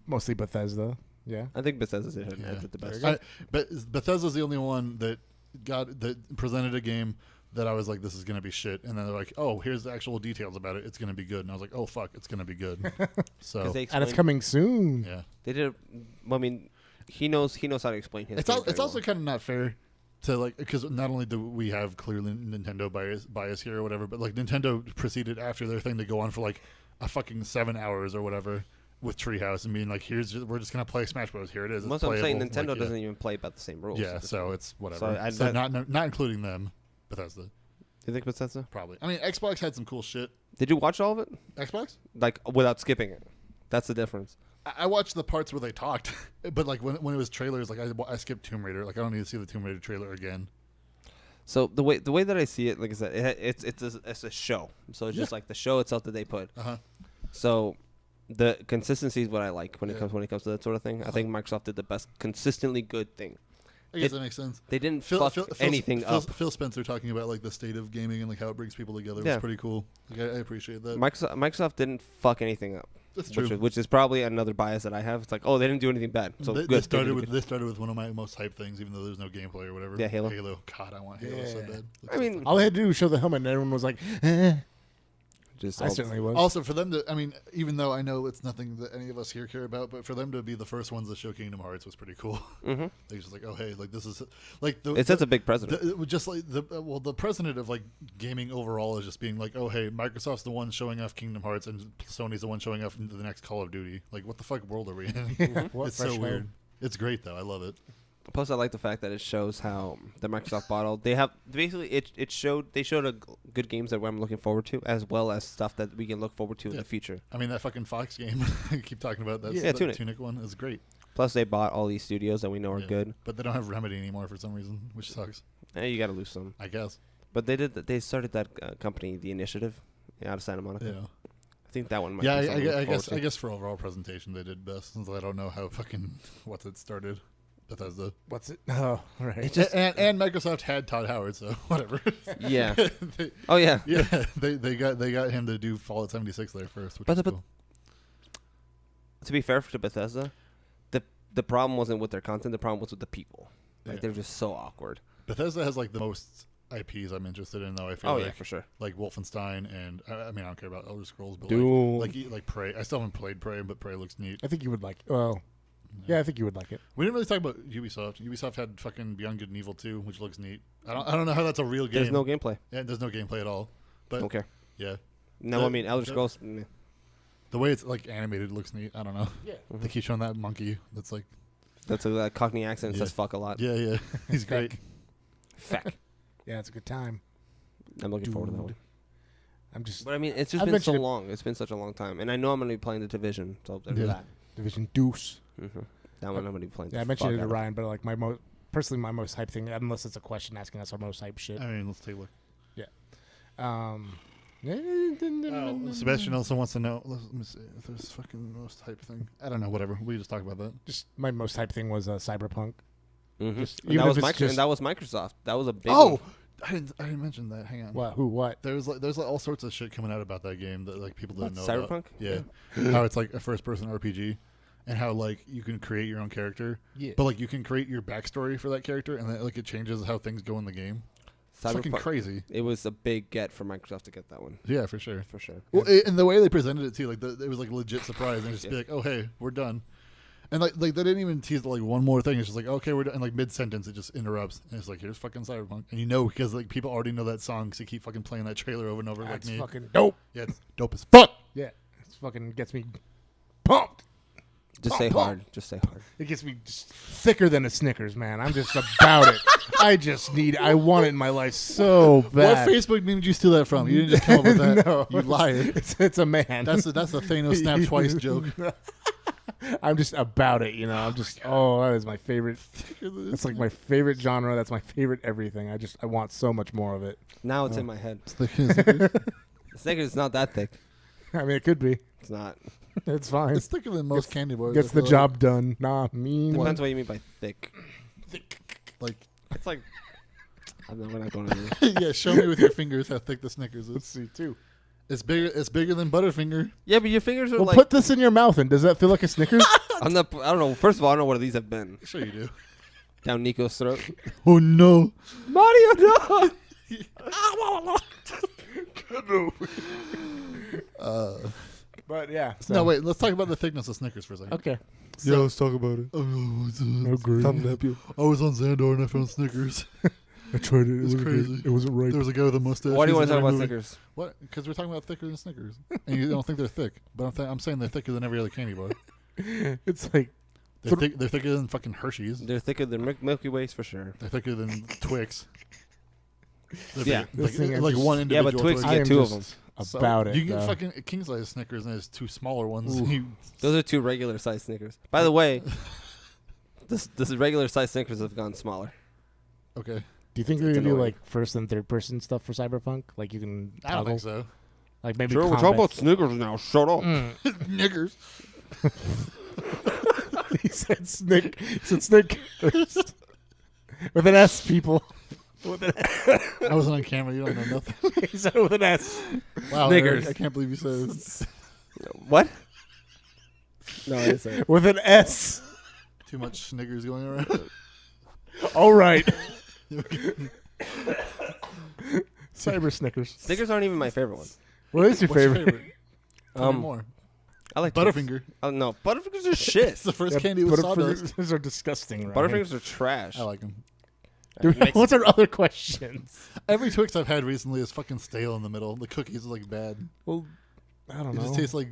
mostly Bethesda. Yeah. I think Bethesda did Yeah. the There you best. go. But Bethesda's the only one that presented a game that I was like, this is gonna be shit, and then they're like, oh, here's the actual details about it. It's gonna be good, and I was like, oh fuck, it's gonna be good. So 'Cause they And it's explained- coming soon. yeah, They did. I mean, he knows how to explain his. it's game very also well. kind of not fair to like, because not only do we have clearly Nintendo bias here or whatever, but like Nintendo proceeded after their thing to go on for like a fucking 7 hours or whatever with Treehouse and being like, we're just gonna play Smash Bros. Here it is. Most I'm saying, Nintendo doesn't even play about the same rules. Yeah, so it's whatever. So not including them, Bethesda. You think Bethesda? Probably. I mean, Xbox had some cool shit. Did you watch all of it? Xbox? Like without skipping it. That's the difference. I watched the parts where they talked, but like when it was trailers, like I skipped Tomb Raider. Like I don't need to see the Tomb Raider trailer again. So the way that I see it, like I said, it's a show. So it's just like the show itself that they put. So the consistency is what I like when it comes to that sort of thing. I think Microsoft did the best consistently good thing. I guess that makes sense. They didn't fuck anything up. Phil Spencer talking about like the state of gaming and like how it brings people together was pretty cool. Like, I appreciate that. Microsoft didn't fuck anything up. That's true. Which is probably another bias that I have. It's like, oh, they didn't do anything bad. So this started with one of my most hyped things, even though there's no gameplay or whatever. Yeah, Halo. God, I want Halo so bad. I mean, all they had to do was show the helmet, and everyone was like, eh. I certainly was. Also, for them to, I mean, even though I know it's nothing that any of us here care about, but for them to be the first ones to show Kingdom Hearts was pretty cool. Mm-hmm. They just like, oh hey, like this is like it sets a big precedent. Just like the president of like gaming overall is just being like, oh hey, Microsoft's the one showing off Kingdom Hearts and Sony's the one showing off into the next Call of Duty. Like, what the fuck world are we in? It's so weird. It's great though. I love it. Plus, I like the fact that it shows how the Microsoft bottle. They have basically they showed good games that I'm looking forward to, as well as stuff that we can look forward to in the future. I mean, that fucking Fox game I keep talking about. That Tunic one is great. Plus, they bought all these studios that we know are good, but they don't have Remedy anymore for some reason, which sucks. You got to lose some, I guess. But they started that company, The Initiative, out of Santa Monica. Yeah. I think that one might. Yeah, I guess for overall presentation they did best, since I don't know how fucking what's it started. Bethesda. What's it? Oh, right. And Microsoft had Todd Howard, so whatever. Yeah. Yeah. They got him to do Fallout 76 there first, which is cool. To be fair to Bethesda, the problem wasn't with their content. The problem was with the people. Like they're just so awkward. Bethesda has like the most IPs I'm interested in, though. I feel for sure. Like Wolfenstein, and I mean I don't care about Elder Scrolls, but like Prey. I still haven't played Prey, but Prey looks neat. I think you would like. Well. Yeah, I think you would like it. We didn't really talk about Ubisoft. Ubisoft had fucking Beyond Good and Evil 2, which looks neat. I don't know how that's a real game. There's no gameplay. Yeah, there's no gameplay at all. But don't care. Yeah. No, I mean Elder Scrolls. The way it's like animated looks neat. I don't know. Yeah. They keep showing that monkey. That's a Cockney accent. Says fuck a lot. Yeah. He's great. Feck. Yeah, it's a good time. I'm looking forward to that one. But I mean, it's just been so long. It's been such a long time, and I know I'm going to be playing the Division. So there's that. Division Deuce. Mm-hmm. That one I'm going to be playing. Yeah, I mentioned it to Ryan, but like my most hype thing, unless it's a question asking us our most hype shit. I mean, let's take a look. Yeah. Sebastian also wants to know. Let me see if there's fucking most hype thing. I don't know. Whatever. We just talk about that. Just my most hype thing was Cyberpunk. Mm-hmm. And that was Microsoft. That was a big. Oh, I didn't mention that. Hang on. What? Who? What? There's all sorts of shit coming out about that game that like people didn't know. Cyberpunk? About. Yeah. How it's like a first-person RPG. And how like you can create your own character, but like you can create your backstory for that character, and then like it changes how things go in the game. It's fucking crazy. It was a big get for Microsoft to get that one. Yeah, for sure. Well, and the way they presented it too, like it was like legit surprise, and just be like, "Oh, hey, we're done," and like they didn't even tease like one more thing. It's just like, "Okay, we're done." And like mid sentence, it just interrupts, and it's like, "Here's fucking Cyberpunk," and because like people already know that song, because they keep fucking playing that trailer over and over. That's like me. Fucking dope. Yeah, it's dope as fuck. Yeah, it's fucking gets me pumped. Just say hard. Just say hard. It gets me just thicker than a Snickers, man. I'm just about it. I want it in my life so bad. What Facebook meme did you steal that from? You didn't just come up with that. No. You liar. It's a man. That's the Thanos snap twice joke. I'm just about it, I'm just, that is my favorite. That's like my favorite genre. That's my favorite everything. I want so much more of it. Now it's in my head. Snickers is not that thick. I mean, it could be. It's not. It's fine. It's thicker than most candy bars. Gets the job done. Nah, mean. Depends what you mean by thick. Like it's like. We're not going to do this. Yeah, show me with your fingers how thick the Snickers is. Let's see too. It's bigger than Butterfinger. Yeah, but your fingers are like. Put this in your mouth, and does that feel like a Snickers? I don't know. First of all, I don't know what these have been. Sure you do. Down Nico's throat. Oh no, Mario, no. But yeah. So. No, wait. Let's talk about the thickness of Snickers for a second. Okay. Yeah, let's talk about it. I was on Xandar and I found Snickers. I tried it. It was wasn't crazy. good. It wasn't right. There was a guy with a mustache. Why do you want to talk about movie. Snickers? What? Because we're talking about thicker than Snickers, and you don't think they're thick, but I'm saying they're thicker than every other candy bar. It's like They're thicker than fucking Hershey's. They're thicker than Milky Ways for sure. They're thicker than Twix. They're Yeah. bigger. This thing like is one just- Yeah, individual. but Twix Twix. get am two of just So about it. You can get though. fucking king size Snickers, and there's two smaller ones. Ooh. Those are 2 regular size Snickers. By the way, this regular size Snickers have gone smaller. Okay, Do you think It's they're gonna do annoying. like first and third person stuff for Cyberpunk? Like you can I don't toggle? think so. Like maybe Sure, we're talking about Snickers now. Shut up. Niggers. He said Snick. He said Snickers with an S, people. With an S. I wasn't on camera. You don't know nothing. He said it with an S. Wow, Snickers. Eric, I can't believe you said it. What? No, I didn't say it. With an S. Too much Snickers going around. All right. Cyber Snickers. Snickers aren't even my favorite one. What is your What's your favorite? favorite? Tell me more. I like Twix. Butterfinger. Oh no, Butterfingers are shit. It's the first candy with sawdust. Butterfingers are disgusting. Right? Butterfingers are trash. I like them. What's our other questions? Every Twix I've had recently is fucking stale in the middle. The cookies are like bad. Well, I don't It know. just tastes like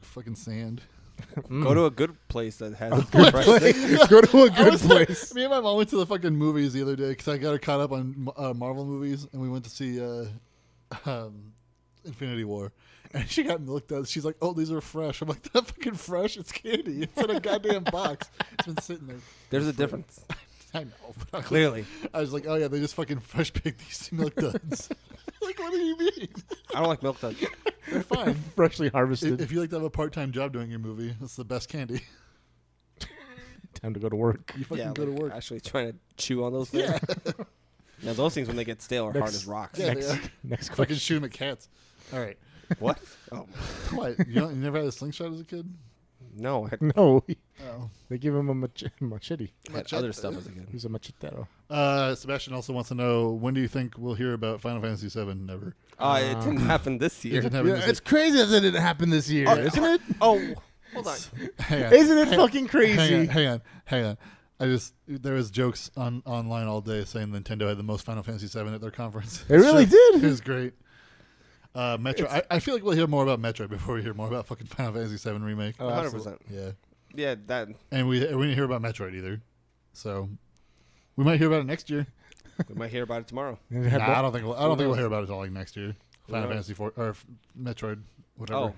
fucking sand. Go to a good place that has good fresh place. Snickers. Go to a I good was- place. Me and my mom went to the fucking movies the other day because I got her caught up on Marvel movies, and we went to see Infinity War. And she got milk duds. She's like, "Oh, these are fresh." I'm like, "That fucking fresh? It's candy. It's in a goddamn box. It's been sitting there." There's a difference. I know. But Clearly. I was like, "Oh yeah, they just fucking fresh picked these milk duds." Like, what do you mean? I don't like milk duds. They're fine. Freshly harvested. If you like to have a part-time job doing your movie, that's the best candy. Time to go to work. You fucking Yeah, go to like work. actually trying to chew on those things. Now those things when they get stale are hard Next- as rocks. Yeah, next, they are. next Fucking question. shoot them at cats. All right. What? Oh What? You never had a slingshot as a kid? no, I had, No, Oh. they give him a machete. I had other stuff as a kid. He's a machetero. Sebastian also wants to know, when do you think we'll hear about Final Fantasy VII? Never. It didn't happen this It year. didn't happen this crazy that it didn't happen this year, isn't it? Oh, hold on. year. Hang on. Isn't it fucking crazy? Hang on. There was jokes online all day saying Nintendo had the most Final Fantasy VII at their conference. They really It did. was great. Metro. I feel like we'll hear more about Metroid before we hear more about fucking Final Fantasy VII remake. Oh, 100%. Yeah, Yeah, that and we didn't hear about Metroid either, so we might hear about it next year. we might hear about it tomorrow. And it had Nah, I don't think we'll knows? hear about it until like next year. Final knows? Fantasy 4 or Metroid, whatever. Oh,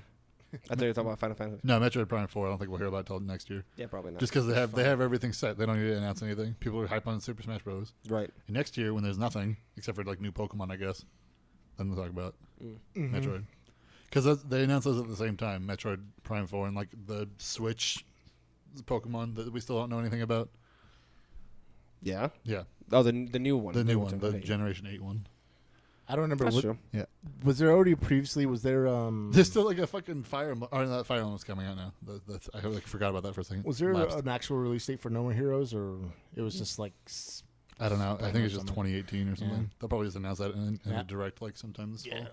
I thought you were talking about Final Fantasy. No, Metroid Prime 4. I don't think we'll hear about it until next year. Yeah, probably not. Just because they have everything set. They don't need to announce anything. People are hyped on Super Smash Bros. right. And next year, when there's nothing except for like new Pokemon, I guess, then we'll talk about Mhm. Metroid. Because they announced those at the same time, Metroid Prime 4 and like the Switch Pokemon that we still don't know anything about. Yeah. Yeah, Oh, the new one. the new one, the Okay. Generation 8 one. I don't remember. That's true. Was there already previously? Was there? There's still like a fucking Fire Emblem. Or that Fire Emblem's coming out now. I like, forgot about that for a second. Was there Lapsed. an actual release date for No More Heroes, or it was just like? I don't know. I Spring think or it's just something. 2018 or something. Yeah. They'll probably just announce that in Yeah. a direct like sometime this fall.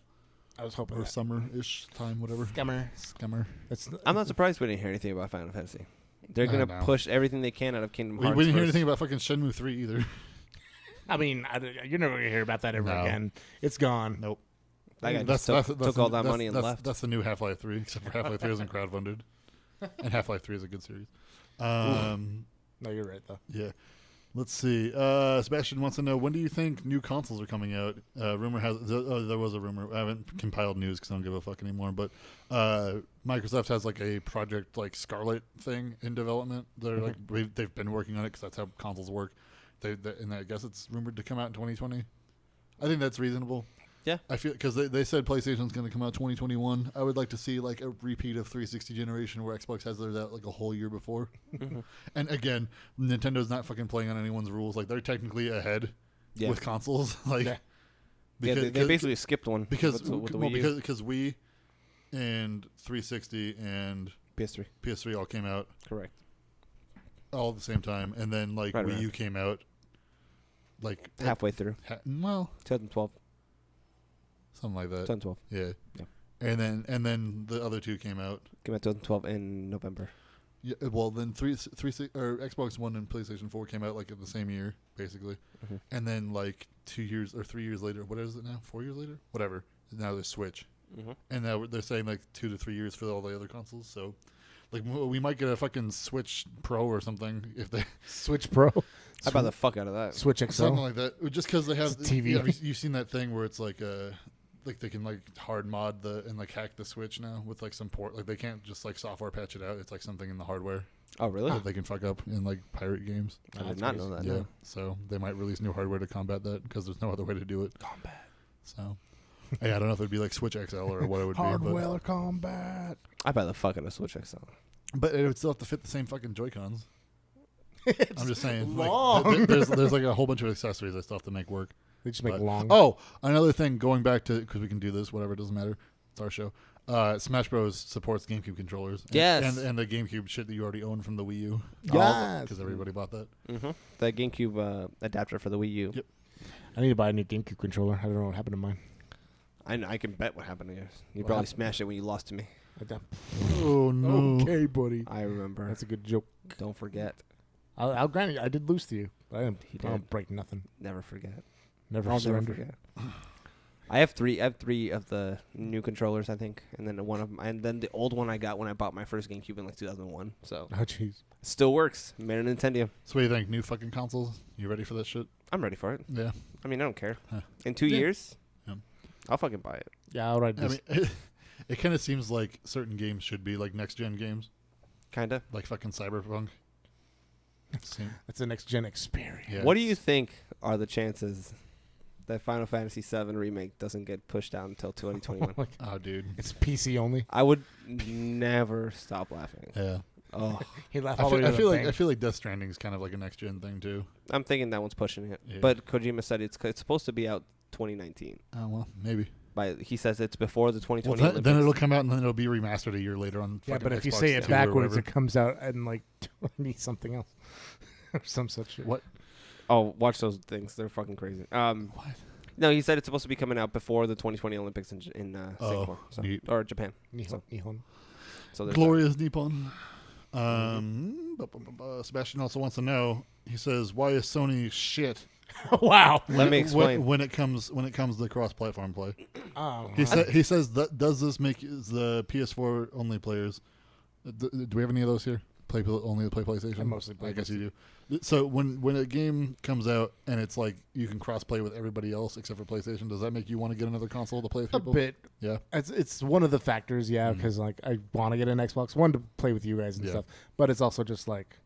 I was hoping. Or summer-ish time, whatever. Scammer. Scummer. I'm not surprised we didn't hear anything about Final Fantasy. They're I gonna know. push everything they can out of Kingdom We Hearts. didn't hear first. anything about fucking Shenmue 3 either. I mean, you're never gonna hear about that ever No. again. It's gone. Nope. That guy just took all that money and left. That's the new Half-Life 3, except for Half-Life 3 isn't crowdfunded. And Half-Life 3 is a good series. No, you're right though. Yeah. Let's see. Sebastian wants to know, when do you think new consoles are coming out? Rumor has there was a rumor. I haven't compiled news because I don't give a fuck anymore. But Microsoft has like a project like Scarlet thing in development. They're like they've been working on it because that's how consoles work. And I guess it's rumored to come out in 2020. I think that's reasonable. Yeah. I feel because they said PlayStation's going to come out 2021. I would like to see like a repeat of 360 generation where Xbox has theirs out like a whole year before. And again, Nintendo's not fucking playing on anyone's rules. Like they're technically ahead Yeah. with consoles. Like Yeah. Yeah, they basically skipped one because with the well, Wii U. because Wii and 360 and PS3. PS3 all came out Correct. all at the same time, and then like Right Wii around. U came out like Halfway through. well 2012. something like that. 2012. Yeah. Yeah. And then the other two came out. Came out 2012 in November. Yeah, well, then Xbox One and PlayStation 4 came out like in the same year, basically, and then like 2 years or 3 years later, what is it now? 4 years later, whatever. Now there's Switch, and now they're saying like 2 to 3 years for all the other consoles. So, like, we might get a fucking Switch Pro or something if they Switch Pro. I'd buy the fuck out of that. Switch XL. something like that. Just because they have It's a TV. Yeah, you've seen that thing where it's like they can like hard mod and like hack the Switch now with like some port. Like they can't just like software patch it out. It's like something in the hardware Oh, really? that they can fuck up in like pirate games. I did not know that. Yeah, No. so they might release new hardware to combat that because there's no other way to do it. Combat. So, yeah, I don't know if it'd be like Switch XL or what it would Hardware combat. I'd buy the fuck out of Switch XL. but it would still have to fit the same fucking Joy-Cons. I'm just saying. long. Like, there's like a whole bunch of accessories I still have to make work. They just make long. Oh, another thing, going back to, because we can do this, whatever, it doesn't matter. It's our show. Smash Bros. Supports GameCube controllers. Yes. And the GameCube shit that you already own from the Wii U. Yes. Because everybody bought that. The GameCube adapter for the Wii U. Yep. I need to buy a new GameCube controller. I don't know what happened to mine. I can bet what happened to yours. You What probably happened? smashed it when you lost to me. Oh, no. Okay, buddy. I remember. That's a good joke. Don't forget. I'll grant you, I did lose to you. But I He don't did. break nothing. Never forget. Never I'll surrender. never forget. I have three of the new controllers, I think, and then then the old one I got when I bought my first GameCube in like 2001. So Oh, jeez. still works. Made a Nintendo. So what do you think? New fucking consoles? You ready for that shit? I'm ready for it. Yeah. I mean, I don't care. Huh. In 2 Yeah. years, Yeah. I'll fucking buy it. Yeah, all right. I mean, it kind of seems like certain games should be like next-gen games. Kinda. Like fucking Cyberpunk. That's a next-gen experience. Yeah. What do you think are the chances that Final Fantasy VII Remake doesn't get pushed out until 2021? Oh, dude. It's PC only. I would never stop laughing. Yeah. Oh, He laughed I all the way to the feel bank. like Death Stranding is kind of like a next-gen thing, too. I'm thinking that one's pushing it. Yeah. But Kojima said it's supposed to be out 2019. Oh, well, maybe. He says it's before the 2020 Well, Olympics. then it'll come out and then it'll be remastered a year later on. Yeah, fucking but if you Xbox say it 2 or backwards, whatever. it comes out in like 20 something else. Or some such shit. What? Oh, watch those things. They're fucking crazy. What? No, he said it's supposed to be coming out before the 2020 Olympics in Singapore. So, neat. or Japan. Nihon. So there's Glorious Nippon. Sebastian also wants to know. He says, "Why is Sony shit?" Wow. Let me explain. When it comes to cross-platform play. Oh, He says that does this make the PS4 only players? Do we have any of those here? Only play PlayStation. I mostly play I guess you do. So when a game comes out and it's like you can cross-play with everybody else except for PlayStation, does that make you want to get another console to play with a people? bit. Yeah. It's one of the factors, yeah, because like I want to get an Xbox One to play with you guys and Yeah. stuff, but it's also just like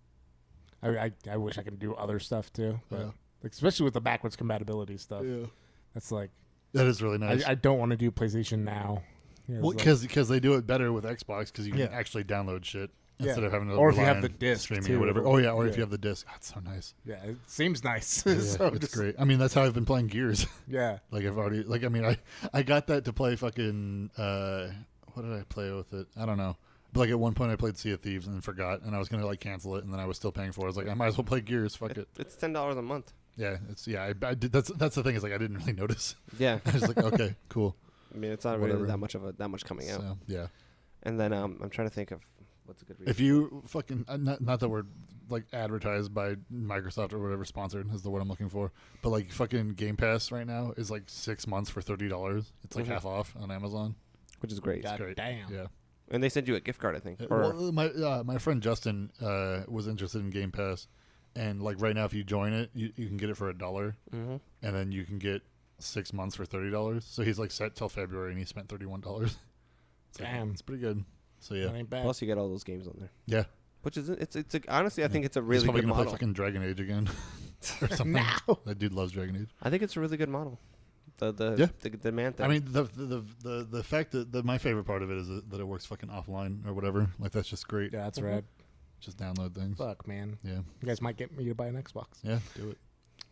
I wish I could do other stuff too, but Yeah. like, especially with the backwards compatibility stuff. Yeah. That's like That is really nice. I don't want to do PlayStation now. Yeah, it's Well, like- because they do it better with Xbox because you can Yeah. actually download shit Yeah. instead of having to Or if you rely have on the disc, streaming too. or whatever. Oh yeah, or if Yeah. you have the disc. That's so nice. yeah, it seems nice. Yeah, so it's just- great. I mean, that's how I've been playing Gears. Yeah, Like I've already I mean I got that to play fucking what did I play with it? I don't know. But like at one point I played Sea of Thieves and forgot and I was gonna like cancel it and then I was still paying for it. I was like I might as well play Gears. Fuck it. It's $10 a month. Yeah, I did. That's the thing is like I didn't really notice. Yeah. I was like okay, cool. I mean, it's not really Whatever. that much coming out. So yeah. And then I'm trying to think of what's a good reason. If you fucking not that we're like advertised by Microsoft or whatever sponsored is the word I'm looking for, but like fucking Game Pass right now is like 6 months for $30. It's like Mhm. half off on Amazon. Which is great. God Great. damn. Yeah. And they send you a gift card, I think. Or Well, my friend Justin was interested in Game Pass, and like right now if you join it, you can get it for $1, Mhm. and then you can get 6 months for $30. So he's like set till February, and he spent $31. Damn. It's pretty good. So yeah, That ain't bad. Plus, you get all those games on there. yeah. Which is honestly, I think it's a He's really probably good gonna play model. fucking Dragon Age again or something. No. That dude loves Dragon Age. I think it's a really good model. The Yeah. demand thing. I mean, the fact that my favorite part of it is that it works fucking offline or whatever. Like that's just great. Yeah, that's rad. Just download things. Fuck, man. Yeah, You guys might get me to buy an Xbox. yeah, do it.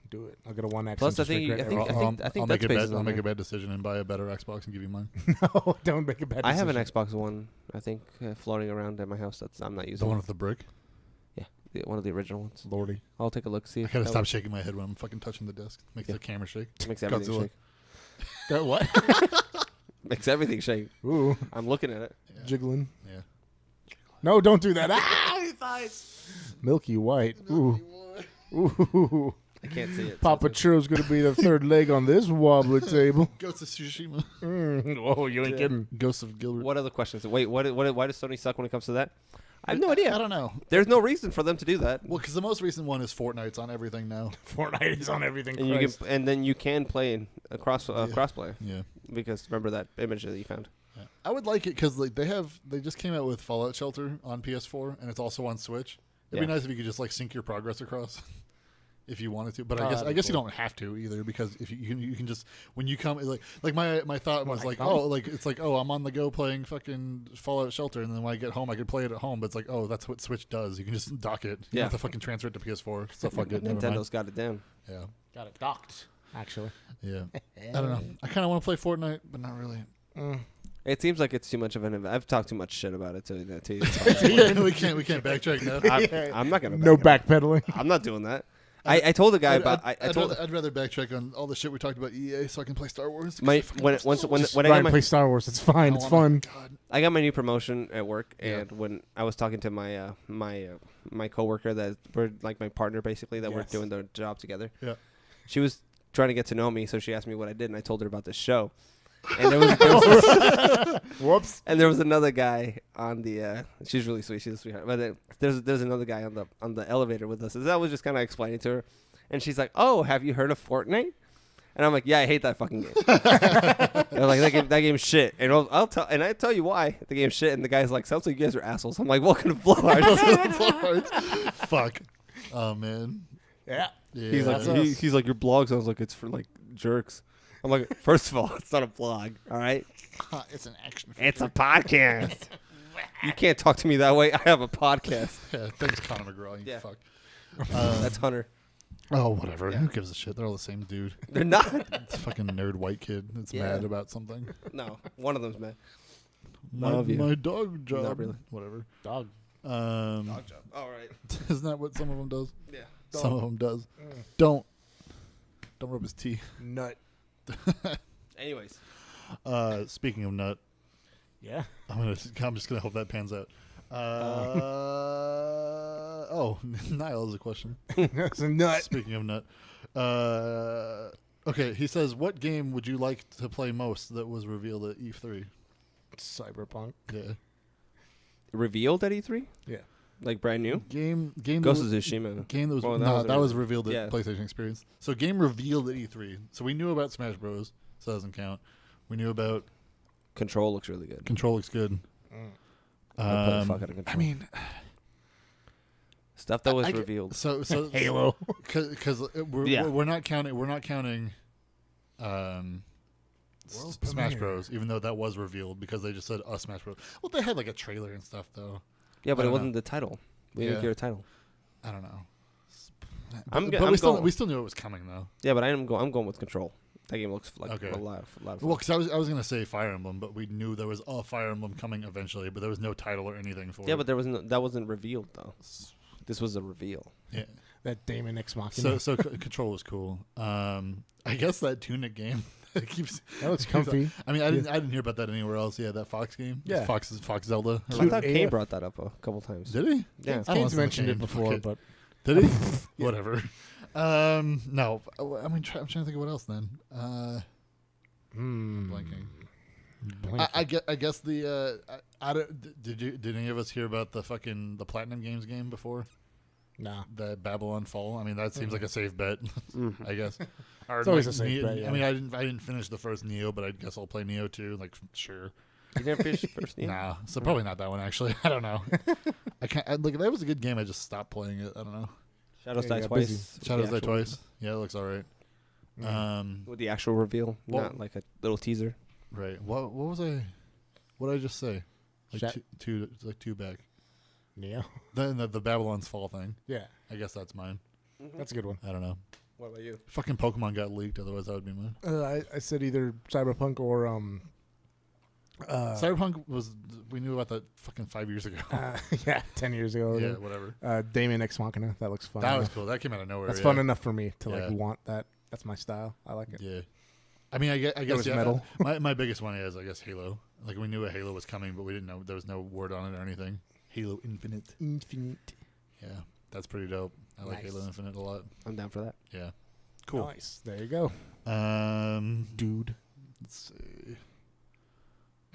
Do it. I'll get a One X. Plus, I think regret I think- everything. I think I'll Dead make a Space bad. is on I'll make there. a bad decision and buy a better Xbox and give you mine. No, don't make a bad I have an decision. Xbox One. I think floating around at my house. That's I'm not The using. one with the brick. One of the original ones. Lordy. I'll take a look. See. I if gotta that stop shaking my head when I'm fucking touching the desk. Makes Yeah. the camera shake. makes everything Godzilla. shake. What? Makes everything shake. Ooh, I'm looking at it. Yeah. jiggling. Yeah. No, don't do that. Ah! thighs. Milky White. Ooh. Ooh. I can't see it. Papa Churro's going to be the third leg on this wobbly table. Ghost of Tsushima. Oh, you ain't kidding. Ghost of Gilbert. What other questions? Wait, why does Sony suck when it comes to that? I have no idea. I don't know. There's no reason for them to do that. Well, because the most recent one is Fortnite's on everything now. Fortnite is on everything. And then you can play in a crossplay. Yeah. Because remember that image that you found. Yeah. I would like it because they just came out with Fallout Shelter on PS4 and it's also on Switch. It'd be nice if you could just sync your progress across. If you wanted to, but I guess you don't have to either because if you can just when you come like my thought was I'm on the go playing fucking Fallout Shelter and then when I get home I could play it at home, but it's like that's what Switch does. You can just dock it. You don't have to fucking transfer it to PS4. So fuck it. Nintendo's got it down. Yeah, got it docked. Actually, yeah. I don't know. I kind of want to play Fortnite, but not really. It seems like it's too much of an event. I've talked too much shit about it to you. we can't backtrack now. I'm not gonna. No backpedaling. I'm not doing that. I told the guy about. I'd rather backtrack on all the shit we talked about EA so I can play Star Wars. When I Ryan play Star Wars, it's fine. It's fun. I got my new promotion at work, and when I was talking to my my coworker that we're like my partner basically that we're doing the job together. Yeah, she was trying to get to know me, so she asked me what I did, and I told her about this show. And there was whoops. And there was another guy on the. She's really sweet. She's a sweetheart. But then there's another guy on the elevator with us. So I was just kind of explaining to her, and she's like, "Oh, have you heard of Fortnite?" And I'm like, "Yeah, I hate that fucking game." I was like, that game's shit. And I tell you why the game's shit. And the guy's like, "Sounds like you guys are assholes." I'm like, "Welcome to Blowhards." Fuck. Oh man. Yeah. He's like, "Your blog sounds like it's for like jerks." I'm like, first of all, it's not a blog, all right? It's an action figure. It's a podcast. You can't talk to me that way. I have a podcast. Yeah, thanks, Conor McGraw. You fuck. That's Hunter. Oh, whatever. Who gives a shit? They're all the same dude. They're not. It's a fucking nerd white kid that's mad about something. No, one of them's mad. My dog job. Not really. Whatever. Dog. Dog job. All right. Isn't that what some of them does? Yeah. Some of them does. Don't rub his teeth. Nut. Anyways, speaking of nut, yeah, I'm just gonna hope that pans out. Niall has a question. That's a nut. Speaking of nut, okay, he says, "What game would you like to play most that was revealed at E3?" Cyberpunk. Yeah. Revealed at E3? Yeah. Like brand new? Game. Ghost of Tsushima. Game that was that was revealed at PlayStation Experience. So game revealed at E3. So we knew about Smash Bros. So that doesn't count. We knew about Control looks really good. Control looks good. I'll play the fuck out of Control. I mean, stuff that was revealed. So Halo. Because we're not counting. Smash Bros. Even though that was revealed because they just said Smash Bros. Well, they had like a trailer and stuff though. Yeah, but it wasn't the title. We didn't hear a title. I don't know. But we still knew it was coming though. Yeah, but I'm going with Control. That game looks like a lot of fun. Well, because I was gonna say Fire Emblem, but we knew there was a Fire Emblem coming eventually, but there was no title or anything for it. Yeah, but that wasn't revealed though. This was a reveal. Yeah, that Damon X Machina. So Control was cool. I guess that Tunic game. That looks comfy. I mean, I didn't hear about that anywhere else. Yeah, that Fox game. Yeah, Fox Zelda. I thought Kane brought that up a couple times. Did he? Yeah, Kane's mentioned it before, but did he? Whatever. No. I mean, I'm trying to think of what else then. Blanking. I guess the did any of us hear about the Platinum Games game before? Nah. The Babylon Fall. I mean, that seems like a safe bet. I guess. It's always a safe bet. Yeah. I mean, I didn't finish the first Neo, but I guess I'll play Neo too. Like, sure. You never finished the first Neo? Nah, so probably not that one actually. I don't know. I can't. Like, that was a good game. I just stopped playing it. I don't know. Shadows Die Twice. Shadows Die Twice. Yeah, it looks all right. With the actual reveal, not like a little teaser. Right. What was I? What did I just say? Like two back. Neo. Then the Babylon's Fall thing. Yeah. I guess that's mine. That's a good one. I don't know. What about you? Fucking Pokemon got leaked. Otherwise, that would be mine. I said either Cyberpunk or Cyberpunk was. We knew about that fucking 5 years ago. 10 years ago. Yeah, whatever. Damon X Machina. That looks fun. That was cool. That came out of nowhere. That's fun enough for me to like want that. That's my style. I like it. Yeah. I mean, I guess metal. My biggest one is, I guess, Halo. Like, we knew a Halo was coming, but we didn't know there was no word on it or anything. Halo Infinite. Yeah, that's pretty dope. I like Nice. Halo Infinite a lot. I'm down for that. Yeah, cool. Nice. There you go, Dude. Let's see.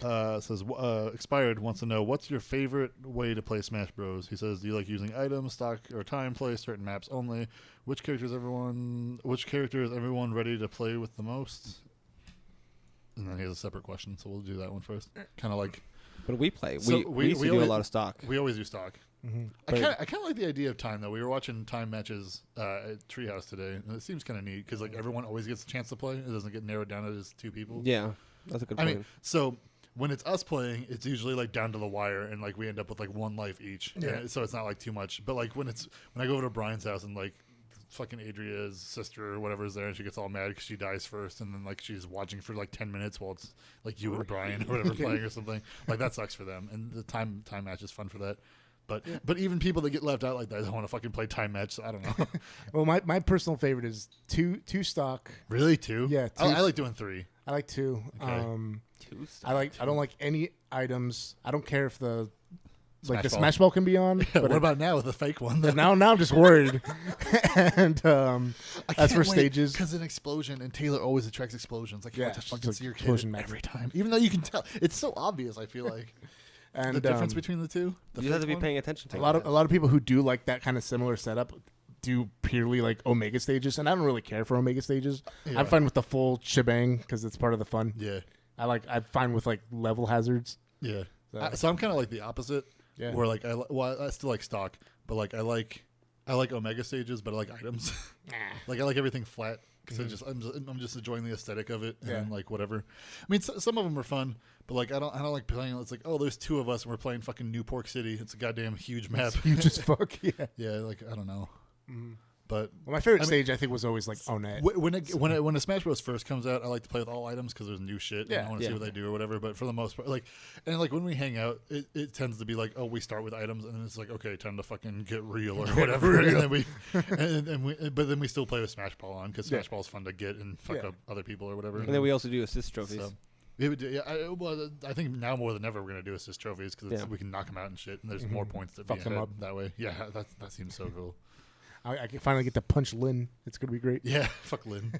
It says Expired wants to know, what's your favorite way to play Smash Bros? He says, do you like using items, stock, or time play, certain maps only? Which character is everyone ready to play with the most? And then he has a separate question, so we'll do that one first. Kind of like But we play. So We used to do a lot of stock. we always do stock. mm-hmm. I kind of like the idea of time though. We were watching time matches at Treehouse today, and it seems kind of neat because like everyone always gets a chance to play. It doesn't get narrowed down to just two people. Yeah, that's a good I point. mean, so when it's us playing, it's usually like down to the wire, and like we end up with like one life each. Yeah. So it's not like too much. But like when I go over to Brian's house and like fucking Adria's sister or whatever is there, and she gets all mad because she dies first, and then like she's watching for like 10 minutes while it's like you and Brian or whatever playing or something. Like that sucks for them, and the time match is fun for that. But even people that get left out like that don't want to fucking play time match. So I don't know. Well, my personal favorite is two stock. Really, two? Yeah, I like doing three. I like two. Okay. Two stock. I don't like any items. I don't care if the Smash the ball. Smash Ball can be on. Yeah, but what about now with the fake one? but now I'm just worried. And as for stages, because an explosion, and Taylor always attracts explosions. Like, you Yeah, want to she's fucking like see your kid explosion magnet. every time, even though you can tell it's so obvious. I feel like and the difference between the two. The You have to fake be one? paying attention to a lot of people who do like that kind of similar setup do purely like Omega stages, and I don't really care for Omega stages. Yeah. I'm fine with the full shebang because it's part of the fun. Yeah, I'm fine with like level hazards. yeah. So- So I'm kind of like the opposite. Yeah. Where like I still like stock, but like I like Omega stages, but I like items. Like I like everything flat because I'm just enjoying the aesthetic of it, and Yeah. like whatever. I mean, some of them are fun, but like I don't like playing. It's like, oh, there's two of us and we're playing fucking New Pork City. It's a goddamn huge map. Huge as fuck. Yeah. Yeah, like I don't know, but Well, my favorite I mean- stage I think was always like Onet. when a Smash Bros first comes out, I like to play with all items because there's new shit. Yeah, and I want to see what they do or whatever. But for the most part, like when we hang out, it tends to be like, oh, we start with items, and then it's like, okay, time to fucking get real or whatever. And then but then we still play with Smash Ball on because Smash Ball is fun to get and fuck up other people or whatever. And then we also do assist trophies. So, we would do, yeah. I think now more than ever we're gonna do assist trophies because we can knock them out and shit, and there's more points that Fuck them up that way. Yeah, that seems so cool. I can finally get to punch Lynn. It's gonna be great. Yeah, fuck Lynn.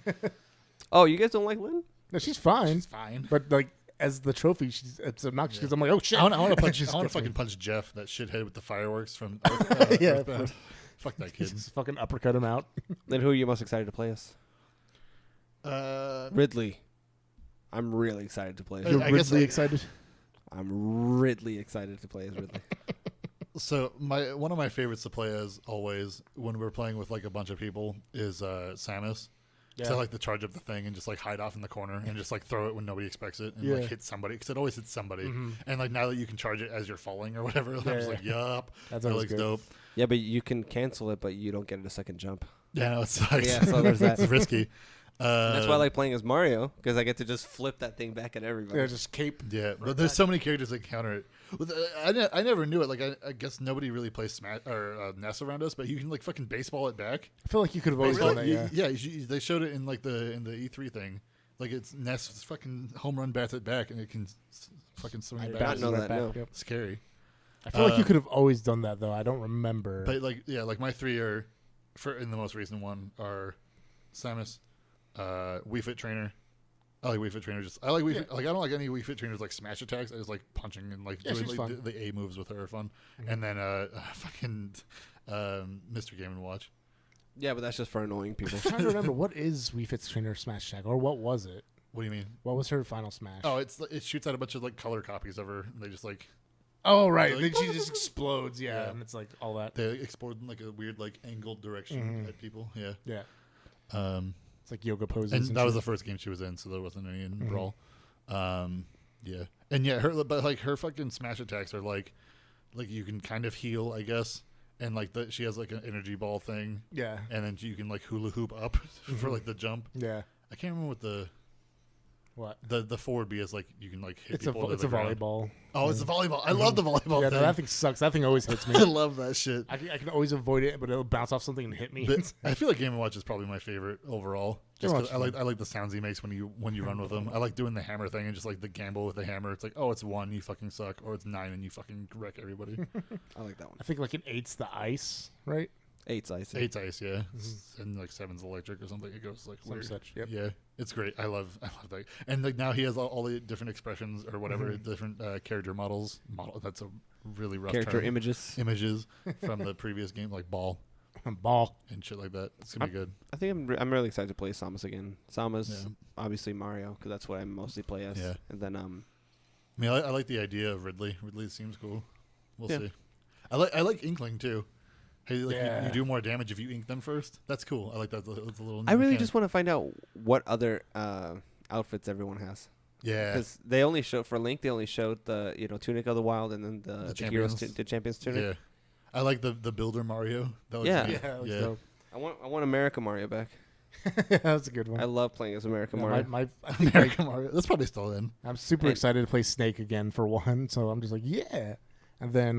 Oh, you guys don't like Lynn? No, she's fine. She's fine. But like as the trophy, it's obnoxious because I'm like, oh shit. I want to punch. Just I want to gets me. fucking punch Jeff, that shithead with the fireworks from. Yeah. Earthbound. Fuck that kid. Just fucking uppercut him out. Then who are you most excited to play as? Ridley. I'm really excited to play as I You're Ridley. guess Ridley excited. I'm really excited to play as Ridley. So one of my favorites to play as always when we're playing with like a bunch of people is Samus. Yeah. So I like to charge up the thing and just like hide off in the corner and just like throw it when nobody expects it and Yeah. like hit somebody because it always hits somebody. And like now that you can charge it as you're falling or whatever, I'm just like, yup, That's that always looks good. dope. Yeah, but you can cancel it, but you don't get a second jump. Yeah, no, it sucks. Yeah, so there's that. It's risky. That's why I like playing as Mario, because I get to just flip that thing back at everybody. Yeah, just cape. Yeah, but there's so many characters that counter it. I never knew it. Like I guess nobody really plays Smash or NES around us, but you can like fucking baseball it back. I feel like you could have always done that. Yeah. They showed it in like in the E3 thing. Like it's NES fucking home run bats it back, and it can fucking swing it did back. not know that, no. Yep. Scary. I feel like you could have always done that though. I don't remember. But like my three are in the most recent one are Samus, Wii Fit Trainer. I like Wii Fit Trainer. I like Wii Fit, like I don't like any Wii Fit Trainers like smash attacks. I just like punching and like doing she's like, fun. the A moves with her are fun. And then fucking Mr. Game and Watch. Yeah, but that's just for annoying people. I'm trying to remember what is Wii Fit's trainer Smash Attack, or what was it? What do you mean? What was her final Smash? Oh, it shoots out a bunch of like color copies of her. And they just like Oh, right. Like, Then she just explodes. Yeah, Yeah. and it's like all that. they explode in like a weird like angled direction at people. Yeah. Yeah, Um, it's like yoga poses. and that was the shit. first game she was in, so there wasn't any in Brawl. Yeah, and yeah, her fucking smash attacks are like you can kind of heal, I guess, and like she has like an energy ball thing, Yeah, and then you can like hula hoop up for like the jump. yeah. I can't remember what What? the forward B is like. You can like hit It's a people. to it's the a ground. volleyball. Oh, it's a volleyball. I love the volleyball Yeah, thing. no, that thing sucks. That thing always hits me. I love that shit. I can always avoid it, but it'll bounce off something and hit me. But I feel like Game & Watch is probably my favorite overall. Just They're 'cause much I like the sounds he makes when you run with him. I like doing the hammer thing and just like the gamble with the hammer. It's like, oh, it's 1, you fucking suck, or it's 9 and you fucking wreck everybody. I like that one. I think like an 8's the ice, right? 8's ice. 8's ice, yeah, and like 7's electric or something. It goes like Some weird. such. Yep. Yeah, it's great. I love that. And like now he has all the different expressions or whatever, different character models. That's a really rough Character term. images. Images from the previous game, like ball Ball. and shit like that. It's gonna be good. I think I'm really excited to play Samus again. Samus, Yeah. obviously Mario, because that's what I mostly play as. Yeah. And then I mean, I like the idea of Ridley. Ridley seems cool. We'll Yeah. see. I like Inkling too. Hey, like Yeah. you do more damage if you ink them first. That's cool. I like that. It's a little. I really mechanic. just want to find out what other outfits everyone has. Yeah. Because they only showed for Link, they only showed the Tunic of the Wild and then the Heroes Champions. the Champions Tunic. Yeah. I like the Builder Mario. That looks Yeah. neat. Yeah, that was yeah. dope. I want America Mario back. That was a good one. I love playing as America Yeah, Mario. I think American Mario. That's probably still in. I'm super Hey. excited to play Snake again for one. So I'm just like, yeah. And then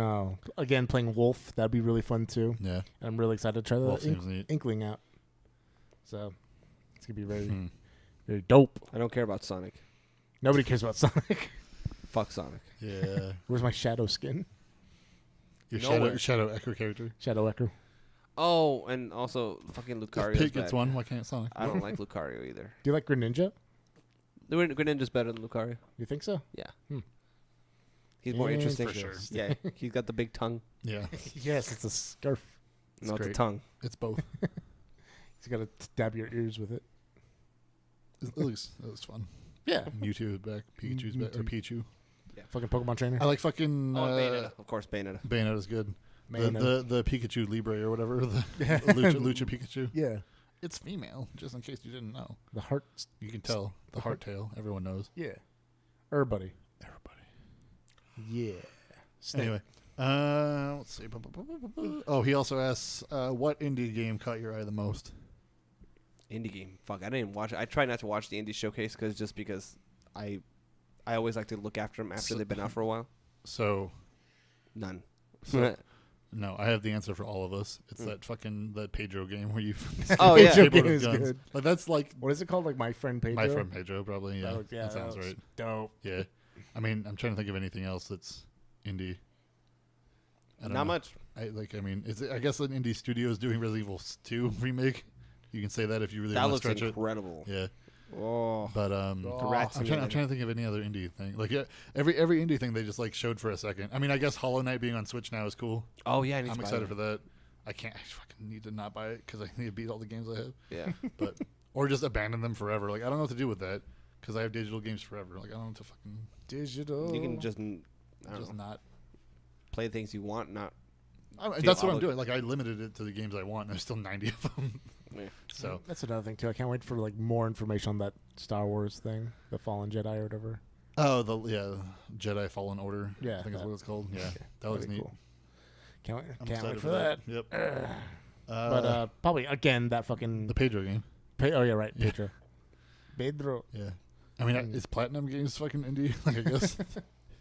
again playing Wolf, that'd be really fun too. Yeah. And I'm really excited to try Wolf the seems neat. Inkling out. So it's gonna be very Hmm. very dope. I don't care about Sonic. Nobody cares about Sonic. Fuck Sonic. Yeah. Where's my Shadow skin? Your Nowhere. Shadow Echo character. Shadow Echo. Oh, and also fucking If Lucario. Pit gets one, why can't Sonic? I don't like Lucario either. Do you like Greninja? The Greninja's better than Lucario. You think so? Yeah. Hmm. He's more interesting. For sure. Yeah, he's got the big tongue. Yeah. Yes, it's a scarf. It's No, it's a great. tongue. It's both. He's got to dab your ears with it. It looks fun. Yeah. Mewtwo is back. Pikachu's back. Or Pichu. Fucking Pokemon trainer. I like fucking. Bayonetta. Of course, Bayonetta. Bayonetta's good. Bayonetta. The Pikachu Libre or whatever. The Yeah. Lucha Pikachu. Yeah. It's female, just in case you didn't know. The heart. You can tell. The heart tail. Everyone knows. Yeah. Everybody. Everybody. Yeah. Snake. Anyway. Let's see. Oh, he also asks, what indie game caught your eye the most? Indie game. Fuck, I didn't even watch it. I try not to watch the indie showcase because I always like to look after them after they've been out for a while. So, None. no, I have the answer for all of us. It's that Pedro game where you. Oh, yeah. Pedro skateboard game with is guns. good. Like that's like What is it called? Like My Friend Pedro? my friend Pedro, probably. Yeah, that sounds was right. Dope. Yeah, I mean, I'm trying to think of anything else that's indie. I don't Not know. much. I guess an indie studio is doing Resident Evil 2 remake. You can say that if you really That want to looks stretch it. incredible. Yeah, Oh. but Oh. Rat I'm trying to think of any other indie thing. Like every indie thing they just like showed for a second. I mean, I guess Hollow Knight being on Switch now is cool. Oh, yeah. I need I'm to buy excited that. for that. I fucking need to not buy it because I need to beat all the games I have. Yeah. But or just abandon them forever. Like I don't know what to do with that because I have digital games forever. Like I don't know what to fucking Digital. You can just, I don't just know, not. play things you want, not. I mean, Feel that's what I'm oblig- doing. Like I limited it to the games I want, and there's still 90 of them. Yeah. So That's another thing too. I can't wait for like more information on that Star Wars thing, the Fallen Jedi or whatever. Jedi Fallen Order. Yeah, I think is that- what it's called. Yeah, that looks Pretty neat. cool. Can't wait. I'm Can't excited wait for that. Yep. But probably again that fucking. the Pedro game. Oh yeah, right, Yeah. Pedro. Pedro. Yeah. I mean, is Platinum Games fucking indie? Like I guess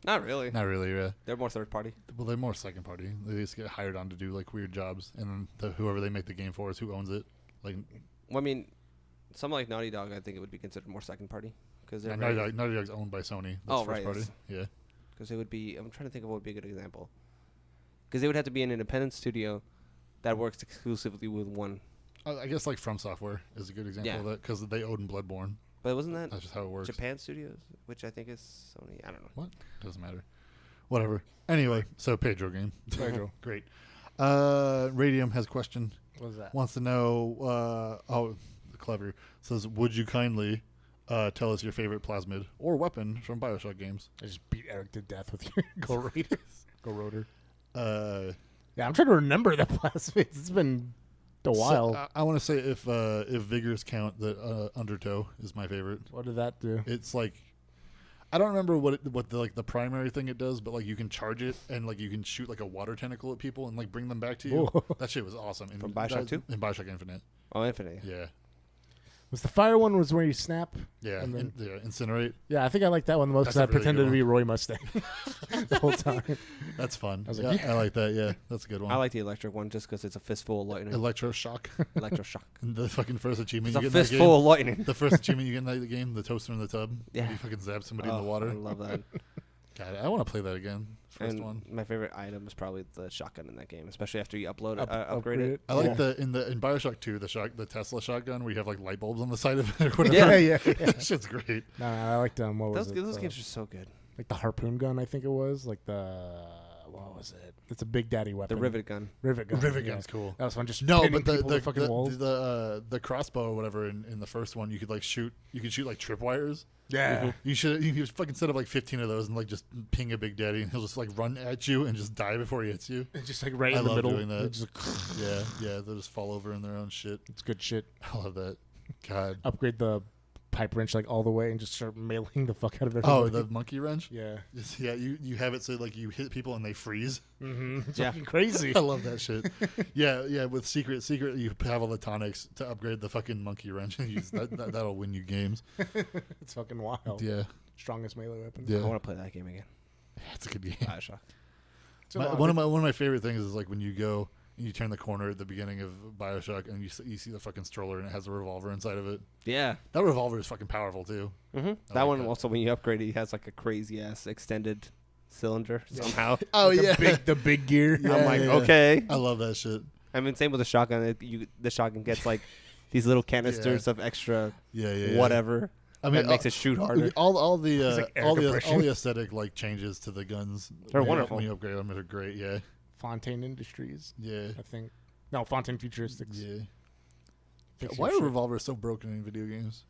Not really. not really. Yeah. They're more third party. Well, they're more second party. They just get hired on to do like weird jobs, and then whoever they make the game for is who owns it. Like Well, I mean, something like Naughty Dog, I think it would be considered more second party because they're Naughty Dog's owned by Sony. That's Oh, first right, party. yes. Yeah. Because it would be. I'm trying to think of what would be a good example. Because they would have to be an independent studio that works exclusively with one. I guess like From Software is a good example Yeah. of that because they own Bloodborne. But wasn't that That's just how it works. Japan Studios, which I think is Sony? I don't know. What? Doesn't matter. Whatever. Anyway, so Pedro game. Pedro. Great. Radium has a question. What was that? Wants to know. Clever says, would you kindly tell us your favorite plasmid or weapon from Bioshock games? I just beat Eric to death with your Go Raiders. Go Rotor. Uh, Yeah, I'm trying to remember the plasmids. It's been a while. So, I want to say if vigors count, that Undertow is my favorite. What did that do? It's like I don't remember what the primary thing it does, but like you can charge it and like you can shoot like a water tentacle at people and like bring them back to you. Whoa. That shit was awesome. From Bioshock 2? In Bioshock Infinite. Oh, Infinite. Yeah. Was the fire one was where you snap? Yeah, And then- incinerate. Yeah, I think I like that one the most That's because I a really pretended good to be Roy Mustang the whole time. That's fun. I was like, I like that. Yeah, that's a good one. I like the electric one just because it's a fistful of lightning. Electroshock. Electroshock. And the fucking first achievement It's you a get in that fistful game. of lightning. The first achievement you get in that game, the toaster in the tub. Yeah. You fucking zap somebody in Oh, the water. I love that. God, I want to play that again. First And one. my favorite item is probably the shotgun in that game, especially after you upload it, Upgrade upgrade it. I like Yeah. in Bioshock 2, the Tesla shotgun where you have like light bulbs on the side of it or whatever. Yeah. That shit's great. No, I liked what was Those it? games are so good. Like the harpoon gun, I think it was. Like what was it? It's a big daddy weapon. The rivet gun. Rivet gun. Rivet yeah. gun's cool. That was fun. Just No, pinning but people to fucking walls. the crossbow or whatever in the first one, you could shoot like tripwires. Yeah. You could fucking set up like 15 of those and like just ping a big daddy and he'll just like run at you and just die before he hits you. It's just like right I in the love middle. doing that. It's just Yeah, they'll just fall over in their own shit. it's good shit. I love that. God. Upgrade the pipe wrench like all the way and just start mailing the fuck out of everybody. Oh, the monkey wrench? yeah. Yeah, you have it so like you hit people and they freeze. Mm-hmm. It's Yeah. fucking crazy. I love that shit. Yeah, with secret you have all the tonics to upgrade the fucking monkey wrench and use that'll win you games. It's fucking wild. Yeah. Strongest melee weapon. Yeah. I want to play that game again. It's a good game. Bioshock. It's a lot One of my favorite things is like when you go and you turn the corner at the beginning of Bioshock and you see the fucking stroller and it has a revolver inside of it. Yeah. That revolver is fucking powerful too. Mm-hmm. like That one that. also, when you upgrade it, he has like a crazy ass extended cylinder somehow. Oh the big gear. Yeah, I'm like, yeah. okay. I love that shit. I mean, same with the shotgun. The shotgun gets like these little canisters of extra Yeah. whatever. I mean, that makes it shoot harder. all the like Eric Peña. all the aesthetic like changes to the guns. They're when you- wonderful. when you upgrade them. They're great. Yeah, Fontaine Industries, yeah, I think. No, Fontaine Futuristics. yeah. Fix Why your are shit. revolvers so broken in video games?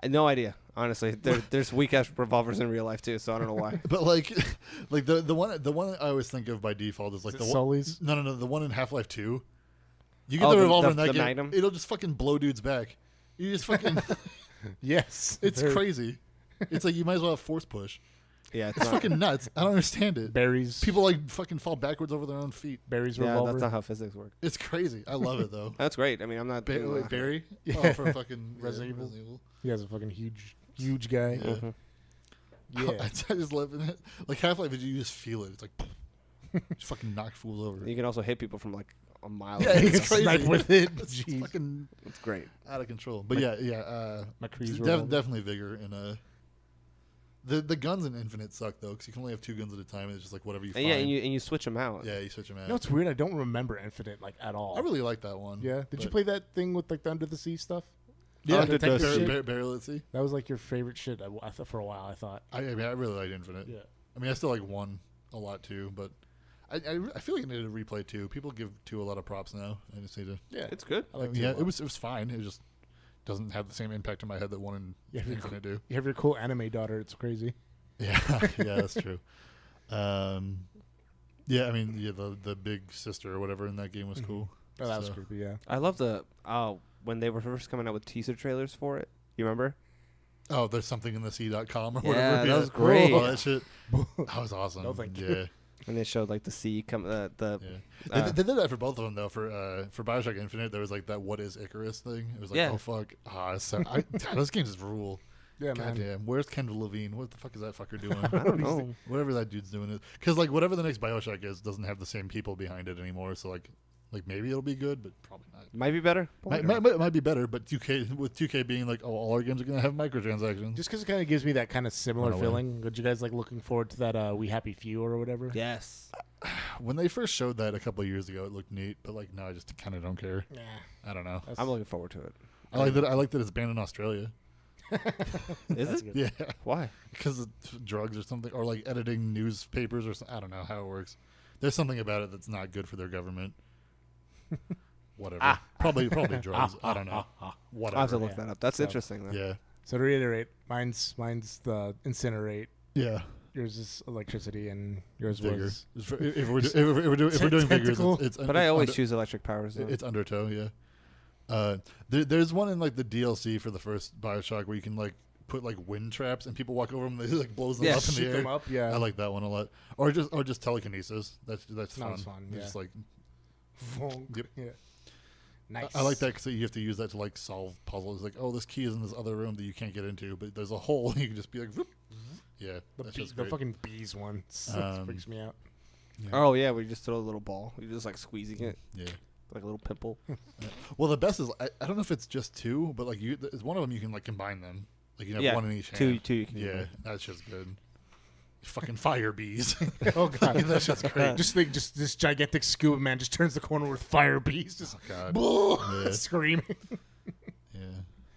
I had no idea, honestly. There's weak ass revolvers in real life too, so I don't know why. But like the one I always think of by default is like Is it the Sully's? one. No, the one in Half-Life 2. You get Oh, the the- revolver the- in that the game, Magnum? it'll just fucking blow dudes back. You just fucking, Yes. it's Very- crazy. It's like you might as well have force push. Yeah, it's It's not. fucking nuts. I don't understand it. Barry's People like fucking fall backwards over their own feet. Barry's Yeah, revolver. that's not how physics work. It's crazy. I love it though. That's great. I mean, I'm not. Barry? Yeah. Oh, for fucking Resident Evil. Evil. He has a fucking huge guy. Yeah. Mhm. Yeah. I just love it. Like Half-Life, you just feel it. It's like just fucking knock fools over. You can also hit people from like a mile. Yeah, away. it's crazy. Snipe with it. It's Jeez. fucking It's great. out of control. But yeah. McCree's revolver. Definitely vigor in the guns in Infinite suck though because you can only have 2 guns at a time. And it's just like whatever you And find. yeah, and you switch them out. Yeah, you switch them out. You know what's weird? I don't remember Infinite like at all. I really like that one. Yeah. Did you but- play that thing with like the under the sea stuff? Yeah, Under the sea. Barrel at Sea. That was like your favorite shit. I thought for a while. I thought. I mean, I really like Infinite. Yeah. I mean, I still like 1 a lot too, but I feel like I need to replay 2. People give 2 a lot of props now. I just need to. Yeah. It's good. I like Yeah, it was fine. It just doesn't have the same impact in my head that 1 and Yeah, you're Infinite do. You have your cool anime daughter. It's crazy. Yeah, yeah, that's true. Yeah, I mean, yeah, the big sister or whatever in that game was cool. Oh, that was So- creepy. Yeah. I love when they were first coming out with teaser trailers for it. You remember? Oh, there's something in the sea.com or Yeah, whatever. that was great. Oh, that shit. That was awesome. No, thank you. Yeah. And they showed like the sea come Yeah. uh, They did that for both of them though. For Bioshock Infinite, there was like that "What is Icarus" thing. It was like, Yeah. oh fuck, those games just rule. Yeah, man. Goddamn, where's Kendall Levine? What the fuck is that fucker doing? I don't know. Whatever that dude's doing is because like whatever the next Bioshock is doesn't have the same people behind it anymore. So like maybe it'll be good, but probably not. Might be better. Might be better, but 2K being like, oh, all our games are gonna have microtransactions. Just because it kind of gives me that kind of similar Run away. feeling. Would you guys like looking forward to that We Happy Few or whatever? Yes. When they first showed that a couple of years ago, it looked neat, but like no, I just kind of don't care. Nah. I don't know. That's- I'm looking forward to it. I like that. I like that it's banned in Australia. Is That's it? good. Yeah, Why? because of drugs or something, or like editing newspapers or something. I don't know how it works. There's something about it that's not good for their government. Whatever. Probably drugs. I don't know. Whatever. I'll have to look Yeah. that up. That's So- interesting. Then. Yeah. So to reiterate, mine's the incinerate. Yeah. Yours is electricity, and yours Vigor. was If we're doing vigors, Tentacle. it's But I always under- choose electric powers. Though. It's Undertow, yeah. There's one in like the DLC for the first Bioshock where you can like put like wind traps and people walk over them and they like blows them Yeah, up in shoot the air. them up. Yeah, I like that one a lot. Or just telekinesis. That's fun. Sounds fun, Just yeah. like Vonk. Yep. Yeah. Nice. I like that because you have to use that to like solve puzzles. Like, oh, this key is in this other room that you can't get into, but there's a hole. You can just be like, whoop. Yeah, that's just The great. fucking bees one freaks me out. Yeah. Oh yeah, we just throw a little ball. You're just like squeezing it, Yeah. like a little pimple. Well, the best is I don't know if it's just two, but like it's one of them you can like combine them. Like you have Yeah, one in each two hand. you can Yeah, combine. that's just good. Fucking fire bees. Oh god, That's just great. Just think, just this gigantic scuba man just turns the corner with fire bees, just Oh, God. Yeah. screaming. Yeah.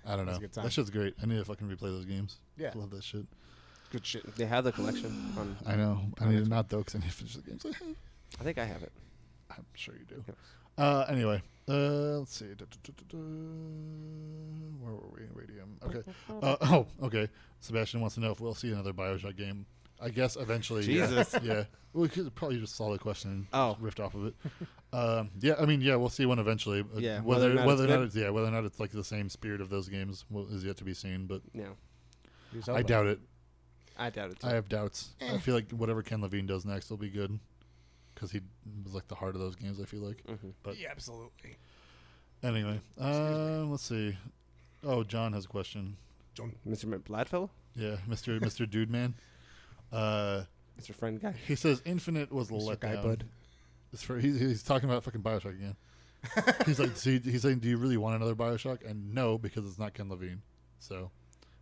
I don't know. That's a good time. That shit's great. I need to fucking replay those games. Yeah. I love that shit. Good shit. They have the collection. I know. I need to not though because I need to finish the games. I think I have it. I'm sure you do. Yes. Anyway, let's see. Where were we? Radium. Okay. Okay. Sebastian wants to know if we'll see another Bioshock game. I guess eventually. Jesus. Yeah. Well, we could probably just saw the question and Oh. riffed off of it. Yeah. I mean, yeah, we'll see one eventually. Yeah, Whether whether or not it's like the same spirit of those games is yet to be seen. But Yeah, I doubt it. I doubt it too. I have doubts. I feel like whatever Ken Levine does next will be good because he was like the heart of those games. I feel like. But Yeah, absolutely. anyway, let's see. Oh, John has a question. Mr. Bladfellow? Yeah, Mr. Dude Man. Mr. Friend Guy? He says Infinite was a Mr. Guy letdown. Bud. He's talking about fucking Bioshock again. He's like, he's saying, do you really want another Bioshock? And no, because it's not Ken Levine. So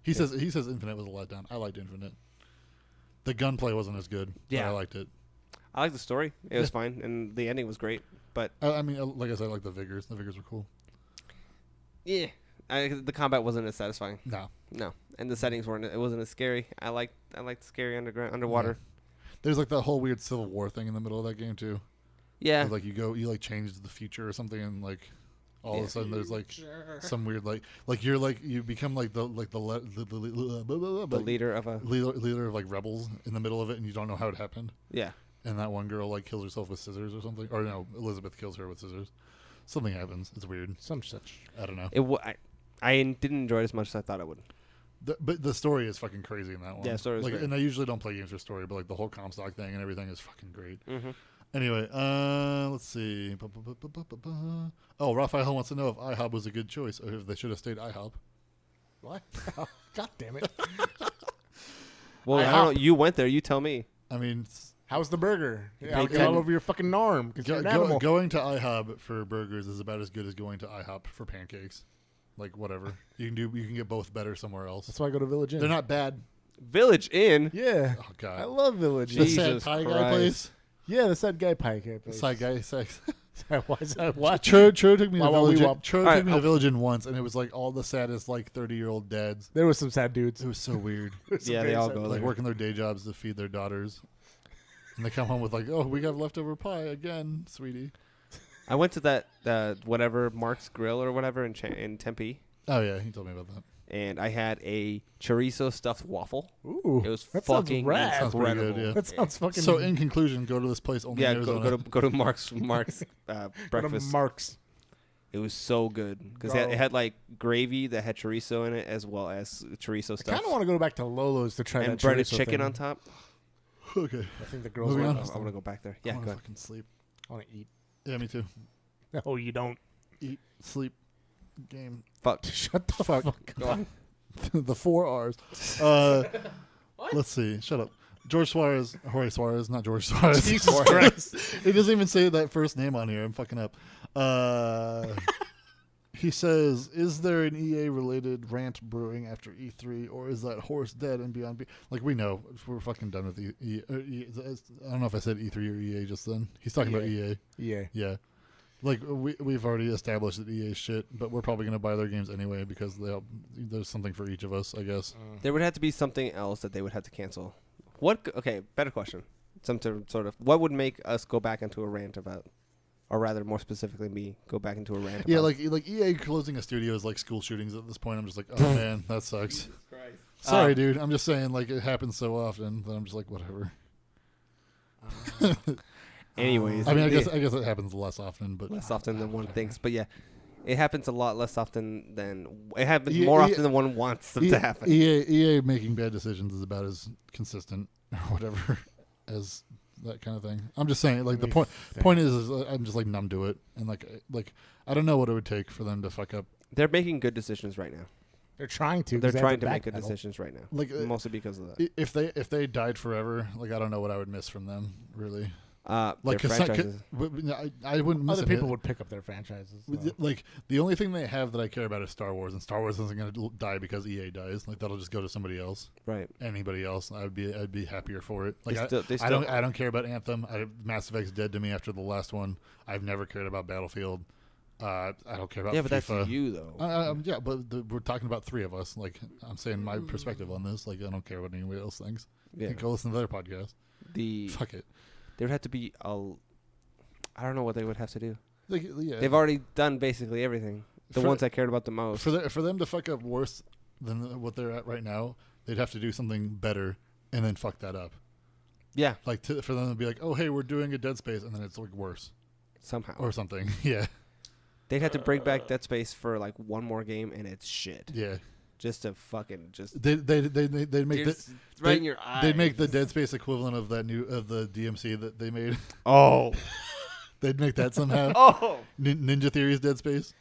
he says Infinite was a letdown. I liked Infinite. The gunplay wasn't as good. But Yeah. I liked it. I like the story. It was fine, and the ending was great. But I mean, like I said, I like the Vigors. The Vigors were cool. yeah, the combat wasn't as satisfying. No. And the settings weren't. It wasn't as scary. I liked scary underwater. There's like that whole weird Civil War thing in the middle of that game too. Yeah. Like you like change the future or something, and like all of a sudden there's like some weird you become like the leader of a leader of like rebels in the middle of it, and you don't know how it happened. yeah. And that one girl like kills herself with scissors or something, or no, Elizabeth kills her with scissors. Something happens. It's weird. Some such. I don't know. I didn't enjoy it as much as I thought I would. But the story is fucking crazy in that one. Yeah, story is like, great. and I usually don't play games for story, but like the whole Comstock thing and everything is fucking great. Mm-hmm. Anyway, let's see. Oh, Raphael wants to know if IHOP was a good choice or if they should have stayed IHOP. What? God damn it. Well, I don't know. You went there. You tell me. I mean, How's the burger? You Yeah, I'll paid get all 10 over your fucking arm because you're an animal. going to IHOP for burgers is about as good as going to IHOP for pancakes. Like whatever you can get both better somewhere else. That's why I go to Village Inn. They're not bad. Village Inn. Yeah. Oh God, I love Village the Inn. Jesus sad pie guy Christ. place. Yeah, the sad guy pie guy. The side guy sex. Why is that? What? Churro took me to Wow, wow, Village. wee, wop. Churro All took me right, to Village Inn once, and it was like all the saddest like 30-year-old dads. There was some sad dudes. It was so weird. Yeah, they all go Like there. working their day jobs to feed their daughters, and they come home with like, "Oh, we got leftover pie again, sweetie." I went to that whatever Mark's Grill or whatever in Tempe, Oh yeah, he told me about that. and I had a chorizo stuffed waffle. Ooh, It was that sounds fucking rad. Sounds pretty incredible. good, yeah. That sounds fucking. So in conclusion, go to this place only Yeah, in go Arizona. to Mark's Go to breakfast. Mark's. It was so good because Bro. it had like gravy that had chorizo in it as well as chorizo I stuff kind of want to go back to Lolo's to try and that breaded chorizo chicken thing. on top. Okay. I think the girls Moving want on. to. I want to go back there. I Yeah, wanna go ahead. fucking sleep. I want to eat. Yeah, me too. No, you don't. Eat, sleep, game. Fuck. Shut the Fuck. fuck. Go on. The 4 R's. Let's see. Shut up. George Suarez. Jorge Suarez, not George Suarez. Jesus Christ. It doesn't even say that first name on here. I'm fucking up. He says, "Is there an EA-related rant brewing after E3, or is that horse dead and beyond?" Like we know, we're fucking done with I don't know if I said E3 or EA just then. He's talking about EA. Yeah. Yeah. Like we've already established that EA shit, but we're probably gonna buy their games anyway because there's something for each of us, I guess. There would have to be something else that they would have to cancel. Okay, better question. What would make us go back into a rant about, or rather, more specifically, me go back into a rant? Yeah, about? like EA closing a studio is like school shootings at this point. I'm just like, oh man, that sucks. Christ. Sorry, dude. I'm just saying, like it happens so often that I'm just like, whatever. Anyways, I mean, I guess it happens less often, but less often than one thinks. But yeah, it happens a lot less often than it happens Yeah, more yeah. often than one wants them to happen. EA making bad decisions is about as consistent or whatever as that kind of thing. I'm just saying, like the point is I'm just like numb to it, and like I don't know what it would take for them to fuck up. They're making good decisions right now. They're trying to. They're trying to make good decisions right now. Like mostly because of that. If they died forever, like I don't know what I would miss from them, really. Like their franchises. I wouldn't miss Other people would pick up their franchises. So. Like the only thing they have that I care about is Star Wars, and Star Wars isn't going to die because EA dies. Like that'll just go to somebody else. Right. Anybody else, I'd be happier for it. Like they I don't care about Anthem. Mass Effect's dead to me after the last one. I've never cared about Battlefield. I don't care about FIFA. But that's you though. Yeah, but we're talking about three of us. Like I'm saying my perspective on this. Like I don't care what anybody else thinks. Yeah. Go listen to their podcast. Fuck it. There would have to be I don't know what they would have to do. Like, yeah. They've already done basically everything. The ones I cared about the most. For them to fuck up worse than what they're at right now, they'd have to do something better and then fuck that up. Yeah. Like for them to be like, oh hey, we're doing a Dead Space, and then it's like worse somehow or something. Yeah. They'd have to bring back Dead Space for like one more game, and it's shit. Yeah. Just to fucking just. They'd make right in your eyes. They'd make the Dead Space equivalent of the DMC that they made. Oh. They'd make that somehow. Oh. Ninja Theory's Dead Space.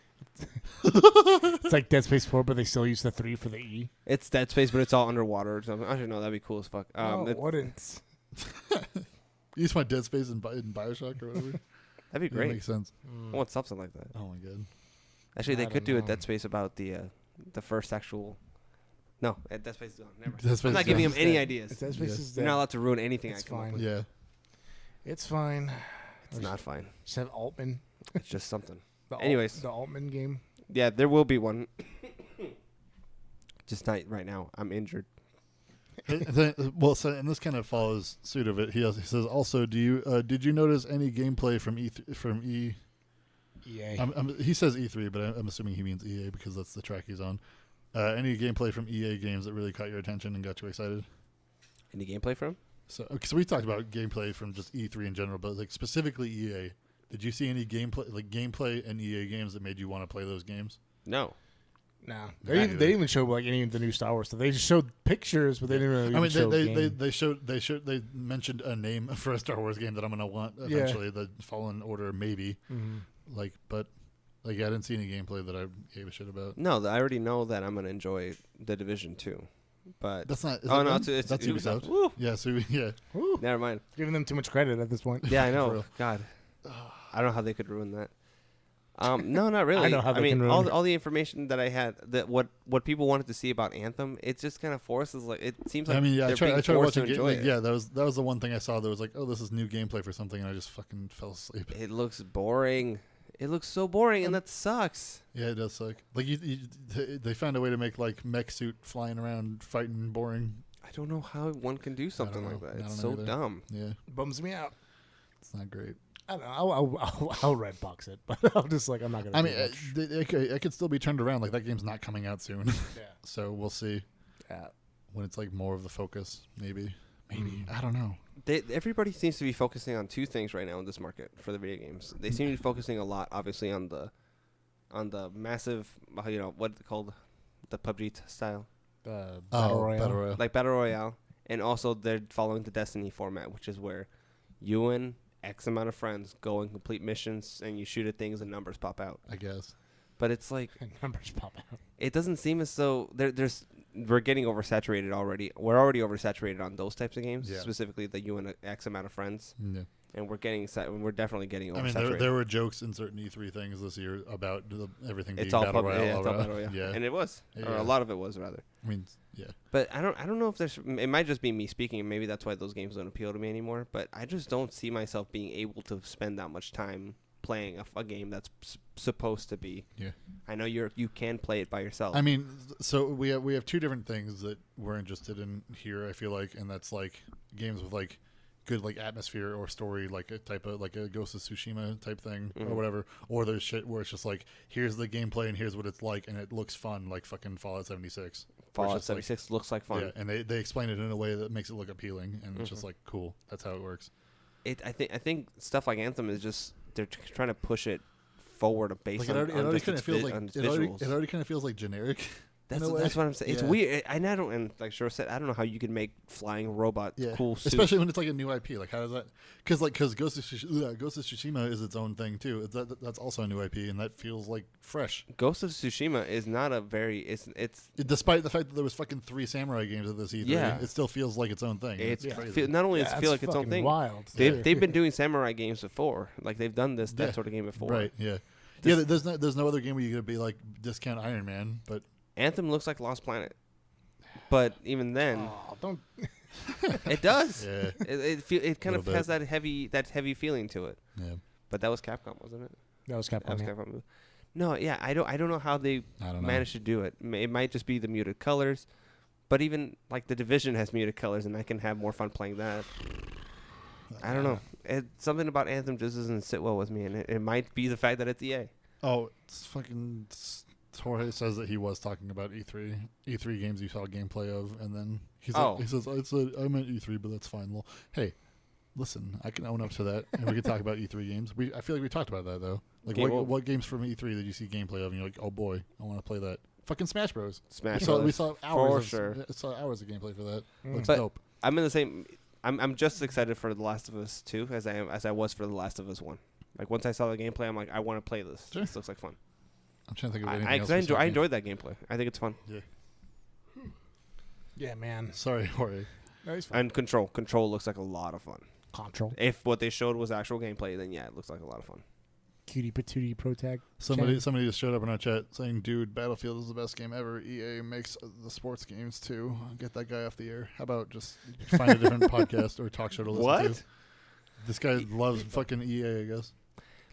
It's like Dead Space 4, but they still use the 3 for the E. It's Dead Space, but it's all underwater or something. I don't know. That'd be cool as fuck. Wouldn't. You just want Dead Space in Bioshock or whatever. That'd be great. That makes sense. I want something like that. Oh my god. Actually, they could do a Dead Space about the first actual. No, Dead Space is gone. Never mind. I'm not giving him any ideas. Dead Space is dead. You're not allowed to ruin anything. It's I come up fine. with. Yeah. It's fine. It's not fine. Just have Altman. It's just something. The Altman game. Yeah, there will be one. Just not right now. I'm injured. And this kind of follows suit of it. He says also, did you notice any gameplay from EA? He says E3, but I'm assuming he means EA because that's the track he's on. Any gameplay from EA games that really caught your attention and got you excited? Any gameplay from? So we talked about gameplay from just E3 in general, but like specifically EA. Did you see any gameplay in EA games that made you want to play those games? No. No, they didn't even show like any of the new Star Wars stuff. They just showed pictures, but they didn't really. Show they mentioned a name for a Star Wars game that I'm gonna want eventually. Yeah. The Fallen Order, maybe. Mm-hmm. I didn't see any gameplay that I gave a shit about. No, I already know that I'm gonna enjoy The Division 2. But that's not. It's that's Ubisoft. Woo. Yeah, Woo. Never mind. Giving them too much credit at this point. Yeah, I know. God, I don't know how they could ruin that. No, not really. I know how they can ruin all the information that I had, that what people wanted to see about Anthem, it just kind of forces it seems like. I tried watching it. Yeah, that was the one thing I saw that was like, oh, this is new gameplay for something, and I just fucking fell asleep. It looks boring. It looks so boring, and that sucks. Yeah, it does suck. Like they found a way to make like mech suit flying around fighting boring. I don't know how one can do something like that. It's so dumb. Yeah, bums me out. It's not great. I don't know. I'll red box it, but I'm just like I'm not gonna. I mean, it could still be turned around. Like that game's not coming out soon. Yeah. So we'll see. Yeah. When it's like more of the focus, maybe. I don't know. Everybody seems to be focusing on two things right now in this market for the video games. They seem to be focusing a lot, obviously, on the massive, what's it called, the PUBG style. Battle Royale. Like Battle Royale, and also they're following the Destiny format, which is where you and X amount of friends go and complete missions, and you shoot at things and numbers pop out. I guess. But it's like numbers pop out. It doesn't seem as though we're getting oversaturated already. We're already oversaturated on those types of games, specifically the you and X amount of friends. Yeah. And we're definitely getting oversaturated. I mean, there were jokes in certain E3 things this year about everything being Battle Royale. It's all Battle Royale. Yeah. And it was. Or a lot of it was, rather. I mean, yeah. But I don't know if it might just be me speaking, and maybe that's why those games don't appeal to me anymore, but I just don't see myself being able to spend that much time playing a game that's supposed to be. Yeah. I know you can play it by yourself. I mean, so we have two different things that we're interested in here, I feel like, and that's like games with like good like atmosphere or story, like a type of like a Ghost of Tsushima type thing or whatever, or there's shit where it's just like, here's the gameplay and here's what it's like, and it looks fun, like fucking Fallout 76. Fallout 76 looks like fun. Yeah, and they explain it in a way that makes it look appealing, and it's just like cool. That's how it works. I think stuff like Anthem is just they're trying to push it forward based on it already kind of feels like generic. That's in a way. that's what I'm saying. It's Yeah. weird, and I don't. And like Shore said, I don't know how you can make flying robot cool suits. Especially when it's like a new IP. Like, how does that? Because Ghost of Tsushima is its own thing too. That's also a new IP, and that feels like fresh. Ghost of Tsushima is not a very. It's Despite the fact that there was fucking 3 samurai games at this E3, Yeah. it still feels like its own thing. it's crazy. not only does it feel like its own fucking thing. Wild. They've been doing samurai games before. Like they've done that sort of game before. Right? Yeah. There's no other game where you could be like discount Iron Man, but Anthem looks like Lost Planet, but even then, Oh, don't. it does. yeah, It kind of Little has that heavy feeling to it. yeah. But that was Capcom, wasn't it? That was Capcom. That was yeah. Capcom. No, yeah, I don't know how they I don't know. managed to do it. It might just be the muted colors, but even like the Division has muted colors, and I can have more fun playing that. I don't know. Something about Anthem just doesn't sit well with me, and it might be the fact that it's EA. Oh, it's fucking. Jorge says that he was talking about E3 games you saw gameplay of, and then he says I meant E3, but that's fine. Well, hey, listen, I can own up to that, and we can talk about E3 games. I feel like we talked about that though. Like, Okay, what games from E3 did you see gameplay of, and you're like, oh boy, I want to play that. Fucking Smash Bros. Smash We Bros. saw hours. sure. Saw hours of gameplay for that. Looks But- dope. I'm in the same. I'm just excited for The Last of Us 2 as I was for The Last of Us 1. Like once I saw the gameplay, I'm like, I want to play this. Sure. This looks like fun. I'm trying to think of I anything else. I enjoyed that gameplay. I think it's fun. Yeah, man. Sorry, Jorge. No, he's fine. And Control looks like a lot of fun. Control. If what they showed was actual gameplay, then yeah, it looks like a lot of fun. Cutie patootie pro tag. Somebody Channel. just showed up in our chat saying, "Dude, Battlefield is the best game ever. EA makes the sports games too. Get that guy off the air. How about just find a different podcast or talk show to listen to?" This guy loves fucking EA, I guess.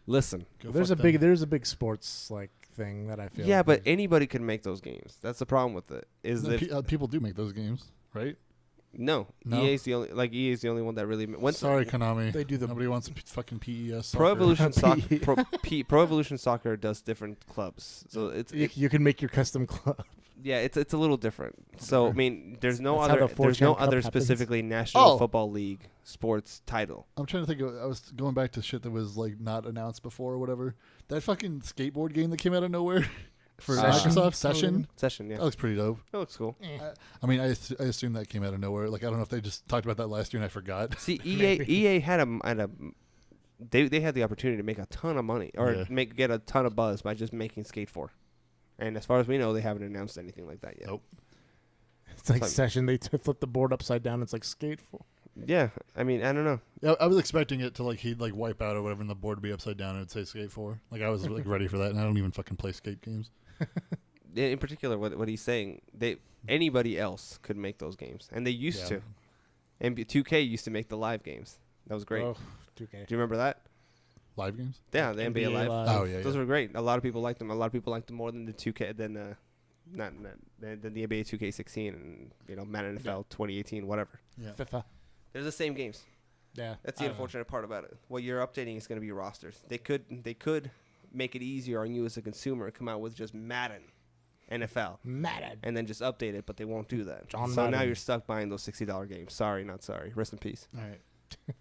Listen. Go There's fuck a big them. there's a big sports like thing that I feel. Yeah, like but anybody can make those games. That's the problem with it. Is No, that people do make those games, right? no, No? EA's the only one that really. Sorry, Konami. they do the Nobody wants fucking PES. Pro soccer. Evolution Soccer. Pro Evolution Soccer does different clubs, so you can make your custom club. it's a little different. So I mean, there's no That's how other the 4chan Cup happens. specifically National Oh. Football League sports title. I'm trying to think of. I was going back to shit that was like not announced before or whatever. That fucking skateboard game that came out of nowhere for Session? Microsoft Session. Session, yeah, That looks pretty dope. that looks cool. I mean, I assume that came out of nowhere. Like, I don't know if they just talked about that last year and I forgot. See, EA had they had the opportunity to make a ton of money or Yeah. get a ton of buzz by just making Skate 4. And as far as we know, they haven't announced anything like that yet. Nope. It's like Fun. Session. They flip the board upside down. It's like skate. Yeah, I mean, I don't know. Yeah, I was expecting it to like he'd like wipe out or whatever, and the board would be upside down and it'd say Skate 4. Like, I was like ready for that, and I don't even fucking play skate games. In particular, what he's saying, anybody else could make those games, and they used Yeah. to. And 2K used to make the live games. That was great. Oh, 2K. Do you remember that? Live games? Yeah, the NBA Live. Oh yeah, Those yeah. were great. A lot of people liked them. A lot of people liked them more than the 2K than than the NBA 2K16 and Madden NFL 2018, whatever. Yeah. FIFA. They're the same games. Yeah. That's the unfortunate part about it. What you're updating is going to be rosters. They could make it easier on you as a consumer, come out with just Madden NFL Madden. and then just update it, but they won't do that. John so now Madden. you're stuck buying those $60 games. Sorry, not sorry. Rest in peace. All right.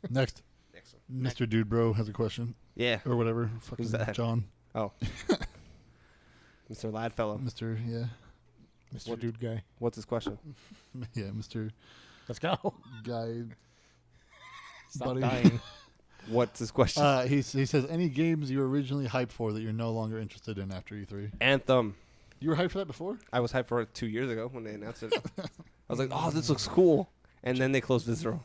Next, Next one. Mr. Dude Bro has a question Yeah. or whatever. Fucking Who's that? John. Oh. Mr. Ladfellow. Mr. Yeah. Mr. Dude Guy. What's his question? Yeah, Mr. Let's go. Guy. Stop Buddy. dying. What's his question? He says, any games you were originally hyped for that you're no longer interested in after E3? Anthem. You were hyped for that before? I was hyped for it 2 years ago when they announced it. I was like, oh, this looks cool. And then they closed Visceral.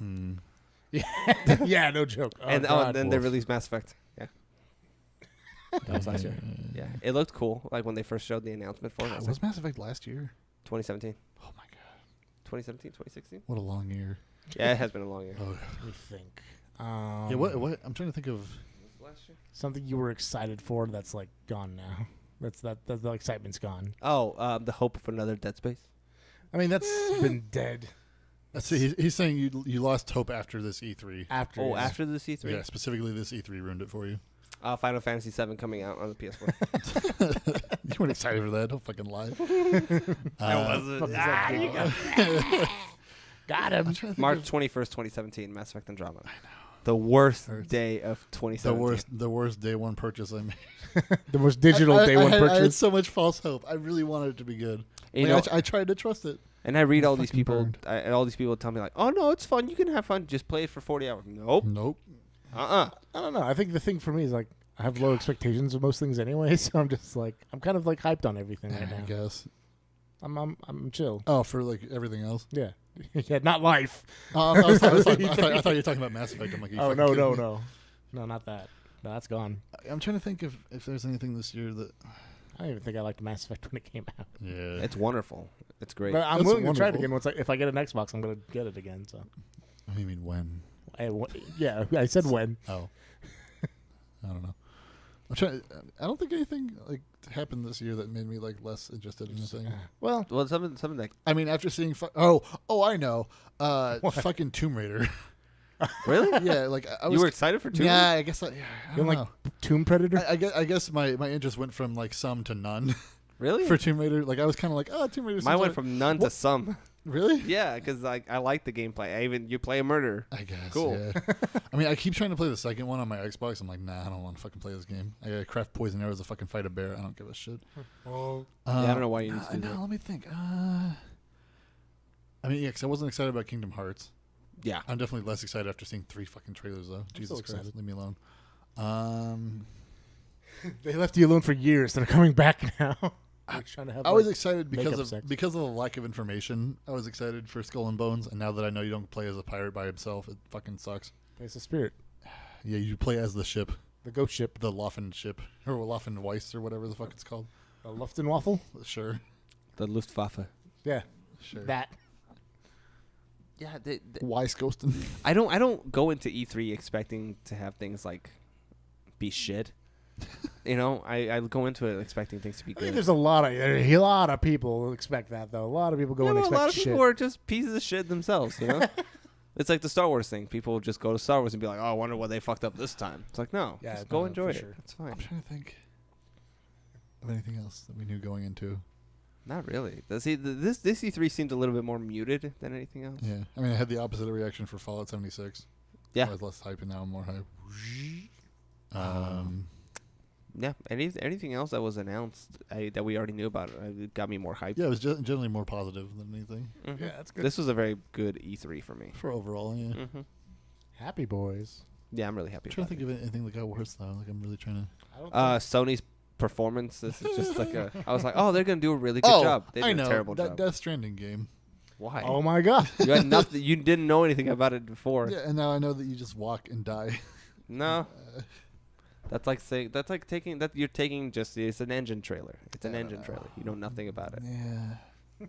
Yeah, no joke. Oh, And God. then they released Mass Effect. Yeah. That was last year. Yeah. It looked cool, like when they first showed the announcement for it. I was like, Was Mass Effect last year? 2017. Oh my god. 2017, 2016? What a long year. Yeah, it has been a long year. Oh. Let me think. Yeah, what? I'm trying to think of. Last year? Something you were excited for that's like gone now. The excitement's gone. Oh, the hope of another Dead Space. I mean, that's been dead Let's see. He's saying you lost hope after this E3. after. Oh, after the C3? Yeah, specifically this E3 ruined it for you. Final Fantasy 7 coming out on the PS4. You weren't excited for that. Don't fucking lie. Got him. I'm trying to think March of- 21st, 2017, Mass Effect Andromeda. The worst Hurts. day of 2017. The worst day one purchase I made. The most digital day one I had purchase. so much false hope. I really wanted it to be good. You Like, know, I tried to trust it. and I read all these fucking people. burned. All these people tell me like, "Oh no, it's fun. You can have fun. Just play it for 40 hours." Nope. Nope. I don't know. I think the thing for me is like I have low expectations of most things anyway, so I'm just like I'm kind of like hyped on everything right I now. guess. I'm chill. Oh, for like everything else. Yeah, yeah, not life. I thought you were talking about Mass Effect. I'm like, Oh no, not that. No, that's gone. I'm trying to think if there's anything this year that. I don't even think I liked Mass Effect when it came out. Yeah. It's wonderful. It's great. But I'm That's willing to try it wonderful. again once if I get an Xbox, I'm gonna get it again. So, What do you mean when? yeah, I said when. Oh. I don't know. I'm trying. I don't think anything like happened this year that made me like less interested in the thing. Well, Well, something that I mean, after seeing I know, fucking Tomb Raider. really. Yeah, like I was. You were excited for two? Yeah, I guess. I you don't like know. Tomb Predator? I guess my interest went from like some to none Really? for Tomb Raider. Like I was kind of like, oh, Tomb Raider. Mine seems went like- from none to What? some. Really? Yeah, because like I like the gameplay. You play a murder. I guess. Cool. Yeah. I mean, I keep trying to play the second one on my Xbox. I'm like, nah, I don't want to fucking play this game. I gotta craft poison arrows to fucking fight a bear. I don't give a shit. Oh, Yeah, I don't know why you need to do that. Let me think. I mean, yeah, because I wasn't excited about Kingdom Hearts. Yeah. I'm definitely less excited after seeing 3 fucking trailers, though. Jesus so Christ, excited. leave me alone. they left you alone for years. They're coming back now. They're trying to have. I was like, excited makeup because sex. of the lack of information. I was excited for Skull and Bones, and now that I know you don't play as a pirate by himself, it fucking sucks. It's the spirit, Yeah, you play as the ship, the ghost ship, the Laufen ship, or Laufen Weiss, or whatever the fuck it's called. the Luftwaffel. Sure, The Luftwaffe. Yeah, sure. that. Yeah. Weiss Ghosten. I don't go into E3 expecting to have things like be shit. You know, I go into it expecting things to be I think good. there's a lot of people who expect that though. A lot of people go Yeah, and well, a expect lot of shit. people are just pieces of shit themselves. You know, it's like the Star Wars thing. People just go to Star Wars and be like, "Oh, I wonder what they fucked up this time." It's like, no, Yeah, just go no, enjoy for it. sure. It's fine. I'm trying to think of anything else that we knew going into. Not really. This E3 seemed a little bit more muted than anything else. Yeah, I mean, I had the opposite reaction for Fallout 76. Yeah. I was less hype, and now I'm more hype. Yeah. Anything else that was announced that we already knew about, it got me more hyped. Yeah, it was generally more positive than anything Mhm. Yeah, that's good. This was a very good E3 for me. for overall. Yeah. Hmm. Happy boys. Yeah, I'm really happy. I'm trying to about think of anything that got worse though. Like I'm really trying to. I don't it. Sony's performance. This is just like I was like, oh, they're gonna do a really good job. They did I know a terrible that job. Death Stranding game. Why? Oh my god. You had nothing. You didn't know anything about it before. Yeah, and now I know that you just walk and die. No. That's like saying you're taking just it's an engine trailer. It's an engine trailer. You know nothing about it. Yeah.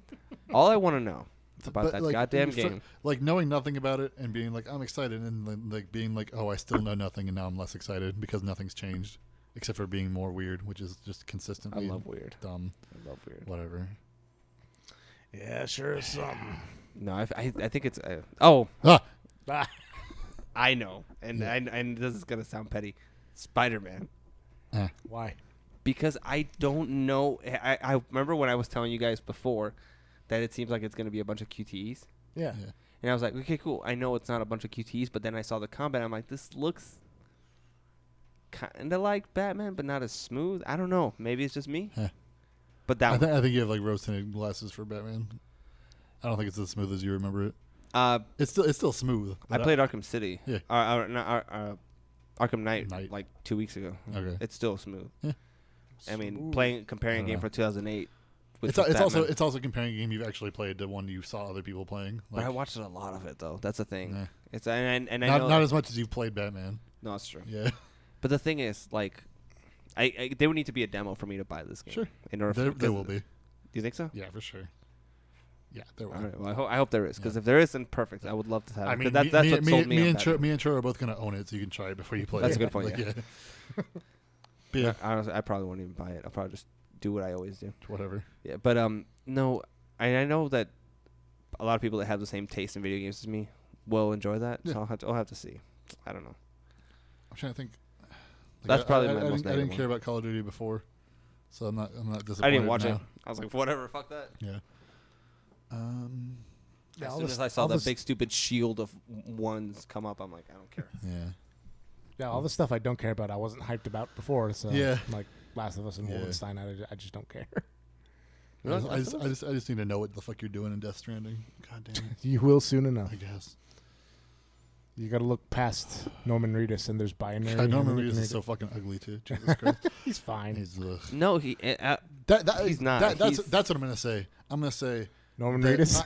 All I want to know is about But, that like, goddamn for- game. Like knowing nothing about it and being like I'm excited and then, like being like oh I still know nothing and now I'm less excited because nothing's changed except for being more weird, which is just I consistently love weird. dumb. I love weird. Whatever. Yeah, sure is something. No, I think it's Ah, I know, and Yeah. and this is gonna sound petty, Spider-Man. Why? Because I don't know. I remember when I was telling you guys before that it seems like it's gonna be a bunch of QTEs, Yeah. Yeah. and I was like, okay, cool. I know it's not a bunch of QTEs, but then I saw the combat. I'm like, this looks kind of like Batman, but not as smooth. I don't know. Maybe it's just me. Huh. But that I think you have like rose-tinted glasses for Batman. I don't think it's as smooth as you remember it. It's still smooth. I but played Arkham City. Yeah. Arkham Knight, Knight. like 2 weeks ago. Okay. It's still smooth. Yeah. I mean, Smooth. comparing a I game don't for 2008. Which It's also comparing a game you've actually played to one you saw other people playing. But I watched a lot of it though. That's the thing. Nah. It's and I not know not as much as you've played Batman. no, it's true. Yeah, But the thing is, like, I there would need to be a demo for me to buy this game. Sure. In order there, for, there will be. Do you think so? Yeah, for sure. Yeah, there will. All right. Well, I hope there is, because if there isn't, perfect. I would love to have. I it, 'cause mean, that's what sold me. me on and Batman. Tro are both gonna own it, so you can try it before you play. That's it. a good point, Like, yeah. But yeah, Honestly, I probably won't even buy it. I'll probably just do what I always do. whatever. Yeah, but no, I know that a lot of people that have the same taste in video games as me will enjoy that. Yeah. So I'll have to see. I don't know. I'm trying to think. That's probably my I most didn't negative care about Call of Duty before, so I'm not disappointed. I didn't watch now. it. I was like, whatever, fuck that. Yeah. Yeah, As all soon this- as I saw all that this- big stupid shield of ones come up, I'm like, I don't care. Yeah. Yeah, all the stuff I don't care about, I wasn't hyped about before. So Yeah. like Last of Us and Yeah. Wolfenstein, I just don't care. I just need to know what the fuck you're doing in Death Stranding. God damn it. You will soon enough. I guess. You got to look past Norman Reedus, and there's binary. God, and Norman then you Reedus can is read so fucking ugly too. Jesus Christ. He's fine. He's No, he's not. That's what I'm gonna say. I'm gonna say Norman that Reedus.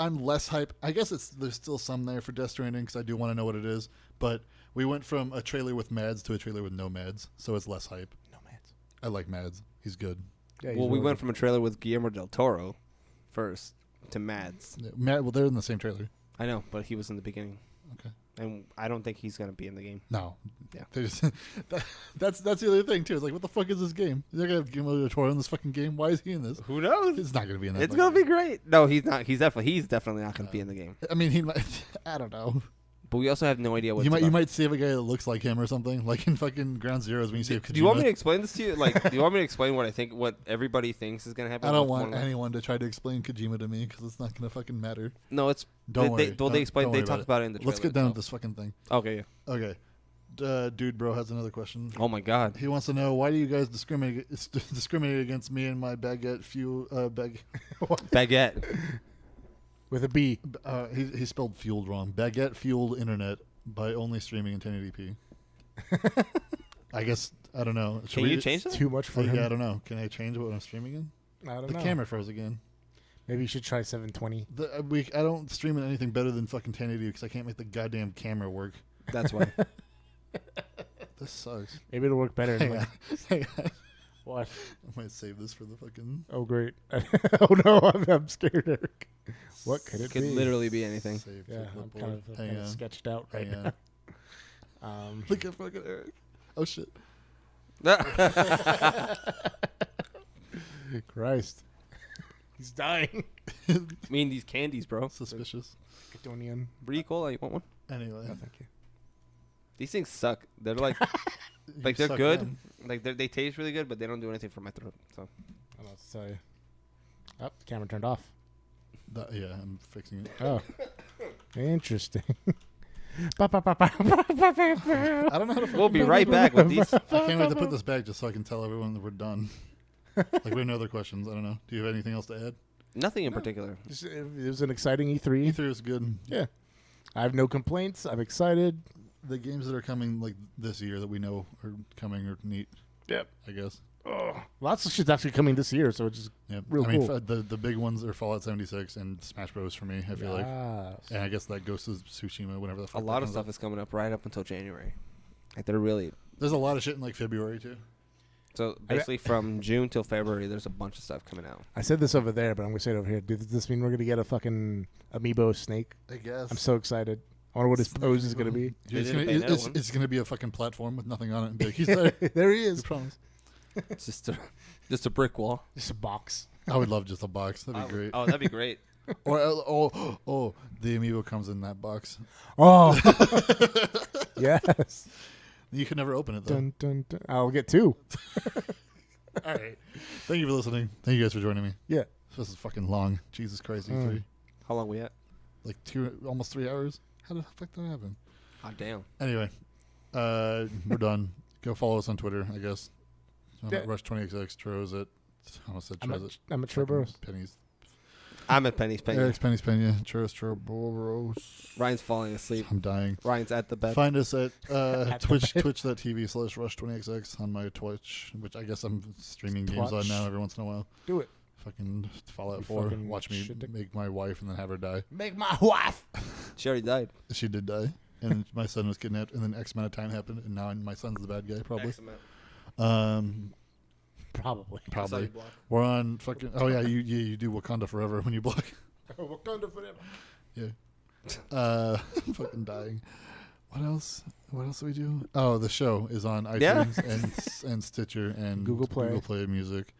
I'm less hype. I guess there's still some there for Death Stranding because I do want to know what it is. But we went from a trailer with Mads to a trailer with no Mads, so it's less hype. No man. I like Mads. He's good. Yeah, he's Well, we really went good. from a trailer with Guillermo del Toro first to Mads. Yeah, well, they're in the same trailer. I know, but he was in the beginning. Okay. And I don't think he's going to be in the game. No. Yeah. That's the other thing too. It's like, what the fuck is this game? They're gonna have Guillermo del Toro in this fucking game. Why is he in this? Who knows? It's not gonna be in that. It's going to be great. No, he's not. He's definitely not going to be in the game. I mean, he might. I don't know. But we also have no idea what You might save a guy that looks like him or something, like in fucking Ground Zeroes when you save Kojima. Do you want me to explain this to you? Like, do you want me to explain what I think, what everybody thinks is going to happen? I don't with want Wonderland? anyone to try to explain Kojima to me because it's not gonna fucking matter. No, it's Don't worry. They Don't explained. They worry talked about it in the trailer. Let's get down itself. to this fucking thing. Okay. Yeah. Okay. Dude, bro has another question. Oh my God. He wants to know, why do you guys discriminate against me and my baguette Baguette. with a B. he spelled fueled wrong. Baguette fueled internet by only streaming in 1080p. I guess I don't know. Should Can you change that? Too much for him. Yeah, I don't know. Can I change what I'm streaming in? I don't The know. camera froze again. Maybe you should try 720. I don't stream in anything better than fucking 1080 because I can't make the goddamn camera work. That's why. This sucks. Maybe it'll work better. Hang Like, on. Hang on. what? I might save this for the fucking. Oh great. Oh no, I'm scared, Eric. What could it Could be? literally be anything. Save to Yeah, I'm clipboard. kind of Hang on. sketched out right Hang now. on. Look at fucking Eric. Oh shit. Christ. He's dying. I mean, these candies, bro. Suspicious. Catonian. Brie Cola, you want one? Anyway. No, thank you. These things suck. They're like, You they're suck good. them. Like they taste really good, but they don't do anything for my throat. So I don't know what to tell you. Oh, the camera turned off. Yeah, I'm fixing it. Oh. Interesting. I don't know how to fucking we'll be right back with these. I can't wait to put this back just so I can tell everyone that we're done. Like we have no other questions. I don't know. Do you have anything else to add? Nothing in particular. It was an exciting E3. E3 was good. Yeah. I have no complaints. I'm excited. The games that are coming like this year that we know are coming are neat. Yep. I guess. Oh, lots of shit's actually coming this year, so it's just Yeah. Real I mean, cool. the big ones are Fallout 76 and Smash Bros. For me. I feel like. And I guess that goes to Tsushima, whatever the A fuck. lot that of comes stuff up. is coming up right up until January. Like they're really. There's a lot of shit in like February too. So basically, from June till February, there's a bunch of stuff coming out. I said this over there, but I'm gonna say it over here. Does this mean we're gonna get a fucking amiibo snake? I guess. I'm so excited. I wonder what his pose is gonna be. They It's did gonna, a Bayonetta it's, one. it's gonna be a fucking platform with nothing on it. And be like, he's there. There he I is. promise. It's just a brick wall. Just a box. I would love just a box. That'd be great. Oh, that'd be great. Or the amiibo comes in that box. Oh. Yes. You can never open it though. Dun, dun, dun. I'll get two. All right. Thank you for listening. Thank you guys for joining me. Yeah. This is fucking long. Jesus Christ, E3. How long we at? Like almost 3 hours. How the fuck did that happen? Oh damn. Anyway, we're done. Go follow us on Twitter, I guess. I'm Yeah. at Rush20XX. Tro's at. I almost said I'm Tro's at at Churros. Pennies. I'm at Penny's Penny. Eric's Pennies Pena. Tro's Troboros. Ryan's falling asleep. I'm dying. Ryan's at the bed. Find us at the twitch.tv/Rush20XX on my Twitch, which I guess I'm streaming games on Twitch. now every once in a while. Do it. Fucking Fallout You 4. fucking Watch me shit dick. make my wife and then have her die. Make my wife. She already died. She did die. And my son was kidnapped, and then X amount of time happened, and now my son's the bad guy, probably. Probably. Probably. We're on fucking. Oh yeah, you do Wakanda forever when you block. Wakanda forever. Yeah. Fucking dying. What else? What else do we do? Oh, the show is on iTunes and Stitcher and Google Play. Music.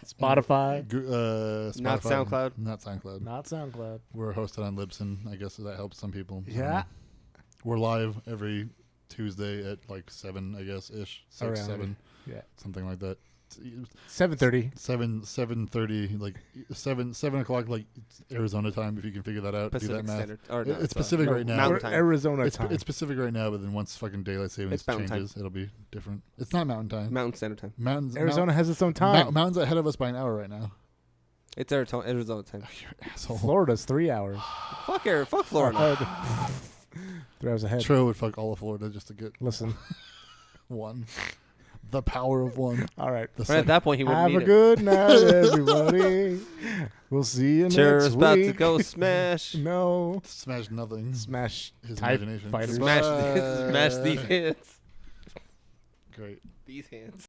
Spotify. Spotify. Not SoundCloud. Not SoundCloud. Not SoundCloud. We're hosted on Libsyn. I guess that helps some people. I don't Yeah. know. We're live every Tuesday at like 7, I guess, ish. 6, Around. 7, Yeah. something like that. 7:30. 7:30, like 7 o'clock, like Arizona time. If you can figure that out, do Pacific that math. Standard. Or no, It's Pacific right now. Mountain time. Arizona It's, time. it's Pacific right now, but then once fucking daylight savings It's Mountain changes, it'll be different. It's not Mountain time. Mountain Standard Time. Mountains. Arizona has its own time. Mountains ahead of us by an hour right now. It's Arizona time. You're an asshole. Florida's 3 hours. Fuck Florida. 3 hours ahead. Tro would fuck all of Florida just to get Listen. one. The power of one. All right. The But at that point, he wouldn't Have need a it. good night, everybody. We'll see you Cheers, next about week. to go smash. No. Smash nothing. Smash His type imagination. fighters. Smash these hands. Great. These hands.